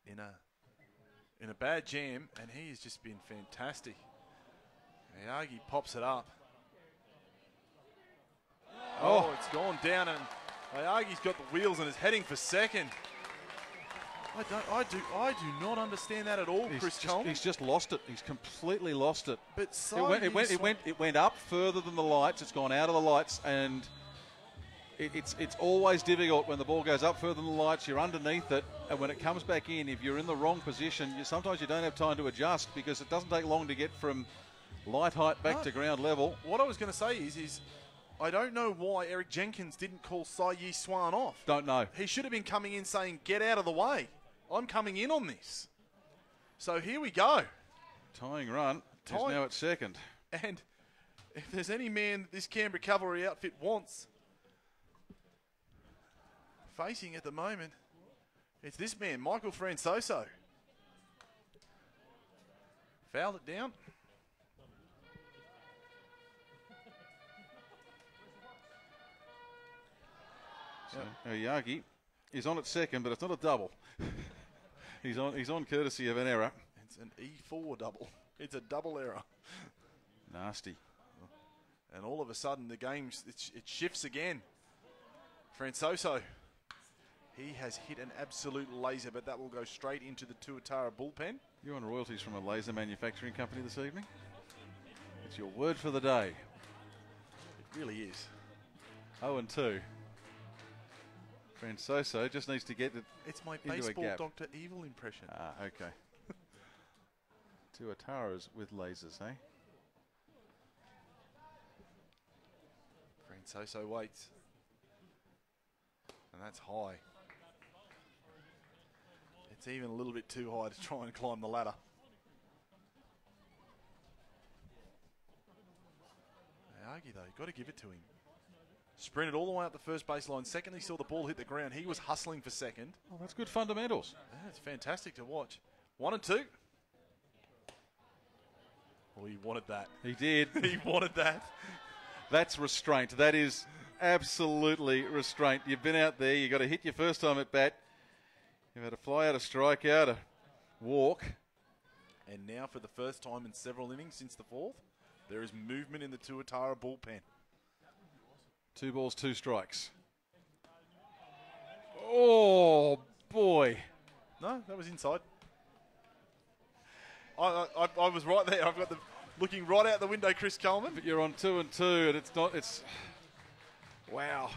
in a bad jam, and he has just been fantastic. Ayagi pops it up. Oh, it's gone down, and Ayagi's got the wheels and is heading for second. I do not understand that at all, Chris Coleman. He's just lost it. He's completely lost it. But so it went up further than the lights. It's gone out of the lights, and it's always difficult when the ball goes up further than the lights. You're underneath it, and when it comes back in, if you're in the wrong position, sometimes you don't have time to adjust because it doesn't take long to get from light height back to ground level. What I was going to say is I don't know why Eric Jenkins didn't call Sai Yi Swan off. Don't know. He should have been coming in saying, get out of the way. I'm coming in on this. So here we go. Tying run is now at second. And if there's any man this Canberra Cavalry outfit wants facing at the moment, it's this man, Michael Francoso. Fouled it down. So Oyagi is on at second, but it's not a double. He's on courtesy of an error. It's an E4 double. It's a double error. Nasty. And all of a sudden the game, it shifts again. Francoso, he has hit an absolute laser, but that will go straight into the Tuatara bullpen. You're on royalties from a laser manufacturing company this evening? It's your word for the day. It really is. 0-2. Francoso just needs to get it. It's my into baseball a gap. Dr. Evil impression. Ah, okay. Tuatara's with lasers, eh? Francoso waits. And that's high. It's even a little bit too high to try and climb the ladder. Ayagi, though, you've got to give it to him. Sprinted all the way up the first baseline. Second, he saw the ball hit the ground. He was hustling for second. Oh, that's good fundamentals. Yeah, it's fantastic to watch. 1-2. Well, he wanted that. He did. He wanted that. That's restraint. That is absolutely restraint. You've been out there. You've got to hit your first time at bat. You've had a fly out, a strike out, a walk. And now for the first time in several innings since the fourth, there is movement in the Tuatara bullpen. 2 balls, 2 strikes. Oh, boy. No, that was inside. I was right there. I've got the looking right out the window, Chris Coleman. But you're on 2-2, and it's not. It's wow.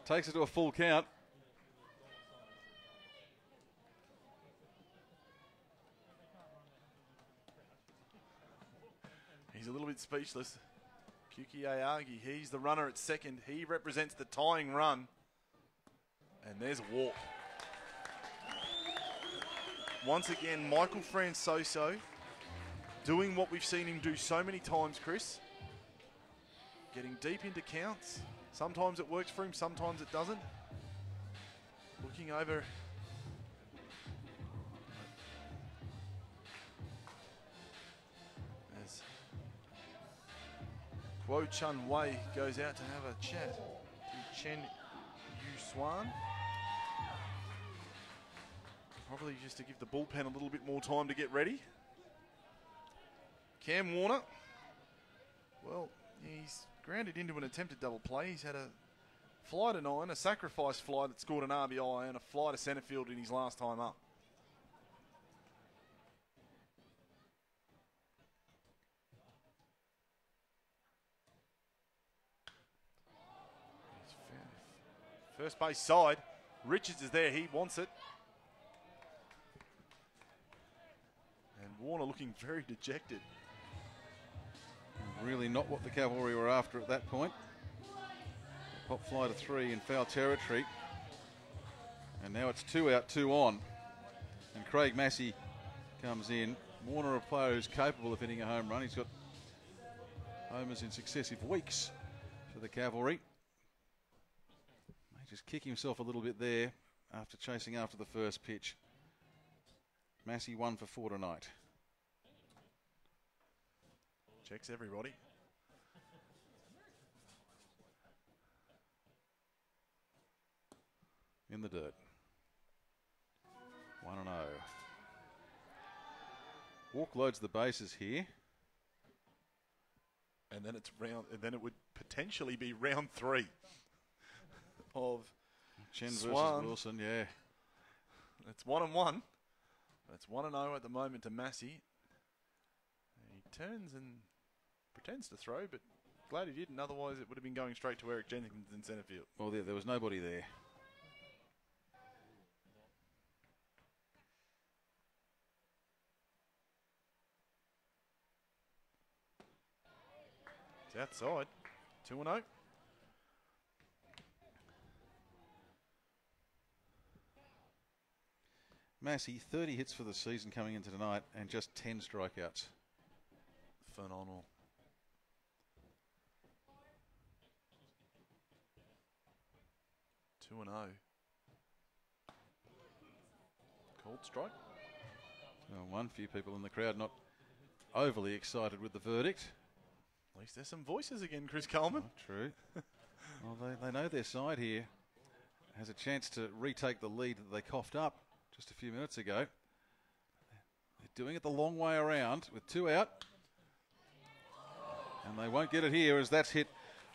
Takes it to a full count. He's a little bit speechless. Kyuki Ayagi, he's the runner at second. He represents the tying run. And there's a walk. Once again, Michael Francoso doing what we've seen him do so many times, Chris. Getting deep into counts. Sometimes it works for him, sometimes it doesn't. Looking over. As Guo Chun Wei goes out to have a chat to Chen Yu Swan. Probably just to give the bullpen a little bit more time to get ready. Cam Warner, well, he's grounded into an attempted double play. He's had a fly to 9, a sacrifice fly that scored an RBI, and a fly to centre field in his last time up. First base side, Richards is there, he wants it. And Warner looking very dejected. Really not what the Cavalry were after at that point. Pop fly to 3 in foul territory. And now it's 2 out, 2 on. And Craig Massey comes in. Warner, a player who's capable of hitting a home run. He's got homers in successive weeks for the Cavalry. May just kick himself a little bit there after chasing after the first pitch. Massey 1 for 4 tonight. Checks everybody. In the dirt. 1-0. Walk loads the bases here. And then it's round. And then it would potentially be round 3 of Chen Swan versus Wilson. Yeah. It's 1-1. That's 1-0 at the moment to Massey. He turns and pretends to throw, but glad he didn't. Otherwise, it would have been going straight to Eric Jenkins in centre field. Well, there was nobody there. It's outside. 2-0. Massey, 30 hits for the season coming into tonight and just 10 strikeouts. Phenomenal. Two and 0. Called strike. Well, one few people in the crowd not overly excited with the verdict. At least there's some voices again, Chris Coleman. Oh, true. Well, they know their side here has a chance to retake the lead that they coughed up just a few minutes ago. They're doing it the long way around with 2 out. And they won't get it here as that's hit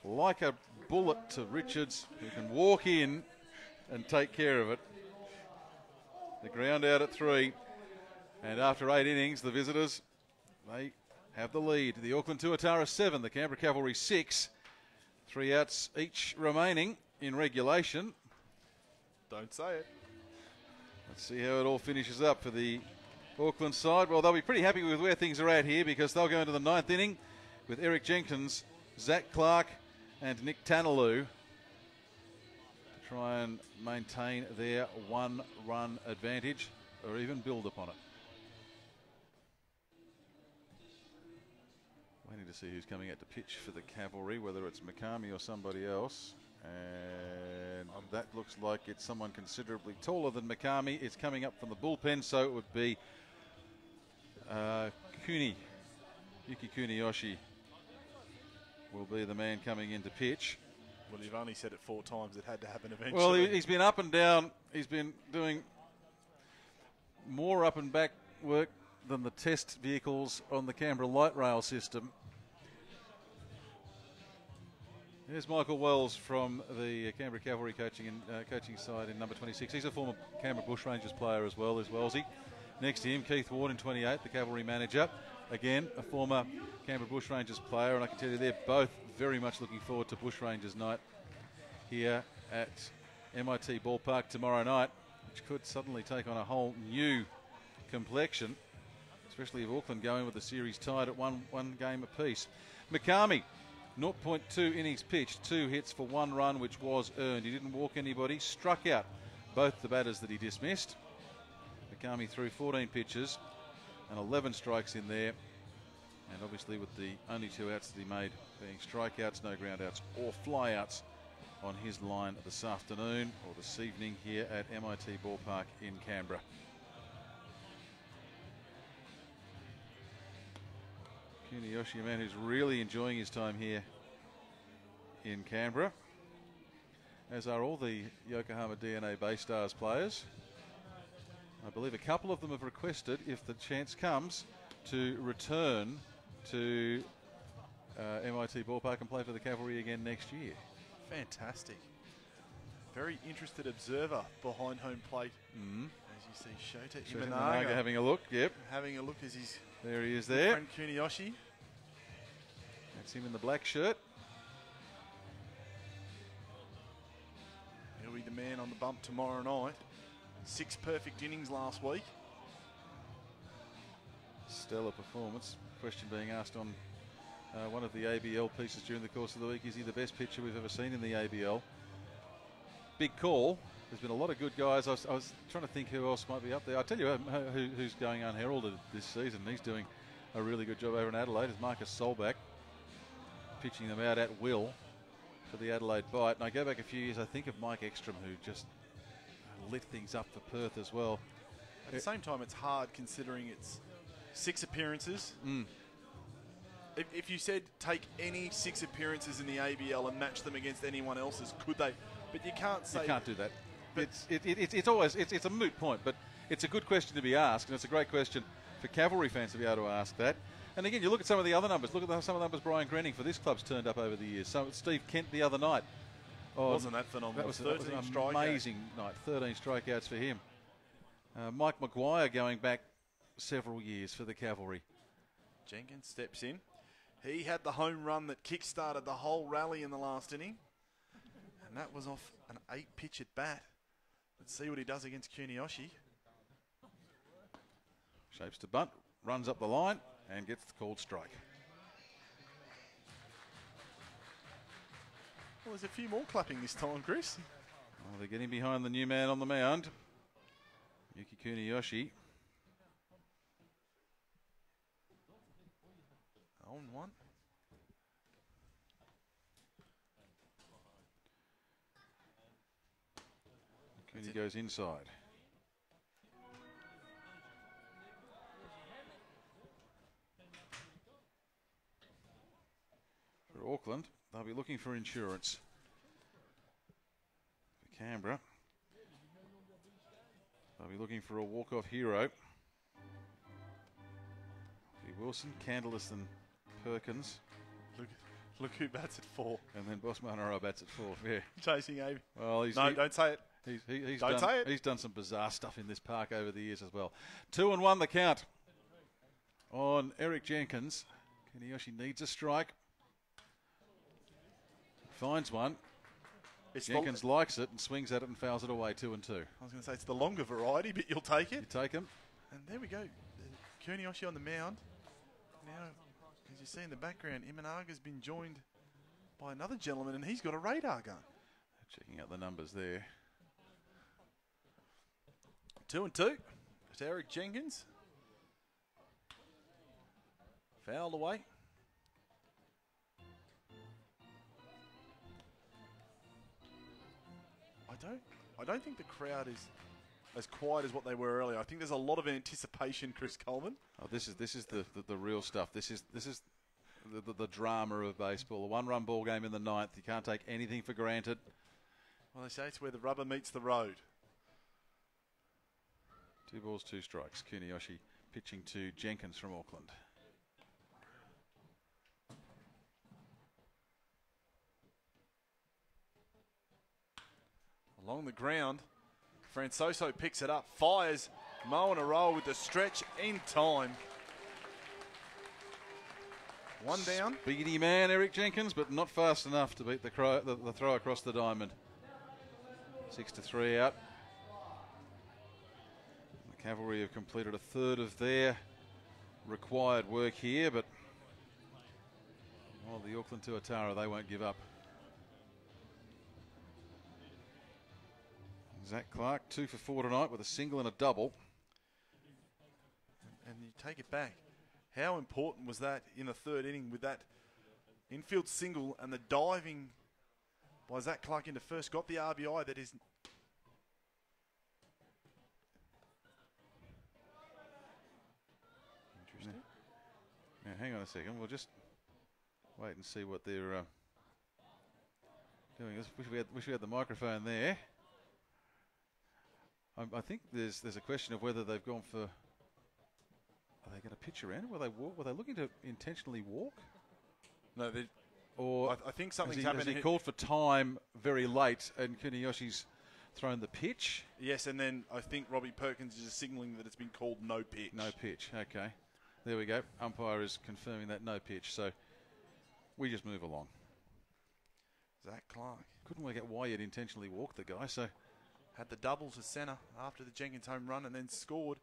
like a bullet to Richards, who can walk in and take care of it. The ground out at 3. And after 8 innings, the visitors, they have the lead. The Auckland Tuatara 7, the Canberra Cavalry 6. 3 outs each remaining in regulation. Don't say it. Let's see how it all finishes up for the Auckland side. Well, they'll be pretty happy with where things are at here because they'll go into the 9th inning with Eric Jenkins, Zach Clark and Nick Tanaloo to try and maintain their 1-run advantage or even build upon it. Waiting to see who's coming out to pitch for the Cavalry, whether it's McCarmy or somebody else. And that looks like it's someone considerably taller than McCarmy. It's coming up from the bullpen, so it would be Yuki Kuniyoshi will be the man coming in to pitch. Well, you've only said it 4 times. It had to happen eventually. Well, he's been up and down. He's been doing more up and back work than the test vehicles on the Canberra light rail system. Here's Michael Wells from the Canberra Cavalry coaching side in number 26. He's a former Canberra Bushrangers player as well, is Wellsy. Next to him, Keith Ward in 28, the Cavalry manager. Again, a former Canberra Bushrangers player, and I can tell you they're both very much looking forward to Bushrangers night here at MIT Ballpark tomorrow night, which could suddenly take on a whole new complexion, especially if Auckland go in with the series tied at one game apiece. McCarmy, 0.2 innings pitched, 2 hits for 1 run, which was earned. He didn't walk anybody, struck out both the batters that he dismissed. McCarmy threw 14 pitches and 11 strikes in there. And obviously with the only 2 outs that he made being strikeouts, no groundouts or flyouts on his line this afternoon or this evening here at MIT Ballpark in Canberra. Kuniyoshi, a man who's really enjoying his time here in Canberra, as are all the Yokohama DNA Bay Stars players. I believe a couple of them have requested, if the chance comes, to return to MIT Ballpark and play for the Cavalry again next year. Fantastic. Very interested observer behind home plate. As you see Shota Imanaga having a look. Yep. Having a look as he's there. He is there. Friend Kuniyoshi. That's him in the black shirt. He'll be the man on the bump tomorrow night. 6 perfect innings last week. Stellar performance. Question being asked on one of the ABL pieces during the course of the week. Is he the best pitcher we've ever seen in the ABL? Big call. There's been a lot of good guys. I was trying to think who else might be up there. I'll tell you who's going unheralded this season. He's doing a really good job over in Adelaide. Is Marcus Solbach, pitching them out at will for the Adelaide Bite. And I go back a few years, I think of Mike Ekstrom, who just lit things up for Perth as well At the same time, it's hard considering it's 6 appearances. If you said take any 6 appearances in the ABL and match them against anyone else's, could they? But you can't say. You can't do that. It's always a moot point, but it's a good question to be asked, and it's a great question for Cavalry fans to be able to ask that. And again, you look at some of the other numbers. Look at some of the numbers Brian Grenning for this club's turned up over the years. So Steve Kent the other night. Oh, Wasn't that phenomenal? That was an amazing night. 13 strikeouts for him. Mike Maguire going back several years for the Cavalry. Jenkins steps in. He had the home run that kick-started the whole rally in the last inning. And that was off an 8-pitch at bat. Let's see what he does against Kuniyoshi. Shapes to bunt, runs up the line, and gets the called strike. Well, there's a few more clapping this time, Chris. Well, they're getting behind the new man on the mound, Yuki Kuniyoshi. 0-1. Kuni goes inside. For Auckland, they'll be looking for insurance. For Canberra, they'll be looking for a walk-off hero. For Wilson, Candless and Perkins. Look who bats at 4. And then Boss Monaro bats at 4. Yeah. Chasing Abe. Well, don't say it. He's done some bizarre stuff in this park over the years as well. 2-1 the count on Eric Jenkins. Kuniyoshi needs a strike. Finds one. Jenkins likes it and swings at it and fouls it away. 2-2. I was going to say it's the longer variety, but you'll take it. You take him. And there we go. Kuniyoshi on the mound. Now, as you see in the background, Imanaga's been joined by another gentleman, and he's got a radar gun. Checking out the numbers there. 2-2. It's Eric Jenkins. Fouled away. I don't think the crowd is as quiet as what they were earlier. I think there's a lot of anticipation, Chris Coleman. Oh, this is the real stuff. This is the drama of baseball. A one-run ball game in the ninth. You can't take anything for granted. Well, they say it's where the rubber meets the road. 2 balls, 2 strikes. Kuniyoshi pitching to Jenkins from Auckland. Along the ground, Francoso picks it up, fires Moanaro with the stretch in time. 1 down. Speedy man, Eric Jenkins, but not fast enough to beat the throw across the diamond. 6-3 out. The Cavalry have completed a third of their required work here, but the Auckland Tuatara, they won't give up. Zach Clark, 2 for 4 tonight with a single and a double. And you take it back. How important was that in the third inning with that infield single and the diving by Zach Clark into first? Got the RBI that is... Interesting. Now, hang on a second. We'll just wait and see what they're doing. Wish we had the microphone there. I think there's a question of whether they've gone for. Are they going to pitch around? Were they looking to intentionally walk? No, or I think something's happened. Has he called for time very late, and Kuniyoshi's thrown the pitch? Yes, and then I think Robbie Perkins is signalling that it's been called no pitch. No pitch. Okay, there we go. Umpire is confirming that no pitch. So we just move along. Zach Clark couldn't work out why he'd intentionally walked the guy. So. Had the double to centre after the Jenkins home run and then scored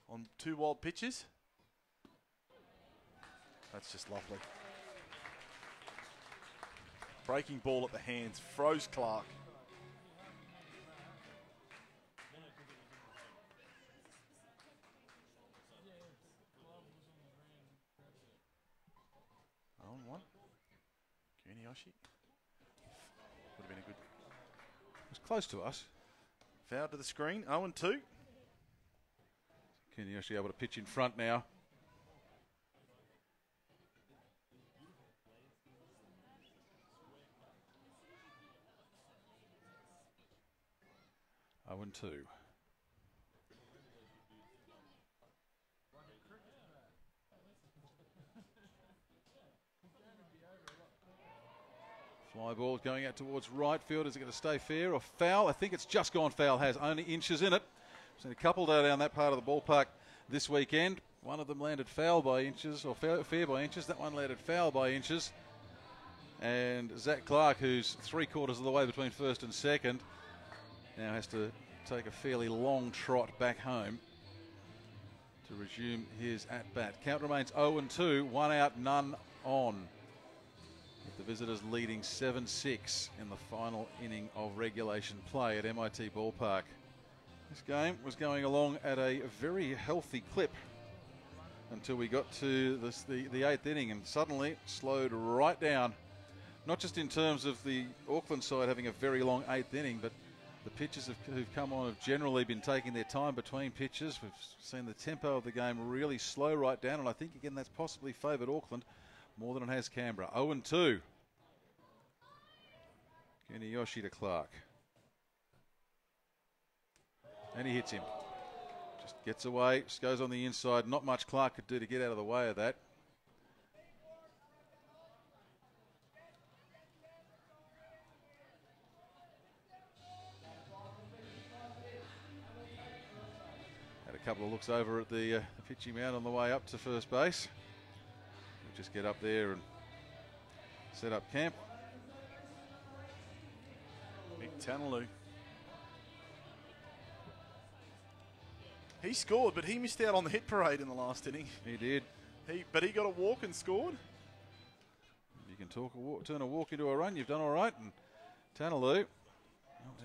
on 2 wild pitches. That's just lovely. Breaking ball at the hands, froze Clark. On 1. Kuniyoshi. Would have been a good... It was close to us. Foul to the screen, 0-2. Kuniyoshi able to pitch in front now. Oh, and 2. Fly ball going out towards right field. Is it going to stay fair or foul? I think it's just gone foul. Has only inches in it. Seen a couple down that part of the ballpark this weekend. One of them landed foul by inches, or fair by inches. That one landed foul by inches. And Zach Clark, who's 3/4 of the way between first and second, now has to take a fairly long trot back home to resume his at-bat. Count remains 0-2, 1 out, none on. With the visitors leading 7-6 in the final inning of regulation play at MIT Ballpark. This game was going along at a very healthy clip until we got to the 8th inning, and suddenly slowed right down. Not just in terms of the Auckland side having a very long 8th inning, but the pitchers who've come on have generally been taking their time between pitches. We've seen the tempo of the game really slow right down, and I think, again, that's possibly favoured Auckland more than it has Canberra. 0-2. Kuniyoshi to Clark. And he hits him. Just gets away, just goes on the inside. Not much Clark could do to get out of the way of that. Had a couple of looks over at the pitching mound on the way up to first base. We'll just get up there and set up camp. Big Tanaloo. He scored, but he missed out on the hit parade in the last inning. He did. But he got a walk and scored. You can turn a walk into a run. You've done all right. And Tanaloo,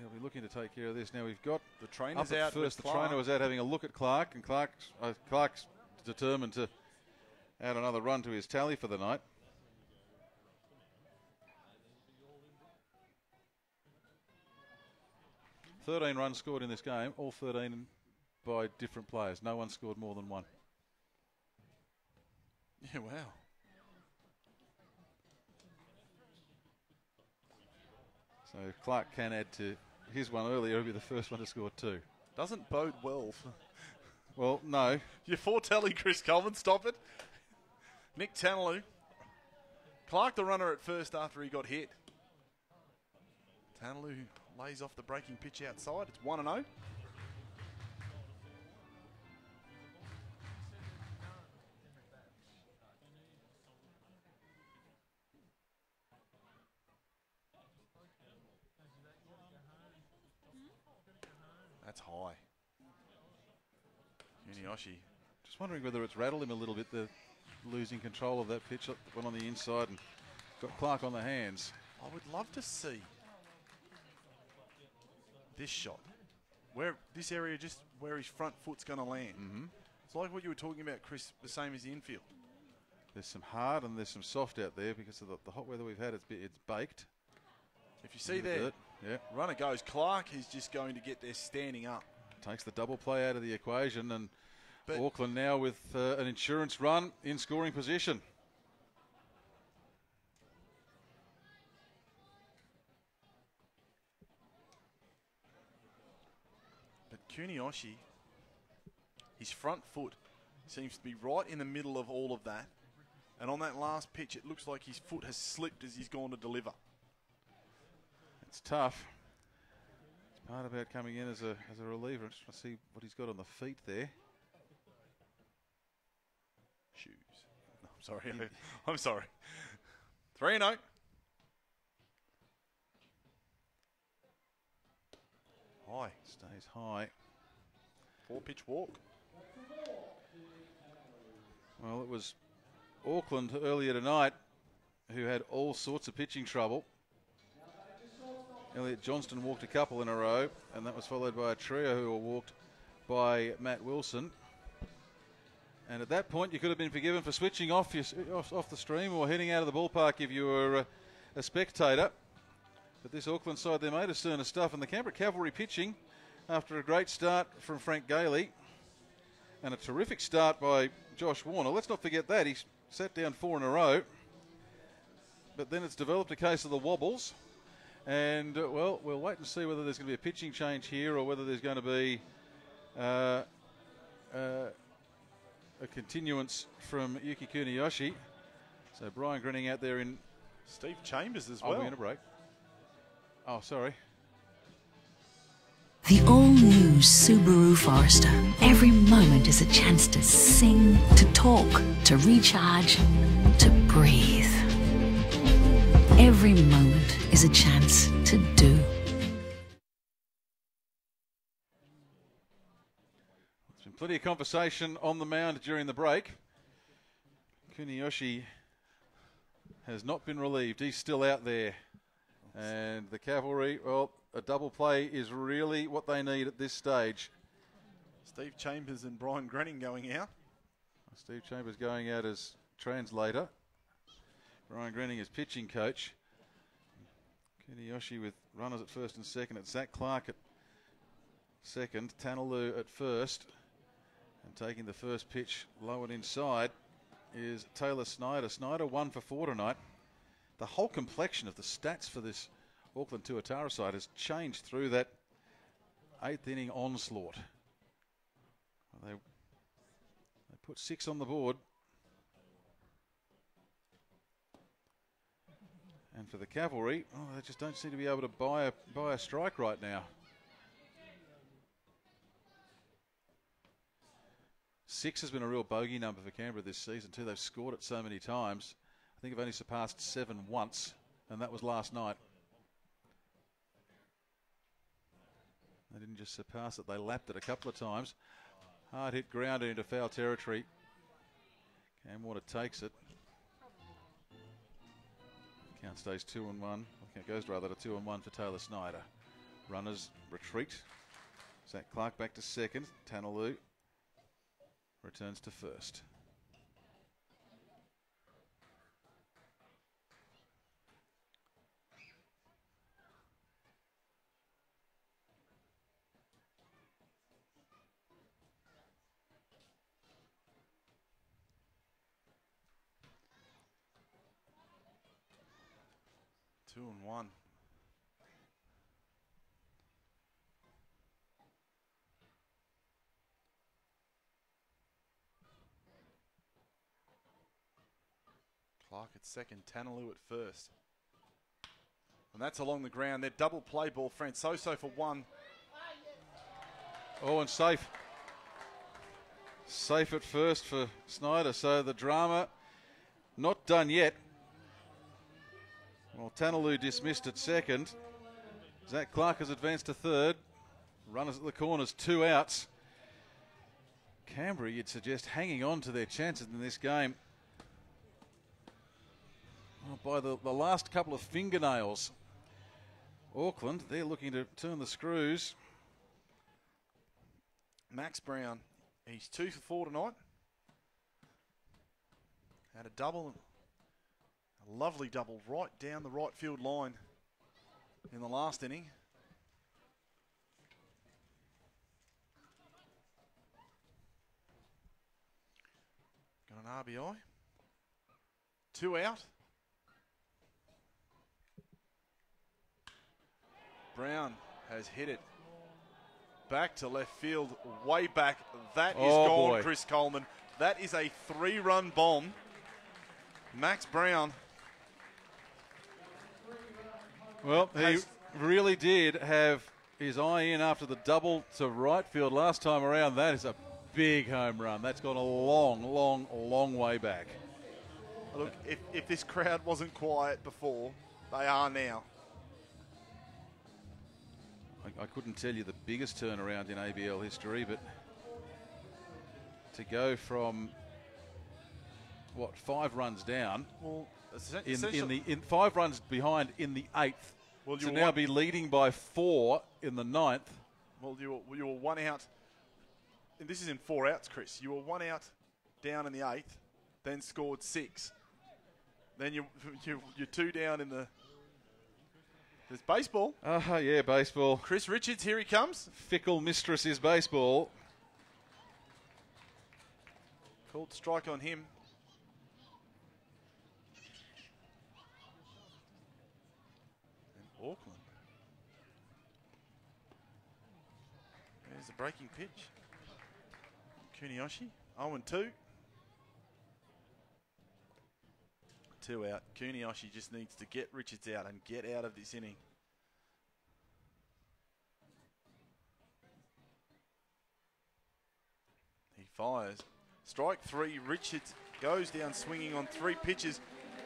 he'll be looking to take care of this. Now we've got the trainer's up at out. First, the trainer was out having a look at Clark, and Clark's determined to add another run to his tally for the night. "13 runs scored in this game, all 13 by different players. No one scored more than one." Yeah, wow. So if Clark can add to his one earlier, he'll be the first one to score 2. Doesn't bode well. Well, no. You're foretelling Chris Coleman. Stop it. Nick Tanaloo. Clark the runner at first after he got hit. Tanaloo lays off the breaking pitch outside. It's 1-0. That's high. Kuniyoshi. Just wondering whether it's rattled him a little bit, the losing control of that pitch. Went on the inside and got Clark on the hands. I would love to see this shot, where this area, just where his front foot's going to land. It's like what you were talking about, Chris, the same as the infield. There's some hard and there's some soft out there because of the hot weather we've had. It's baked. If you see there, runner goes. Clark is just going to get there standing up. Takes the double play out of the equation, and Auckland now with an insurance run in scoring position. But Kuniyoshi, his front foot seems to be right in the middle of all of that. And on that last pitch, it looks like his foot has slipped as he's gone to deliver. It's tough. It's part about coming in as a reliever. I just want to see what he's got on the feet there. Shoes. No, I'm sorry. I'm sorry. 3-0. High. Stays high. 4-pitch walk. Well, it was Auckland earlier tonight who had all sorts of pitching trouble. Elliot Johnston walked a couple in a row, and that was followed by a trio who were walked by Matt Wilson. And at that point, you could have been forgiven for switching off the stream or heading out of the ballpark if you were a spectator. But this Auckland side, they made a turn of stuff, and the Canberra Cavalry pitching after a great start from Frank Gailey And a terrific start by Josh Warner. Let's not forget that. He's sat down 4 in a row. But then it's developed a case of the wobbles. And, well, we'll wait and see whether there's going to be a pitching change here or whether there's going to be a continuance from Yuki Kuniyoshi. So Brian Grinning out there in... Steve Chambers as Oh, well. we're going to break. Oh, sorry. The all-new Subaru Forester. Every moment is a chance to sing, to talk, to recharge, to breathe. Every moment is a chance to do. There's been plenty of conversation on the mound during the break. Kuniyoshi has not been relieved. He's still out there. And the Cavalry, well, a double play is really what they need at this stage. Steve Chambers and Brian Grenning going out. Steve Chambers going out as translator. Brian Grenning as pitching coach. Kuniyoshi with runners at first and second. It's Zach Clark at second. Tanalu at first. And taking the first pitch low and inside is Taylor Snyder. Snyder 1 for 4 tonight. The whole complexion of the stats for this Auckland Tuatara side has changed through that 8th inning onslaught. They put 6 on the board. And for the Cavalry, they just don't seem to be able to buy a strike right now. 6 has been a real bogey number for Canberra this season too. They've scored it so many times. I think they've only surpassed 7 once, and that was last night. They didn't just surpass it, they lapped it a couple of times. Hard hit grounder into foul territory. Cam Warner takes it. Count stays 2-1. It goes rather to 2-1 for Taylor Snyder. Runners retreat. Zach Clark back to second. Tanalu returns to first. Two and one. Clark at second, Tanalu at first. And that's along the ground. They're double play ball. Francoso for 1. Oh, and safe. Safe at first for Snyder. So the drama not done yet. Well, Tanalu dismissed at second. Zach Clark has advanced to third. Runners at the corners, 2 outs. Canberra, you'd suggest, hanging on to their chances in this game. Well, by the last couple of fingernails. Auckland, they're looking to turn the screws. Max Brown, he's 2 for 4 tonight. Had a double. A lovely double right down the right field line in the last inning. Got an RBI. 2 out. Brown has hit it back to left field, way back. That is gone, boy. Chris Coleman. That is a 3-run bomb. Max Brown. Well, he really did have his eye in after the double to right field last time around. That is a big home run. That's gone a long, long, long way back. Look, if this crowd wasn't quiet before, they are now. I couldn't tell you the biggest turnaround in ABL history, but to go from, 5 runs down, Well, in 5 runs behind in the 8th, Well, to you're now one- be leading by 4 in the 9th. well, you were 1 out. And this is in 4 outs, Chris. You were 1 out down in the 8th, then scored 6. Then you're 2 down in the. There's baseball. Yeah, baseball. Chris Richards, here he comes. Fickle mistress is baseball. Called strike on him. And Auckland. There's the breaking pitch. Kuniyoshi, 0-2. 2 out. Kuniyoshi just needs to get Richards out and get out of this inning. He fires. Strike 3. Richards goes down swinging on 3 pitches,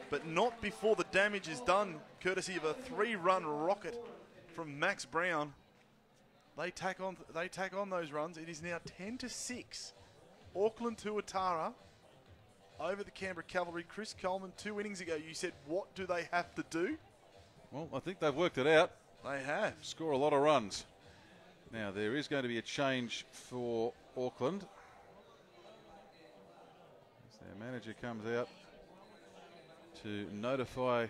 but not before the damage is done, courtesy of a 3-run rocket from Max Brown. They tack on those runs. It is now 10-6. Auckland Tuatara over the Canberra Cavalry. Chris Coleman, 2 innings ago, you said, what do they have to do? Well, I think they've worked it out. They have. Score a lot of runs. Now, there is going to be a change for Auckland. As their manager comes out to notify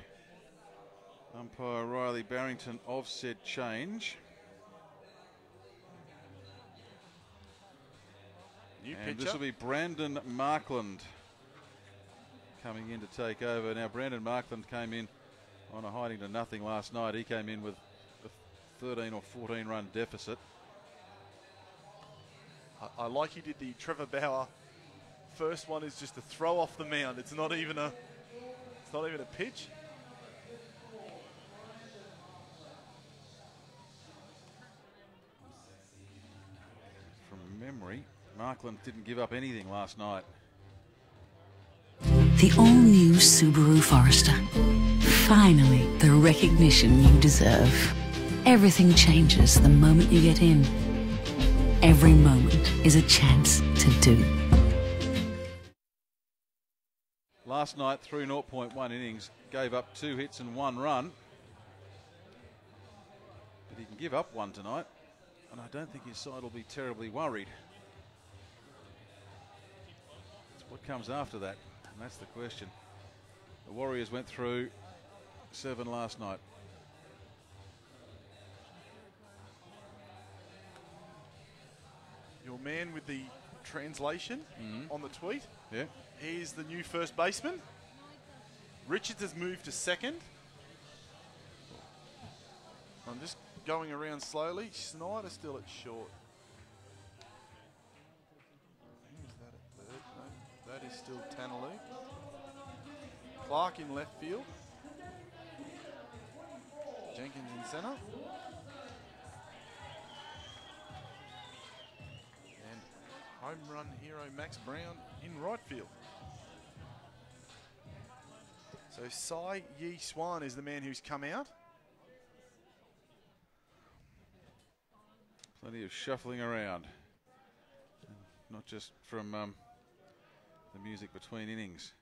umpire Riley Barrington of said change. And this will be Brandon Markland coming in to take over. Now, Brandon Markland came in on a hiding to nothing last night. He came in with a 13 or 14 run deficit. I like he did the Trevor Bauer. First one is just a throw off the mound. It's not even a pitch. From memory, Markland didn't give up anything last night. The all-new Subaru Forester. Finally, the recognition you deserve. Everything changes the moment you get in. Every moment is a chance to do. Last night, through 0.1 innings, gave up 2 hits and 1 run. But he can give up 1 tonight, and I don't think his side will be terribly worried. It's what comes after that, and that's the question. The Warriors went through 7 last night. Your man with the translation on the tweet. Yeah. He's the new first baseman. Richards has moved to second. I'm just going around slowly. Snyder still at short. Who's that at third? No, that is still Tanaloo. Clark in left field. Jenkins in centre. And home run hero Max Brown in right field. So Sai Yi Swan is the man who's come out. Plenty of shuffling around. Not just from the music between innings.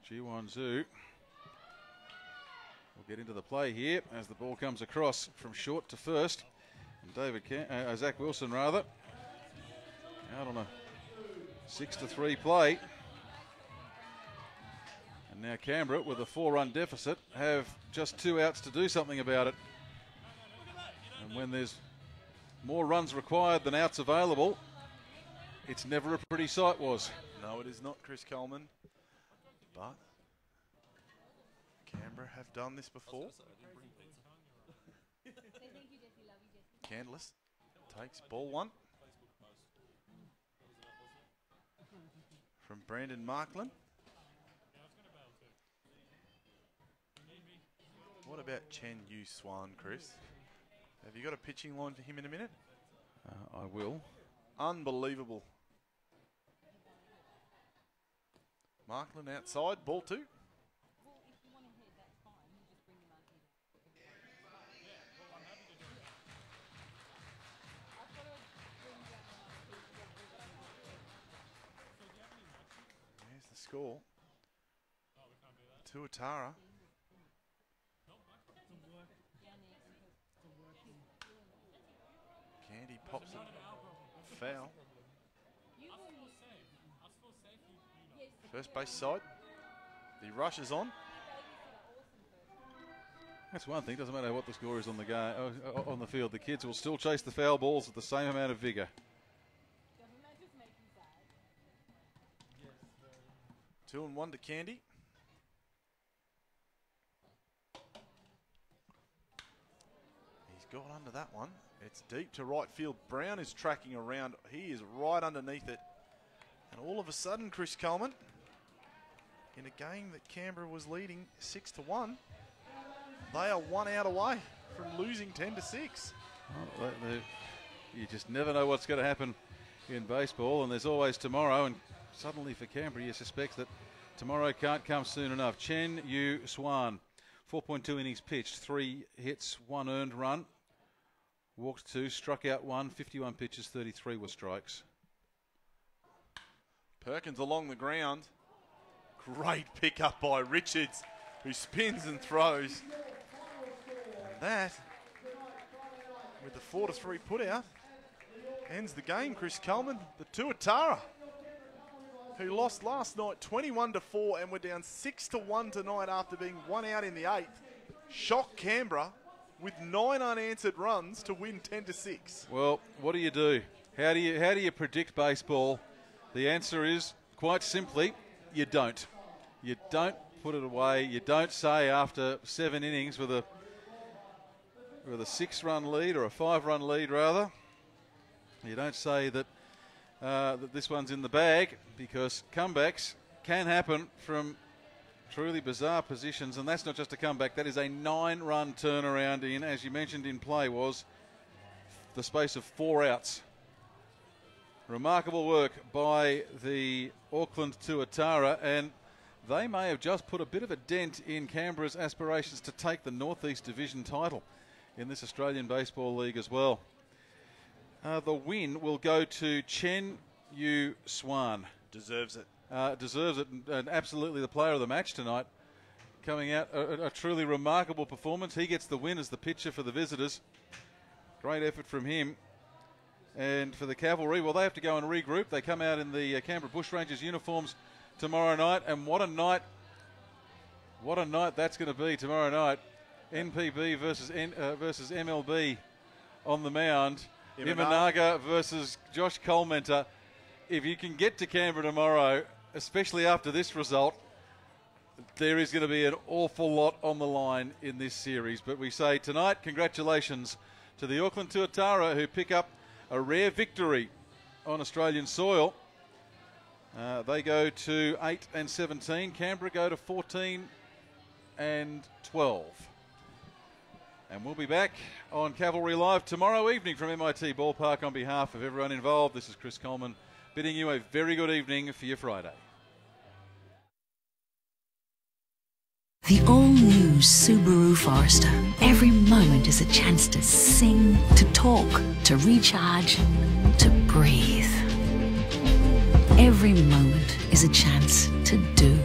Jiwon Zhu will get into the play here as the ball comes across from short to first. And Zach Wilson rather out on a 6-3 play. And now Canberra, with a 4-run deficit, have just 2 outs to do something about it. And when there's more runs required than outs available, it's never a pretty sight, was. No, it is not, Chris Coleman. But Canberra have done this before. Candless takes ball 1 from Brandon Markland. What about Chen Yu Swan, Chris? Have you got a pitching line for him in a minute? I will. Unbelievable. Markland outside, ball 2. There's the score. Tuatara. Candy pops it. Foul. First base side. The rush is on. That's one thing. Doesn't matter what the score is on the field. The kids will still chase the foul balls with the same amount of vigour. 2-1 to Candy. He's got under that one. It's deep to right field. Brown is tracking around. He is right underneath it. And all of a sudden, Chris Coleman, in a game that Canberra was leading 6-1, they are 1 out away from losing 10-6. Well, you just never know what's going to happen in baseball, and there's always tomorrow. And suddenly for Canberra, you suspect that tomorrow can't come soon enough. Chen Yu Swan, 4.2 innings pitched, 3 hits, 1 earned run, walked 2, struck out 1, 51 pitches, 33 were strikes. Perkins along the ground. Great pickup by Richards, who spins and throws. And that, with the 4-3 put out, ends the game. Chris Coleman, the Tuatara, who lost last night 21-4 and were down 6-1 tonight after being 1 out in the 8th, shocked Canberra with 9 unanswered runs to win 10-6. Well, what do you do? How do you predict baseball? The answer is, quite simply, you don't. You don't put it away. You don't say after 7 innings with a 6-run lead, or a 5-run lead rather, you don't say that that this one's in the bag, because comebacks can happen from truly bizarre positions, and that's not just a comeback. That is a 9-run turnaround in, as you mentioned in play, was the space of 4 outs. Remarkable work by the Auckland Tuatara, and they may have just put a bit of a dent in Canberra's aspirations to take the North East Division title in this Australian Baseball League as well. The win will go to Chen Yu Swan. Deserves it. Deserves it, and absolutely the player of the match tonight. Coming out, a truly remarkable performance. He gets the win as the pitcher for the visitors. Great effort from him. And for the Cavalry, well, they have to go and regroup. They come out in the Canberra Bushrangers uniforms tomorrow night, and what a night that's going to be tomorrow night. NPB versus MLB on the mound. Imanaga versus Josh Colmenter. If you can get to Canberra tomorrow, especially after this result, there is going to be an awful lot on the line in this series. But we say tonight, congratulations to the Auckland Tuatara, who pick up a rare victory on Australian soil. They go to 8-17. Canberra go to 14-12. And we'll be back on Cavalry Live tomorrow evening from MIT Ballpark. On behalf of everyone involved, this is Chris Coleman bidding you a very good evening for your Friday. The all-new Subaru Forester. Every moment is a chance to sing, to talk, to recharge, to breathe. Every moment is a chance to do.